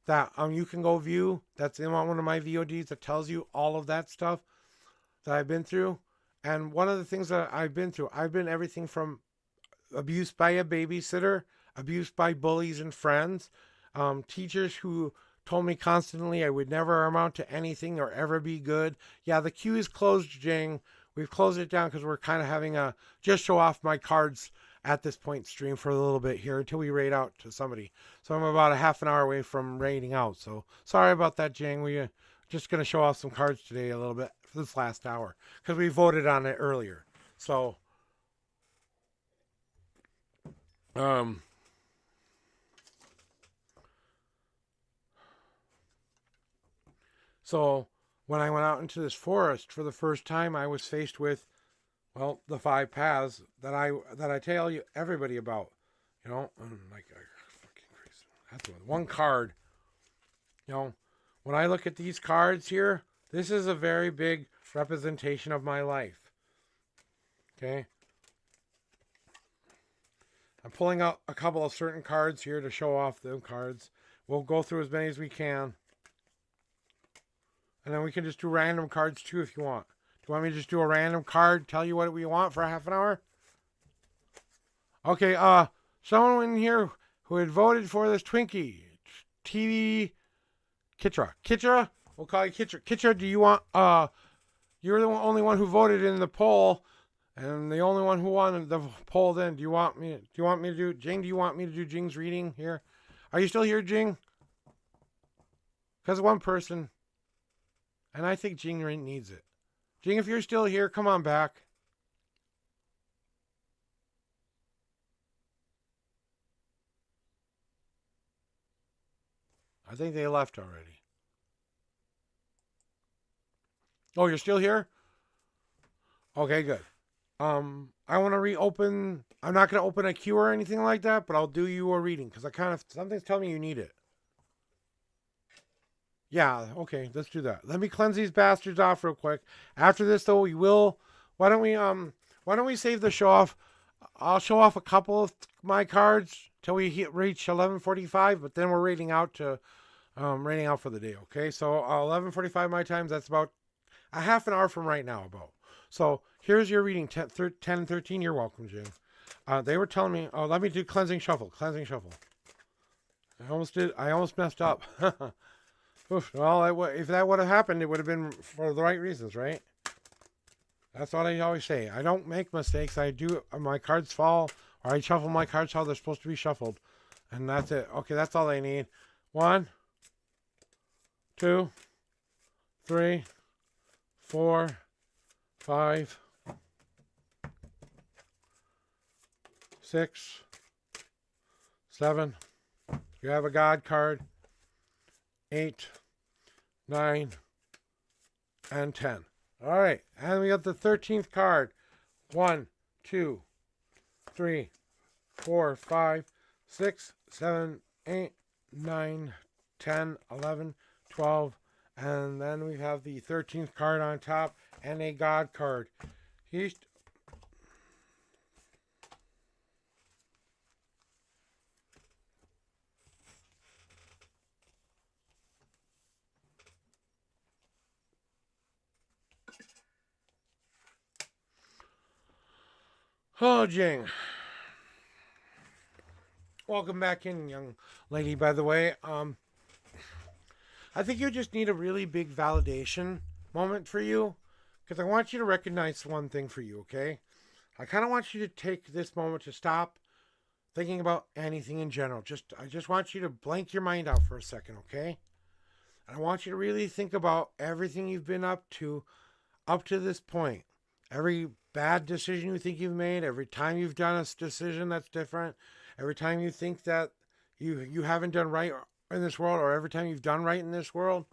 Speaker 1: that you can go view. That's in one of my VODs that tells you all of that stuff that I've been through. And one of the things that I've been through, I've been everything from abuse by a babysitter, abuse by bullies and friends, teachers who told me constantly I would never amount to anything or ever be good. Yeah, the queue is closed, Jing. We've closed it down because we're kind of having a just show off my cards at this point stream for a little bit here until we raid out to somebody. So I'm about a half an hour away from raiding out. So sorry about that, Jing. We're just going to show off some cards today a little bit for this last hour because we voted on it earlier. So, so when I went out into this forest for the first time, I was faced with, well, the 5 paths that I tell you everybody about. You know, like fucking crazy. That's one card. You know, when I look at these cards here, this is a very big representation of my life. Okay. I'm pulling out a couple of certain cards here to show off the cards. We'll go through as many as we can. And then we can just do random cards too if you want. Do you want me to just do a random card, tell you what we want for a half an hour? Okay, someone in here who had voted for this Twinkie. TV Kitra. Kitra? We'll call you Kitra. Kitra, do you want you're the only one who voted in the poll and the only one who won the poll then. Do you want me to do Jing, do you want me to do Jing's reading here? Are you still here, Jing? Because one person. And I think Jing needs it. Jing, if you're still here, come on back. I think they left already. Oh, you're still here? Okay, good. I want to reopen. I'm not going to open a queue or anything like that, but I'll do you a reading because something's telling me you need it. Yeah, okay, let's do that. Let me cleanse these bastards off real quick. After this, though, we will. Why don't we save the show off? I'll show off a couple of my cards till we reach 11:45, but then we're rating out to rating out for the day. Okay, so 11:45 my time. That's about a half an hour from right now. About. So here's your reading 10 and 13. You're welcome, Jim. They were telling me. Oh, let me do cleansing shuffle. Cleansing shuffle. I almost messed up. Oof, well, if that would have happened, it would have been for the right reasons, right? That's what I always say. I don't make mistakes. I do. My cards fall, or I shuffle my cards how they're supposed to be shuffled. And that's it. Okay, that's all I need. 1, 2, 3, 4, 5, 6, 7. You have a God card. 8, 9, and 10. All right, and we got the 13th card. 1, 2, 3, 4, 5, 6, 7, 8, 9, 10, 11, 12, and then we have the 13th card on top and a God card. Oh, Jing. Welcome back in, young lady, by the way. I think you just need a really big validation moment for you. Because I want you to recognize one thing for you, okay? I kind of want you to take this moment to stop thinking about anything in general. I just want you to blank your mind out for a second, okay? And I want you to really think about everything you've been up to this point. Every bad decision you think you've made, every time you've done a decision that's different, every time you think that you haven't done right in this world, or every time you've done right in this world,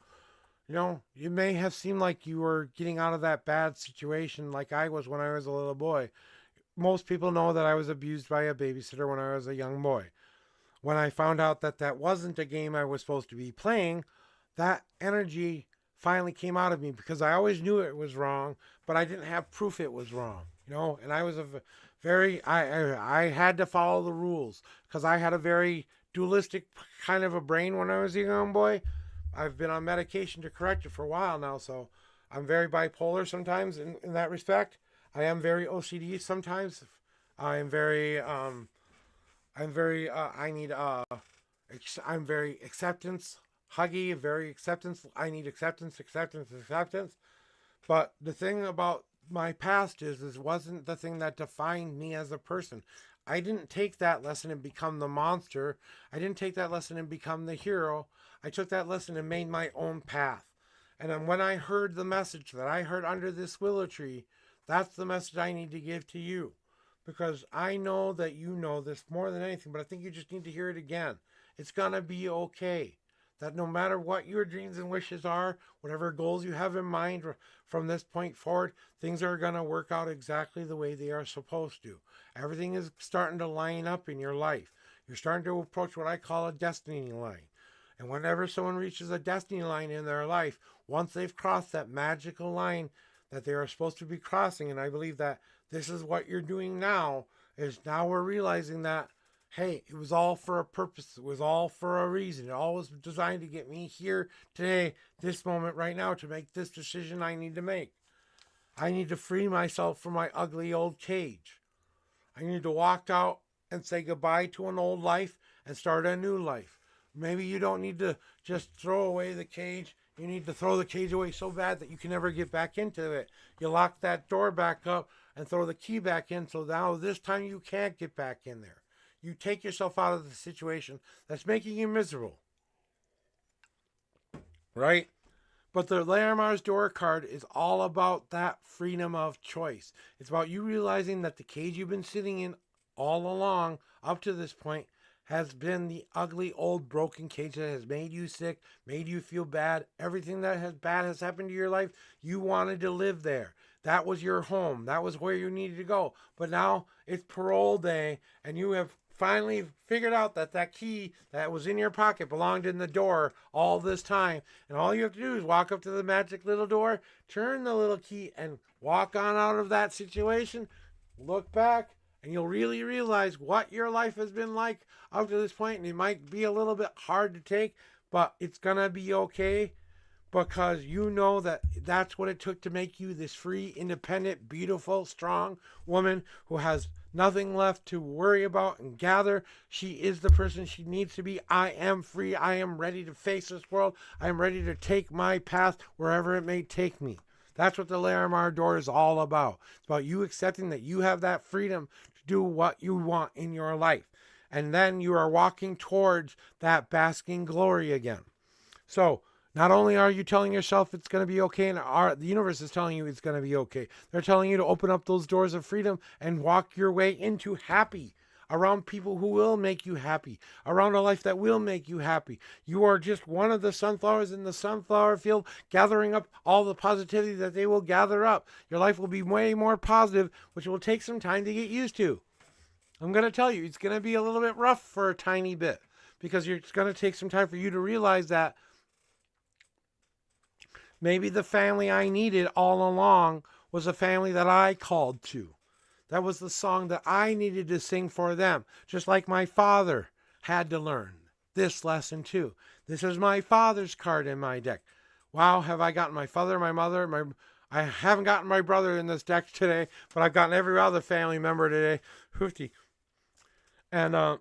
Speaker 1: you know, you may have seemed like you were getting out of that bad situation like I was when I was a little boy. Most people know that I was abused by a babysitter when I was a young boy. When I found out that that wasn't a game I was supposed to be playing, that energy finally came out of me because I always knew it was wrong, but I didn't have proof it was wrong, you know, and I was I had to follow the rules because I had a very dualistic kind of a brain when I was a young boy. I've been on medication to correct it for a while now, so I'm very bipolar sometimes in that respect. I am very OCD sometimes. I need I'm very acceptance huggy, very acceptance. I need acceptance, acceptance, acceptance. But the thing about my past is wasn't the thing that defined me as a person. I didn't take that lesson and become the monster. I didn't take that lesson and become the hero. I took that lesson and made my own path. And then when I heard the message that I heard under this willow tree, that's the message I need to give to you. Because I know that you know this more than anything, but I think you just need to hear it again. It's going to be okay. That no matter what your dreams and wishes are, whatever goals you have in mind from this point forward, things are going to work out exactly the way they are supposed to. Everything is starting to line up in your life. You're starting to approach what I call a destiny line. And whenever someone reaches a destiny line in their life, once they've crossed that magical line that they are supposed to be crossing, and I believe that this is what you're doing now, is now we're realizing that, hey, it was all for a purpose. It was all for a reason. It all was designed to get me here today, this moment right now, to make this decision I need to make. I need to free myself from my ugly old cage. I need to walk out and say goodbye to an old life and start a new life. Maybe you don't need to just throw away the cage. You need to throw the cage away so bad that you can never get back into it. You lock that door back up and throw the key back in, so now this time you can't get back in there. You take yourself out of the situation that's making you miserable. Right? But the Larimar's Door card is all about that freedom of choice. It's about you realizing that the cage you've been sitting in all along, up to this point, has been the ugly old broken cage that has made you sick, made you feel bad. Everything that has bad has happened to your life, you wanted to live there. That was your home. That was where you needed to go. But now it's parole day, and you have finally figured out that that key that was in your pocket belonged in the door all this time. And all you have to do is walk up to the magic little door, turn the little key, and walk on out of that situation. Look back, and you'll really realize what your life has been like up to this point. And it might be a little bit hard to take, but it's going to be okay, because you know that that's what it took to make you this free, independent, beautiful, strong woman who has nothing left to worry about and gather. She is the person she needs to be. I am free. I am ready to face this world. I am ready to take my path wherever it may take me. That's what the Larimar Door is all about. It's about you accepting that you have that freedom to do what you want in your life. And then you are walking towards that basking glory again. So, not only are you telling yourself it's going to be okay, and the universe is telling you it's going to be okay, they're telling you to open up those doors of freedom and walk your way into happy, around people who will make you happy, around a life that will make you happy. You are just one of the sunflowers in the sunflower field, gathering up all the positivity that they will gather up. Your life will be way more positive, which will take some time to get used to. I'm going to tell you, it's going to be a little bit rough for a tiny bit, because it's going to take some time for you to realize that maybe the family I needed all along was a family that I called to. That was the song that I needed to sing for them, just like my father had to learn this lesson too. This is my father's card in my deck. Wow, have I gotten my father, my mother, I haven't gotten my brother in this deck today, but I've gotten every other family member today. Hoofty. And the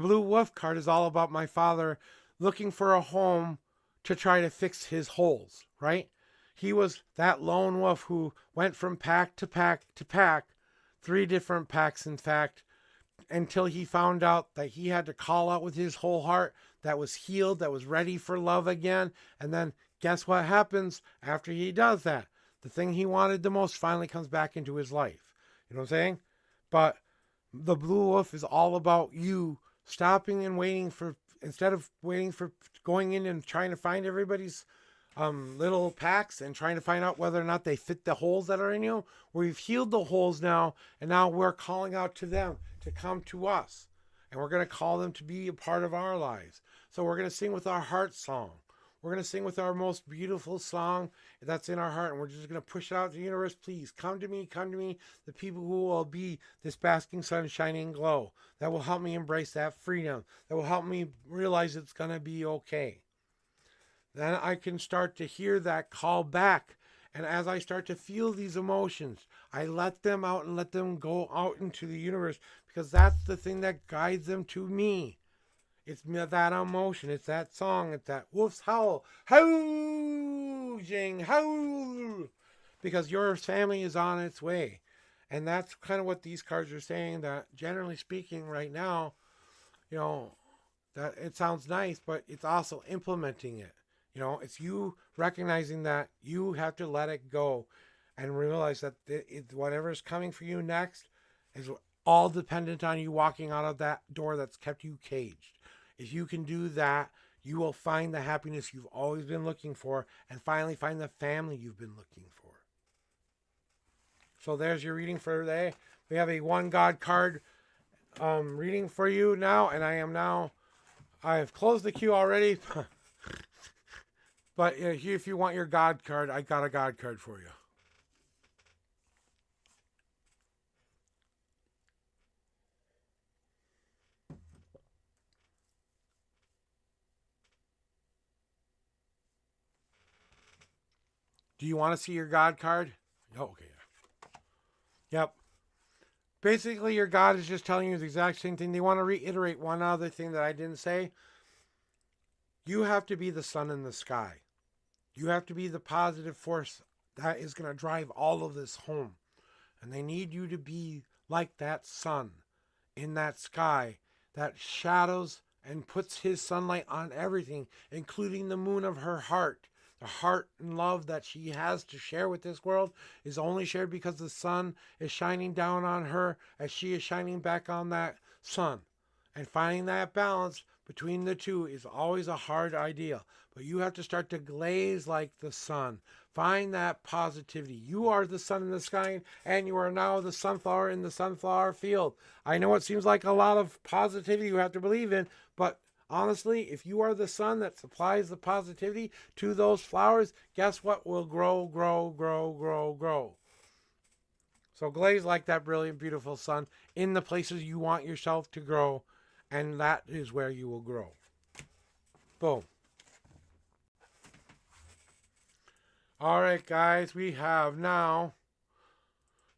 Speaker 1: Blue Wolf card is all about my father looking for a home to try to fix his holes, right? He was that lone wolf who went from pack to pack to pack, 3 different packs in fact, until he found out that he had to call out with his whole heart, that was healed, that was ready for love again. And then guess what happens after he does that? The thing he wanted the most finally comes back into his life. You know what I'm saying? But the Blue Wolf is all about you stopping and waiting for, instead of waiting for going in and trying to find everybody's little packs and trying to find out whether or not they fit the holes that are in you. We've healed the holes now, and now we're calling out to them to come to us. And we're going to call them to be a part of our lives. So we're going to sing with our heart song. We're going to sing with our most beautiful song that's in our heart, and we're just going to push it out to the universe. Please come to me, the people who will be this basking sun shining glow, that will help me embrace that freedom, that will help me realize it's going to be okay. Then I can start to hear that call back. And as I start to feel these emotions, I let them out and let them go out into the universe, because that's the thing that guides them to me. It's that emotion. It's that song. It's that wolf's howl. Howl, Jing, howl. Because your family is on its way. And that's kind of what these cards are saying, that generally speaking right now, you know, that it sounds nice, but it's also implementing it. You know, it's you recognizing that you have to let it go and realize that whatever is coming for you next is all dependent on you walking out of that door that's kept you caged. If you can do that, you will find the happiness you've always been looking for and finally find the family you've been looking for. So there's your reading for today. We have a One God card reading for you now, and I have closed the queue already. But if you want your God card, I got a God card for you. Do you want to see your God card? Oh, okay. Yep. Basically, your God is just telling you the exact same thing. They want to reiterate one other thing that I didn't say. You have to be the sun in the sky. You have to be the positive force that is going to drive all of this home. And they need you to be like that sun in that sky that shadows and puts his sunlight on everything, including the moon of her heart. The heart and love that she has to share with this world is only shared because the sun is shining down on her as she is shining back on that sun. And finding that balance between the two is always a hard idea. But you have to start to glaze like the sun. Find that positivity. You are the sun in the sky, and you are now the sunflower in the sunflower field. I know it seems like a lot of positivity you have to believe in, but honestly, if you are the sun that supplies the positivity to those flowers, guess what will grow, grow, grow, grow, grow. So glaze like that brilliant, beautiful sun in the places you want yourself to grow, and that is where you will grow. Boom. All right, guys, we have now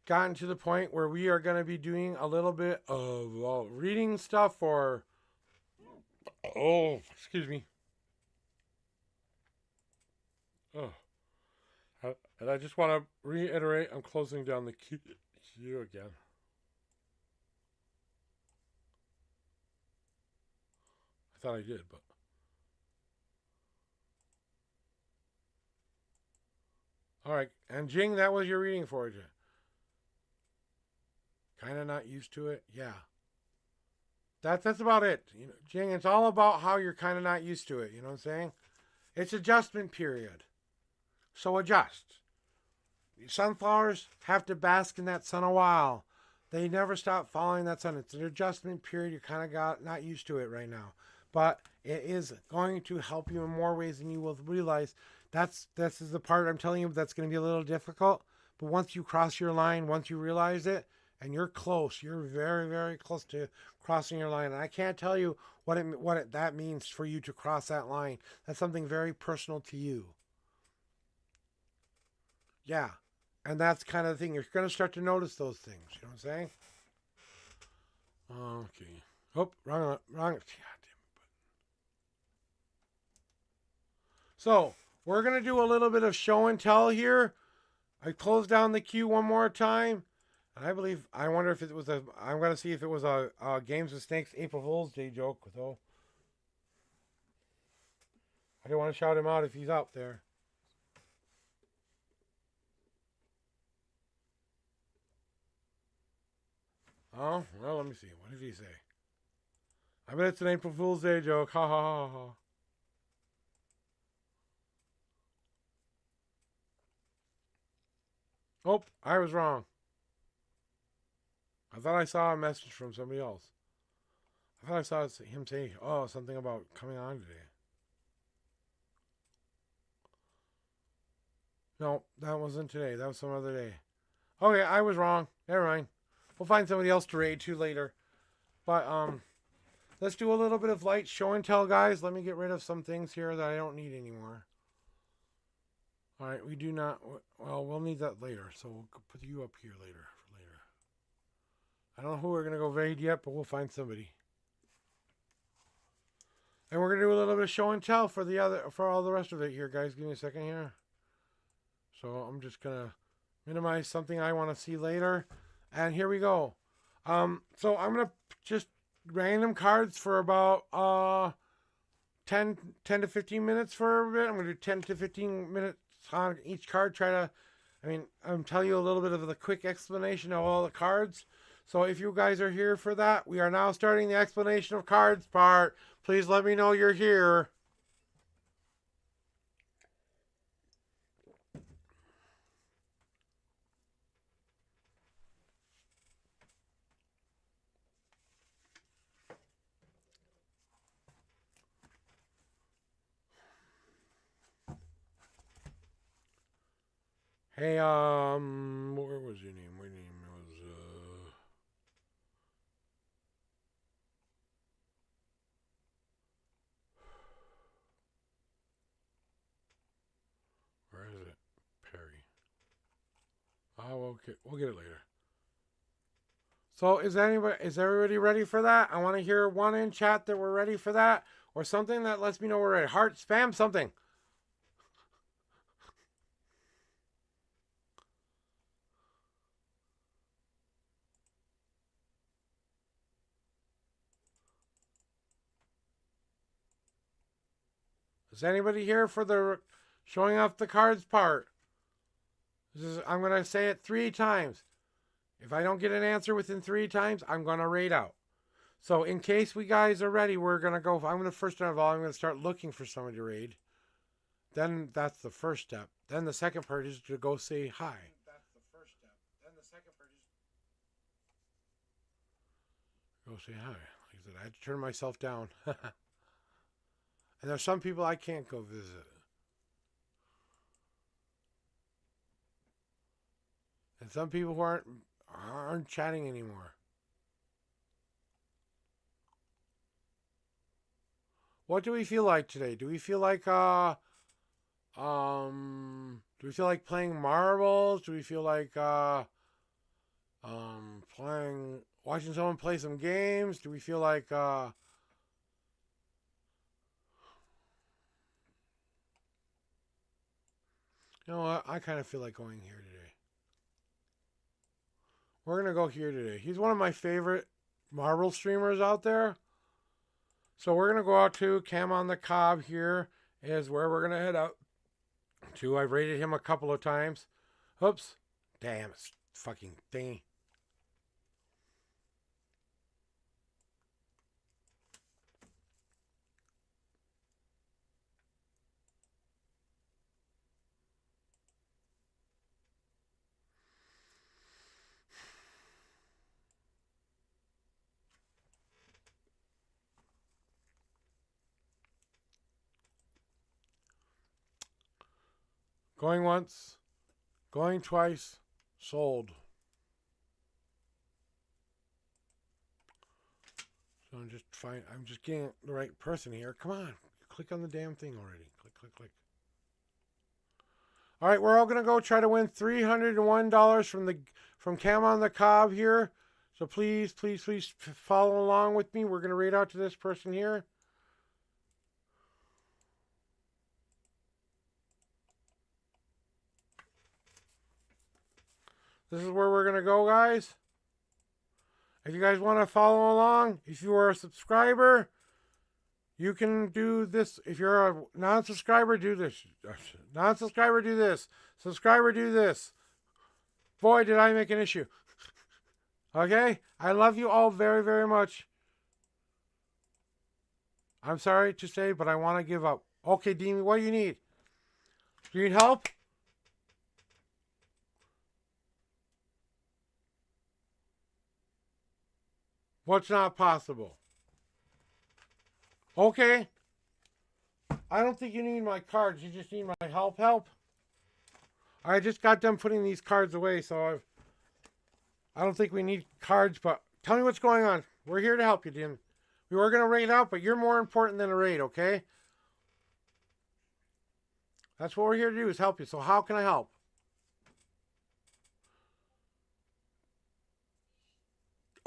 Speaker 1: gotten to the point where we are going to be doing a little bit of reading stuff for... Oh, excuse me. Oh. And I just want to reiterate, I'm closing down the queue again. I thought I did, but... All right, and Jing, that was your reading for you. Kind of not used to it, yeah. That's about it. You know, Jing, it's all about how you're kind of not used to it. You know what I'm saying? It's adjustment period. So adjust. Sunflowers have to bask in that sun a while. They never stop following that sun. It's an adjustment period. You kind of not used to it right now. But it is going to help you in more ways than you will realize. This is the part I'm telling you that's going to be a little difficult. But once you cross your line, once you realize it, and you're close, you're very, very close to crossing your line. And I can't tell you what that means for you to cross that line. That's something very personal to you. Yeah. And that's kind of the thing. You're going to start to notice those things. You know what I'm saying? Okay. Oh, wrong. God damn it. So, we're going to do a little bit of show and tell here. I closed down the queue one more time. And I wonder if it was I'm going to see if it was a Games with Snakes April Fool's Day joke, though. I don't want to shout him out if he's out there. Oh, well, let me see. What did he say? I bet it's an April Fool's Day joke. Ha ha ha ha. Oh, I was wrong. I thought I saw a message from somebody else. I thought I saw him say, something about coming on today. No, that wasn't today. That was some other day. Okay, I was wrong. Never mind. We'll find somebody else to raid to later. But, let's do a little bit of light show and tell, guys. Let me get rid of some things here that I don't need anymore. Alright, we do not... Well, we'll need that later. So we'll put you up here later. I don't know who we're going to go raid yet, but we'll find somebody. And we're gonna do a little bit of show and tell for all the rest of it here, guys. Give me a second here. So I'm just gonna minimize something I want to see later. And here we go. So I'm gonna just random cards for about 10 to 15 minutes for a bit. I'm gonna do 10 to 15 minutes on each card. I'm telling you a little bit of the quick explanation of all the cards. So if you guys are here for that, we are now starting the explanation of cards part. Please let me know you're here. Hey, where was your name? My name was, where is it? Perry. Oh, okay. We'll get it later. So is everybody ready for that? I want to hear one in chat that we're ready for that, or something that lets me know we're ready. Heart, spam something. Is anybody here for the showing off the cards part? I'm going to say it 3 times. If I don't get an answer within 3 times, I'm going to raid out. So in case we guys are ready, we're going to go. I'm going to first of all, I'm going to start looking for somebody to raid. Then that's the first step. Then the second part is to go say hi. That's the first step. Then the second part is go say hi. Like I said, I had to turn myself down. And there's some people I can't go visit. And some people who aren't chatting anymore. What do we feel like today? Do we feel like playing marbles? Do we feel like watching someone play some games? Do we feel like you know what? I kind of feel like going here today. We're going to go here today. He's one of my favorite marble streamers out there. So we're going to go out to Cam on the Cob here is where we're going to head out to. I've rated him a couple of times. Oops. Damn, it's fucking thingy. Going once, going twice, sold. So I'm just getting the right person here. Come on, click on the damn thing already. Click, click, click. All right, we're all gonna go try to win $301 from Cam on the Cob here. So please, please, please follow along with me. We're gonna read out to this person here. This is where we're going to go, guys. If you guys want to follow along, if you are a subscriber, you can do this. If you're a non-subscriber, do this. Non-subscriber, do this. Subscriber, do this. Boy, did I make an issue. Okay? I love you all very, very much. I'm sorry to say, but I want to give up. Okay, Dean, what do you need? Do you need help? What's not possible? Okay. I don't think you need my cards. You just need my help. I just got done putting these cards away, so I don't think we need cards, but tell me what's going on. We're here to help you, Dim. We were going to raid out, but you're more important than a raid, okay? That's what we're here to do, is help you. So how can I help?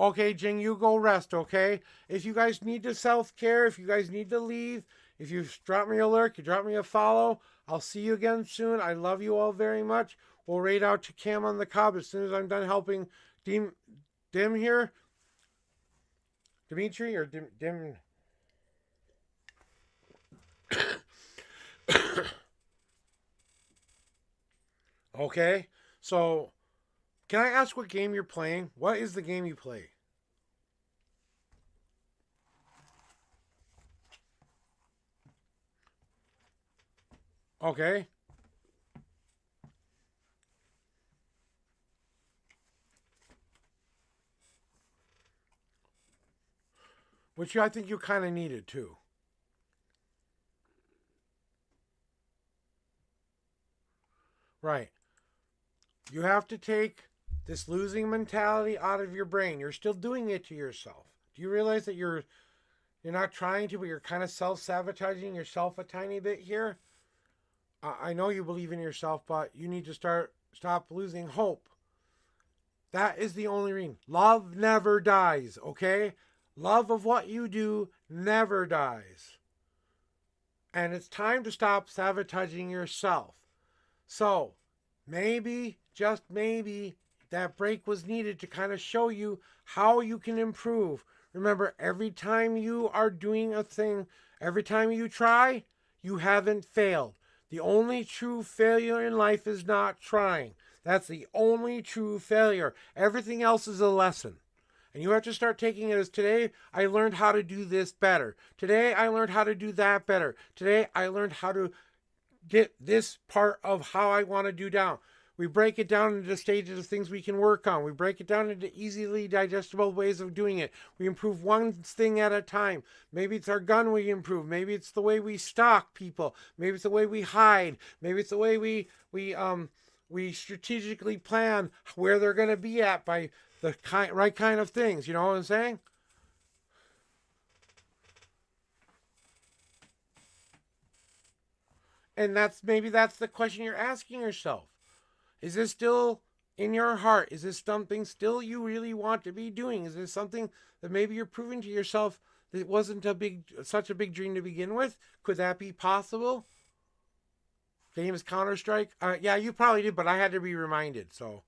Speaker 1: Okay, Jing, you go rest, okay? If you guys need to self-care, if you guys need to leave, if you drop me a lurk, you drop me a follow, I'll see you again soon. I love you all very much. We'll raid out to Cam on the Cob as soon as I'm done helping Dim here. Dimitri or Dim? Okay, so can I ask what game you're playing? What is the game you play? Okay. Which I think you kind of needed too. Right. You have to take this losing mentality out of your brain. You're still doing it to yourself. Do you realize that you're not trying to, but you're kind of self-sabotaging yourself a tiny bit here? I know you believe in yourself, but you need to stop losing hope. That is the only reason. Love never dies, okay? Love of what you do never dies. And it's time to stop sabotaging yourself. So, maybe, just maybe, that break was needed to kind of show you how you can improve. Remember, every time you are doing a thing, every time you try, you haven't failed. The only true failure in life is not trying. That's the only true failure. Everything else is a lesson. And you have to start taking it as, today I learned how to do this better. Today I learned how to do that better. Today I learned how to get this part of how I want to do down. We break it down into stages of things we can work on. We break it down into easily digestible ways of doing it. We improve one thing at a time. Maybe it's our gun we improve. Maybe it's the way we stalk people. Maybe it's the way we hide. Maybe it's the way we strategically plan where they're going to be at by the right kind of things. You know what I'm saying? And that's the question you're asking yourself. Is this still in your heart? Is this something still you really want to be doing? Is this something that maybe you're proving to yourself that it wasn't such a big dream to begin with? Could that be possible? Game is Counter-Strike? Yeah, you probably did, but I had to be reminded, so.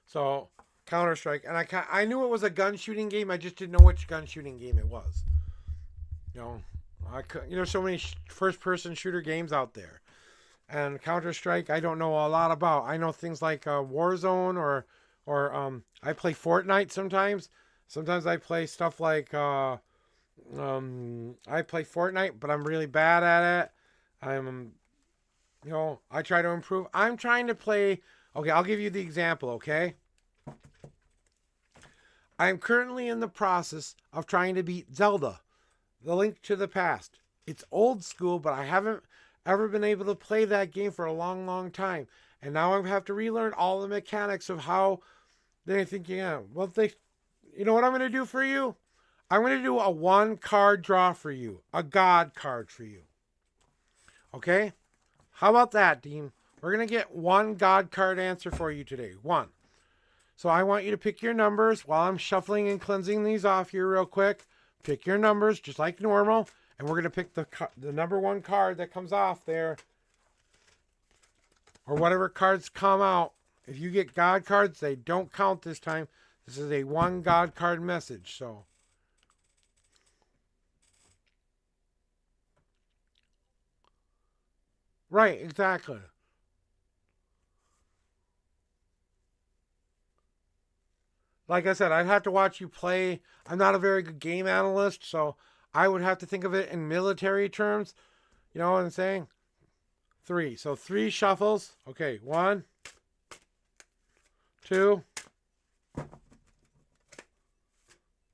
Speaker 1: So, Counter-Strike. And I knew it was a gun shooting game. I just didn't know which gun shooting game it was. So many first-person shooter games out there. And Counter-Strike, I don't know a lot about. I know things like Warzone or I play Fortnite sometimes. Sometimes I play stuff like I play Fortnite, but I'm really bad at it. I try to improve. I'm trying to play. Okay, I'll give you the example. Okay, I'm currently in the process of trying to beat Zelda, The Link to the Past. It's old school, but I haven't ever been able to play that game for a long, long time. And now I have to relearn all the mechanics of how they think, you know what I'm going to do for you? I'm going to do a 1-card draw for you, a God card for you. Okay? How about that, Dean? We're going to get 1 God card answer for you today. 1. So I want you to pick your numbers while I'm shuffling and cleansing these off here real quick. Pick your numbers just like normal. And we're going to pick the number 1 card that comes off there. Or whatever cards come out. If you get God cards, they don't count this time. This is a 1 God card message. So. Right, exactly. Like I said, I'd have to watch you play. I'm not a very good game analyst, so I would have to think of it in military terms. You know what I'm saying? 3. So 3 shuffles. Okay, 1, 2.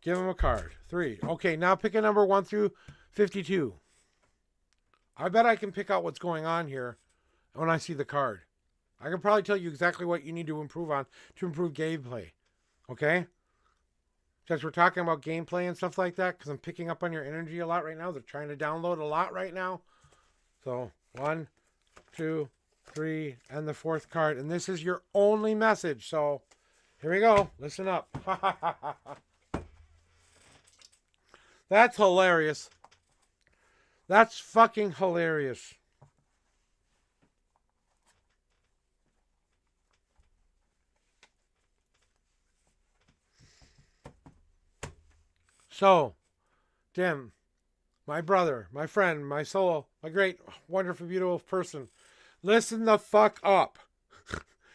Speaker 1: Give him a card. 3. Okay, now pick a number 1 through 52. I bet I can pick out what's going on here when I see the card. I can probably tell you exactly what you need to improve on to improve gameplay. Okay? Because we're talking about gameplay and stuff like that, because I'm picking up on your energy a lot right now. They're trying to download a lot right now. So, 1, 2, 3, and the 4th card. And this is your only message. So here we go. Listen up. That's hilarious. That's fucking hilarious. So, Tim, my brother, my friend, my soul, my great, wonderful, beautiful person, listen the fuck up.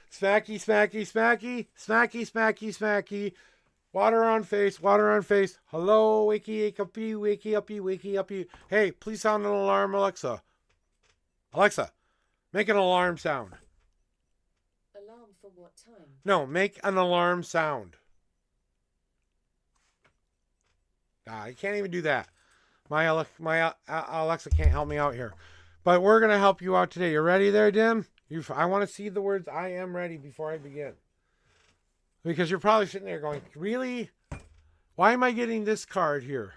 Speaker 1: Smacky, smacky, smacky, smacky, smacky, smacky. Water on face, water on face. Hello, wakey, uppy, wakey, uppy, wakey, uppy. Hey, please sound an alarm, Alexa. Alexa, make an alarm sound.
Speaker 2: Alarm for what time?
Speaker 1: No, make an alarm sound. I can't even do that. My Alexa can't help me out here. But we're going to help you out today. You ready there, Dim? I want to see the words I am ready before I begin. Because you're probably sitting there going, really? Why am I getting this card here?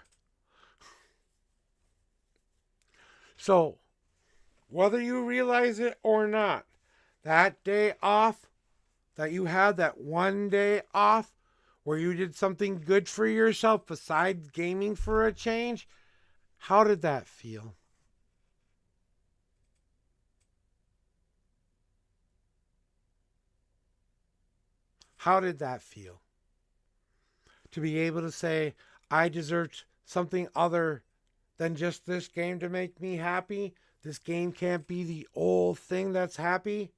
Speaker 1: So, whether you realize it or not, that day off that you had, that one day off, where you did something good for yourself besides gaming for a change, how did that feel? How did that feel? To be able to say, I deserve something other than just this game to make me happy. This game can't be the old thing that's happy.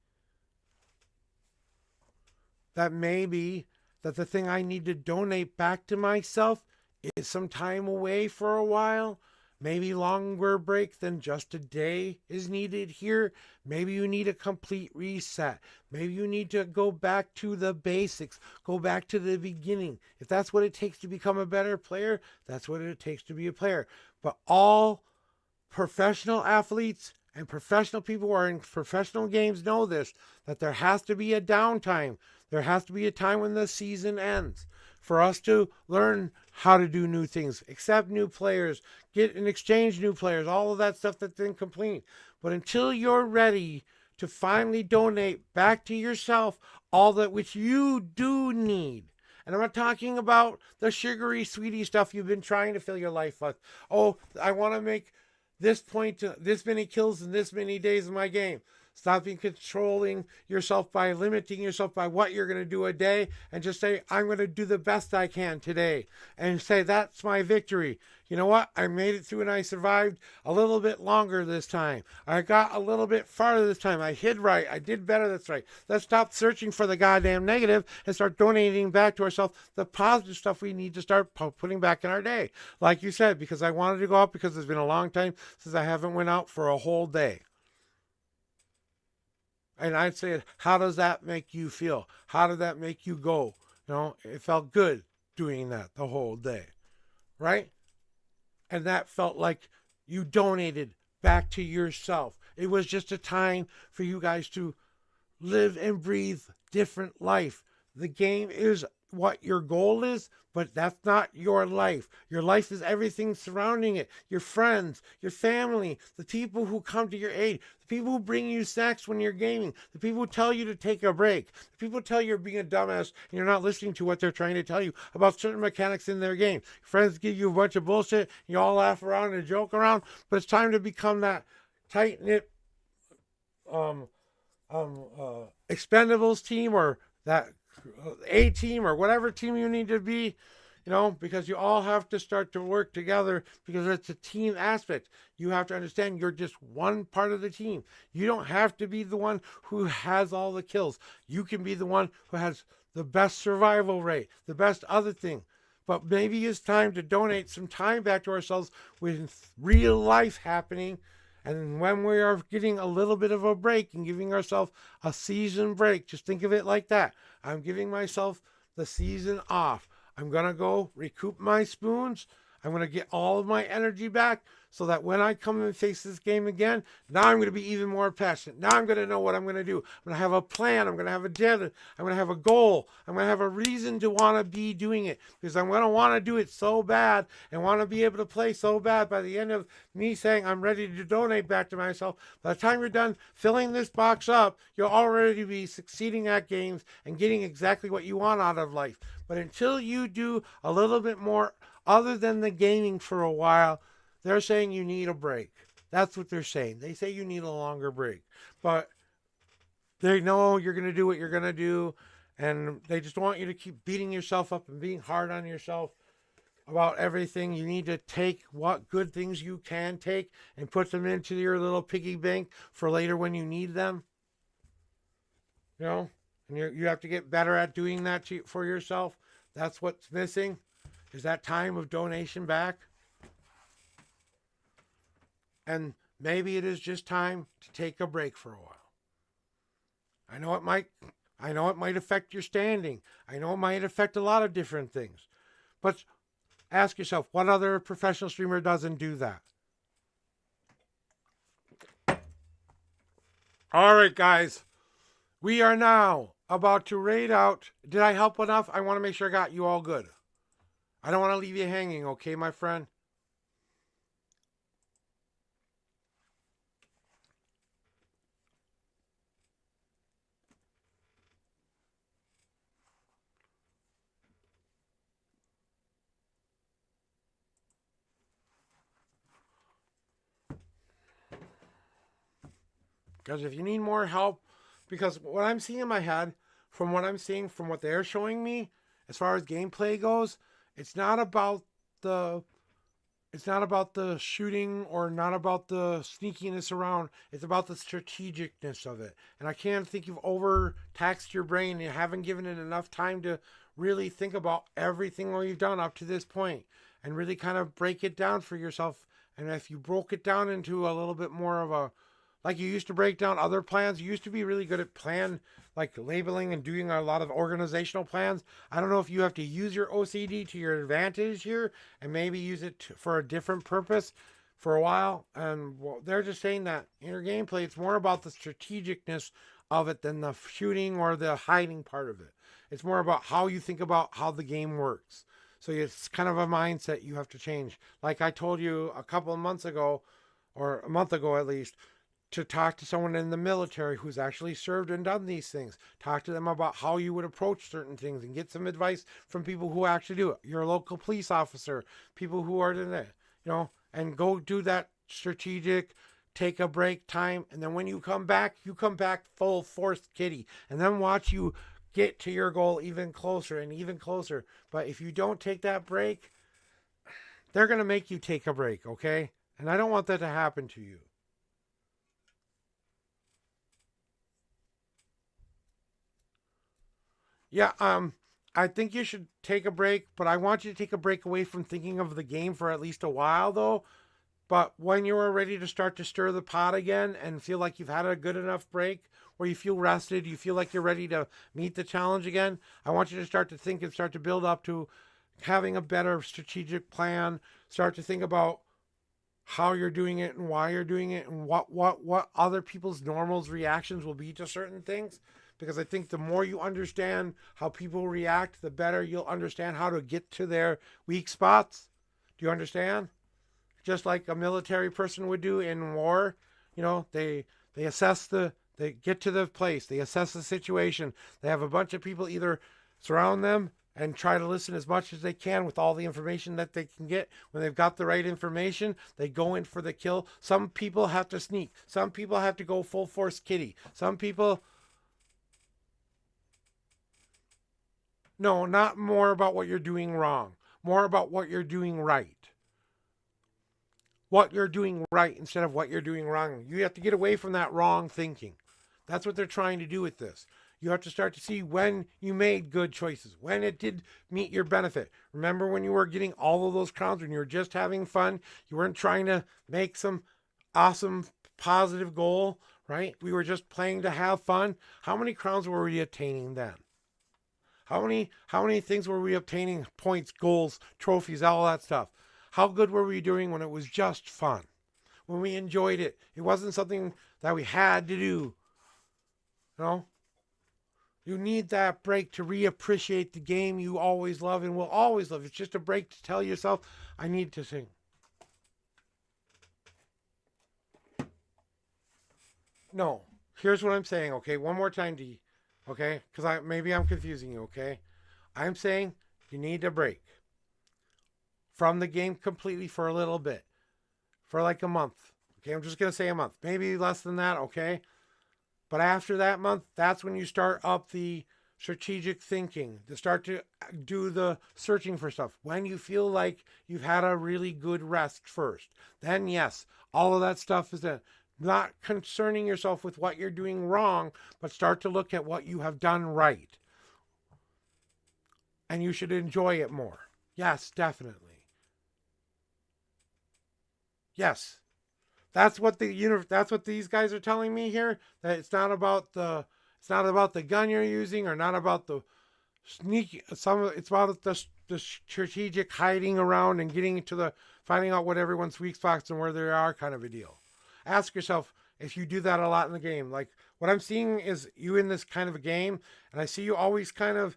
Speaker 1: That maybe that the thing I need to donate back to myself is some time away for a while. Maybe longer break than just a day is needed here. Maybe you need a complete reset. Maybe you need to go back to the basics. Go back to the beginning. If that's what it takes to become a better player, that's what it takes to be a player. But all professional athletes and professional people who are in professional games know this, that there has to be a downtime. There has to be a time when the season ends for us to learn how to do new things, accept new players, get and exchange new players, all of that stuff that's incomplete. But until you're ready to finally donate back to yourself all that which you do need. And I'm not talking about the sugary, sweetie stuff you've been trying to fill your life with. Oh, I want to make this point to this many kills in this many days in my game. Stop controlling yourself by limiting yourself by what you're going to do a day and just say, I'm going to do the best I can today. And say, that's my victory. You know what? I made it through and I survived a little bit longer this time. I got a little bit farther this time. I hid right. I did better this right. Let's stop searching for the goddamn negative and start donating back to ourselves the positive stuff we need to start putting back in our day. Like you said, because I wanted to go out because it's been a long time since I haven't went out for a whole day. And I'd say, how does that make you feel? How did that make you go? You know, it felt good doing that the whole day, right? And that felt like you donated back to yourself. It was just a time for you guys to live and breathe different life. The game is what your goal is, but that's not your life. Your life is everything surrounding it. Your friends, your family, the people who come to your aid, the people who bring you snacks when you're gaming, the people who tell you to take a break, the people who tell you you're being a dumbass and you're not listening to what they're trying to tell you about certain mechanics in their game. Your friends give you a bunch of bullshit, you all laugh around and joke around, but it's time to become that tight-knit Expendables team, or that A team, or whatever team you need to be, you know, because you all have to start to work together because it's a team aspect. You have to understand you're just one part of the team. You don't have to be the one who has all the kills. You can be the one who has the best survival rate, the best other thing. But maybe it's time to donate some time back to ourselves with real life happening. And when we are getting a little bit of a break and giving ourselves a season break, just think of it like that. I'm giving myself the season off. I'm going to go recoup my spoons. I'm going to get all of my energy back so that when I come and face this game again, now I'm going to be even more passionate. Now I'm going to know what I'm going to do. I'm going to have a plan. I'm going to have a deadline. I'm going to have a goal. I'm going to have a reason to want to be doing it, because I'm going to want to do it so bad and want to be able to play so bad. By the end of me saying I'm ready to donate back to myself, by the time you're done filling this box up, you'll already be succeeding at games and getting exactly what you want out of life. But until you do a little bit more other than the gaming for a while, they're saying you need a break. That's what they're saying. They say you need a longer break. But they know you're going to do what you're going to do, and they just want you to keep beating yourself up and being hard on yourself about everything. You need to take what good things you can take and put them into your little piggy bank for later when you need them. You know? And you have to get better at doing that for yourself. That's what's missing, is that time of donation back. And maybe it is just time to take a break for a while. I know it might affect your standing. I know it might affect a lot of different things. But ask yourself, what other professional streamer doesn't do that? All right, guys. We are now about to raid out. Did I help enough? I want to make sure I got you all good. I don't want to leave you hanging, okay, my friend? Because if you need more help, because what I'm seeing in my head, from what I'm seeing, from what they're showing me, as far as gameplay goes, it's not about the shooting or not about the sneakiness around. It's about the strategicness of it. And I can't think you've overtaxed your brain and you haven't given it enough time to really think about everything that you've done up to this point and really kind of break it down for yourself. And if you broke it down into a little bit more of a, like you used to break down other plans, you used to be really good at plan, like labeling and doing a lot of organizational plans. I don't know if you have to use your OCD to your advantage here and maybe use it for a different purpose for a while. And they're just saying that in your gameplay, it's more about the strategicness of it than the shooting or the hiding part of it. It's more about how you think about how the game works. So it's kind of a mindset you have to change. Like I told you a couple of months ago, or a month ago at least, to talk to someone in the military who's actually served and done these things. Talk to them about how you would approach certain things and get some advice from people who actually do it. Your local police officer, people who are in it, and go do that strategic, take a break time. And then when you come back full force kitty, and then watch you get to your goal even closer and even closer. But if you don't take that break, they're going to make you take a break, okay? And I don't want that to happen to you. Yeah, I think you should take a break, but I want you to take a break away from thinking of the game for at least a while, though. But when you are ready to start to stir the pot again and feel like you've had a good enough break, where you feel rested, you feel like you're ready to meet the challenge again, I want you to start to think and start to build up to having a better strategic plan. Start to think about how you're doing it and why you're doing it and what other people's normals reactions will be to certain things. Because I think the more you understand how people react, the better you'll understand how to get to their weak spots. Do you understand? Just like a military person would do in war, they assess they get to the place, they assess the situation. They have a bunch of people either surround them and try to listen as much as they can with all the information that they can get. When they've got the right information, they go in for the kill. Some people have to sneak. Some people have to go full force kitty. Some people... No, not more about what you're doing wrong. More about what you're doing right. What you're doing right instead of what you're doing wrong. You have to get away from that wrong thinking. That's what they're trying to do with this. You have to start to see when you made good choices, when it did meet your benefit. Remember when you were getting all of those crowns, when you were just having fun, you weren't trying to make some awesome positive goal, right? We were just playing to have fun. How many crowns were we attaining then? How many things were we obtaining? Points, goals, trophies, all that stuff. How good were we doing when it was just fun? When we enjoyed it. It wasn't something that we had to do. You know? You need that break to reappreciate the game you always love and will always love. It's just a break to tell yourself, I need to sing. No. Here's what I'm saying, okay? One more time, D. Okay? Because maybe I'm confusing you, okay? I'm saying you need a break from the game completely for a little bit. For like a month. Okay, I'm just going to say a month. Maybe less than that, okay? But after that month, that's when you start up the strategic thinking, to start to do the searching for stuff. When you feel like you've had a really good rest first, then yes, all of that stuff is in. Not concerning yourself with what you're doing wrong, but start to look at what you have done right. And you should enjoy it more. Yes, definitely. Yes. That's what these guys are telling me here. That it's not about the gun you're using, or not about the sneak. It's about the strategic hiding around and getting to the finding out what everyone's weak spots and where they are, kind of a deal. Ask yourself if you do that a lot in the game. Like, what I'm seeing is you in this kind of a game, and I see you always kind of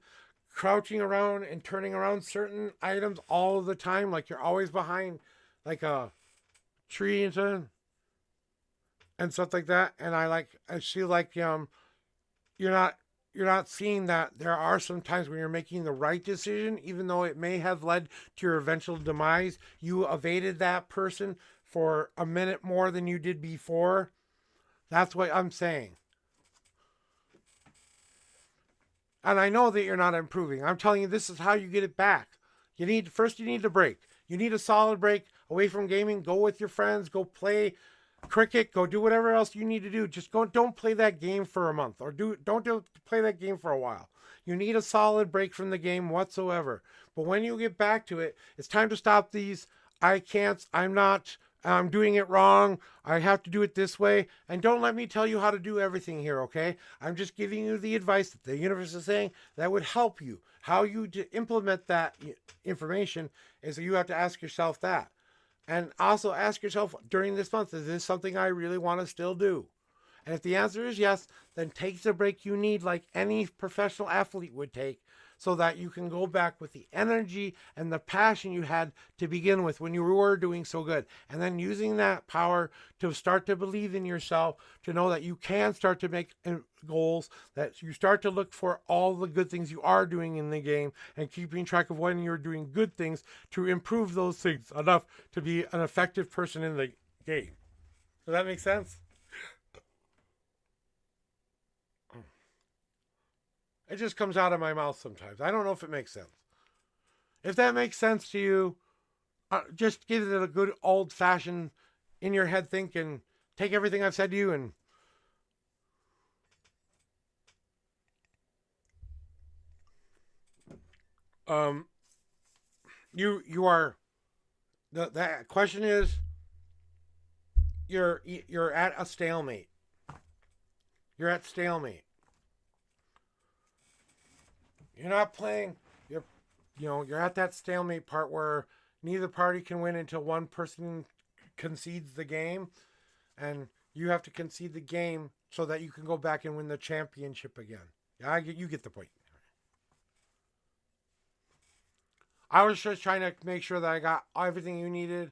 Speaker 1: crouching around and turning around certain items all of the time. Like you're always behind like a tree and stuff like that. And I feel like you're not you're not seeing that there are some times when you're making the right decision, even though it may have led to your eventual demise. You evaded that person for a minute more than you did before. That's what I'm saying. And I know that you're not improving. I'm telling you, this is how you get it back. You need a break. You need a solid break away from gaming. Go with your friends. Go play cricket. Go do whatever else you need to do. Just go. Don't play that game for a month, or don't play that game for a while. You need a solid break from the game whatsoever. But when you get back to it, it's time to stop these. I can't. I'm not. I'm doing it wrong. I have to do it this way. And don't let me tell you how to do everything here, okay? I'm just giving you the advice that the universe is saying that would help you. How you to implement that information is that you have to ask yourself that. And also ask yourself during this month, is this something I really want to still do? And if the answer is yes, then take the break you need like any professional athlete would take, so that you can go back with the energy and the passion you had to begin with when you were doing so good. And then using that power to start to believe in yourself, to know that you can start to make goals, that you start to look for all the good things you are doing in the game, and keeping track of when you're doing good things to improve those things enough to be an effective person in the game. Does that make sense? It just comes out of my mouth sometimes. I don't know if it makes sense. If that makes sense to you, just give it a good old fashioned in your head think, and take everything I've said to you and um you are the question is, you're at a stalemate. You're at stalemate. You're not playing. You're at that stalemate part where neither party can win until one person concedes the game, and you have to concede the game so that you can go back and win the championship again. Yeah, you get the point. I was just trying to make sure that I got everything you needed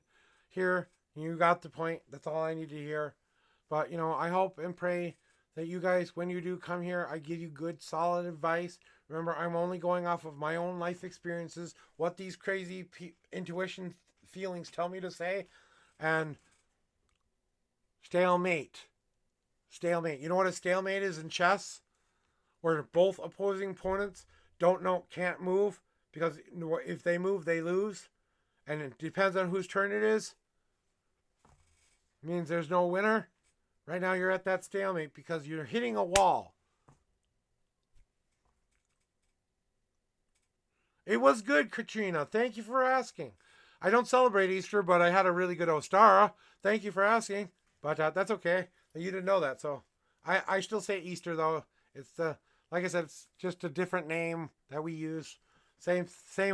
Speaker 1: here. You got the point. That's all I need to hear. But I hope and pray that you guys, when you do come here, I give you good, solid advice. Remember, I'm only going off of my own life experiences, what these crazy intuition feelings tell me to say, and stalemate. Stalemate. You know what a stalemate is in chess? Where both opposing opponents can't move, because if they move, they lose. And it depends on whose turn it is. It means there's no winner. Right now, you're at that stalemate because you're hitting a wall. It was good, Katrina. Thank you for asking. I don't celebrate Easter, but I had a really good Ostara. Thank you for asking. But that's okay. You didn't know that, so I still say Easter though. It's like I said, it's just a different name that we use. Same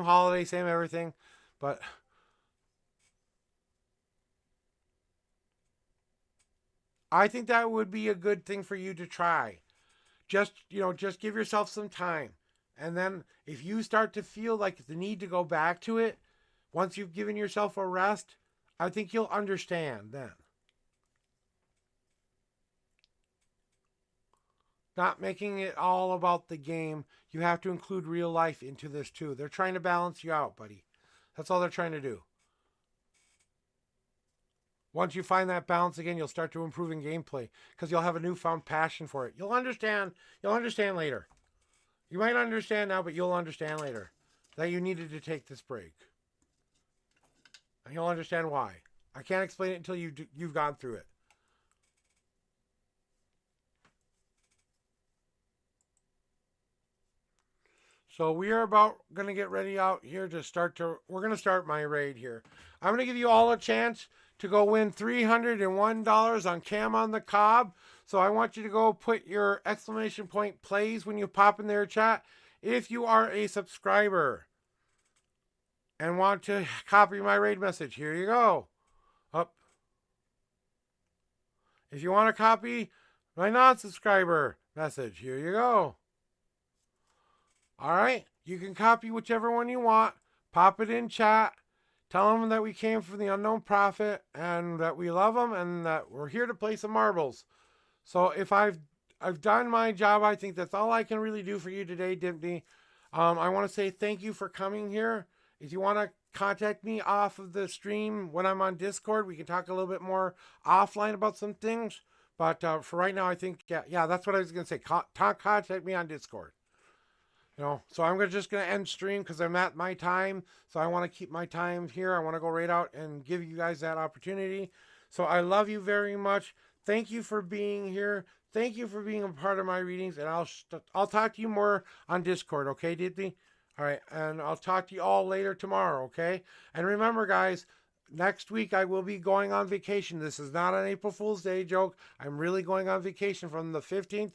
Speaker 1: holiday, same everything. But I think that would be a good thing for you to try. Just give yourself some time. And then if you start to feel like the need to go back to it, once you've given yourself a rest, I think you'll understand then. Not making it all about the game. You have to include real life into this too. They're trying to balance you out, buddy. That's all they're trying to do. Once you find that balance again, you'll start to improve in gameplay because you'll have a newfound passion for it. You'll understand. You'll understand later. You might understand now, but you'll understand later that you needed to take this break. And you'll understand why. I can't explain it until you've gone through it. So we are about going to get ready out here we're going to start my raid here. I'm going to give you all a chance to go win $301 on Cam on the Cob. So I want you to go put your exclamation point plays when you pop in their chat if you are a subscriber and want to copy my raid message. Here you go. Up. If you want to copy my non-subscriber message, here you go. All right, you can copy whichever one you want. Pop it in chat. Tell them that we came from the Unknown Prophet and that we love them and that we're here to play some marbles. So if I've done my job, I think that's all I can really do for you today, Dimpney. I want to say thank you for coming here. If you want to contact me off of the stream when I'm on Discord, we can talk a little bit more offline about some things. But for right now, I think, yeah, that's what I was going to say. Contact me on Discord. So I'm just going to end stream because I'm at my time. So I want to keep my time here. I want to go right out and give you guys that opportunity. So I love you very much. Thank you for being here. Thank you for being a part of my readings. And I'll talk to you more on Discord. Okay, Dimpney? All right. And I'll talk to you all later tomorrow. Okay. And remember, guys, next week I will be going on vacation. This is not an April Fool's Day joke. I'm really going on vacation from the 15th.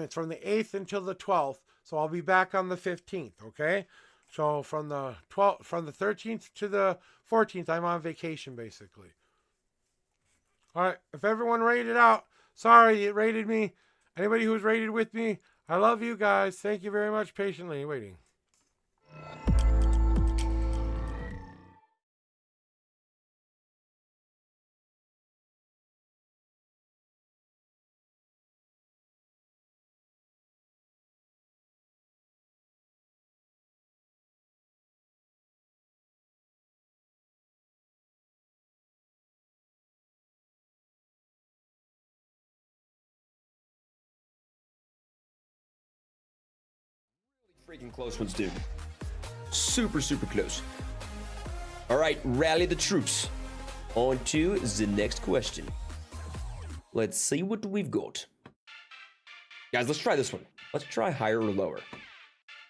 Speaker 1: From the 8th until the 12th. So I'll be back on the 15th, okay? So from the 13th to the 14th, I'm on vacation, basically. All right, if everyone rated out, sorry, it rated me. Anybody who's rated with me, I love you guys. Thank you very much patiently waiting.
Speaker 3: Freaking close ones, dude. Super, super close. All right, rally the troops. On to the next question. Let's see what we've got. Guys, let's try this one. Let's try higher or lower.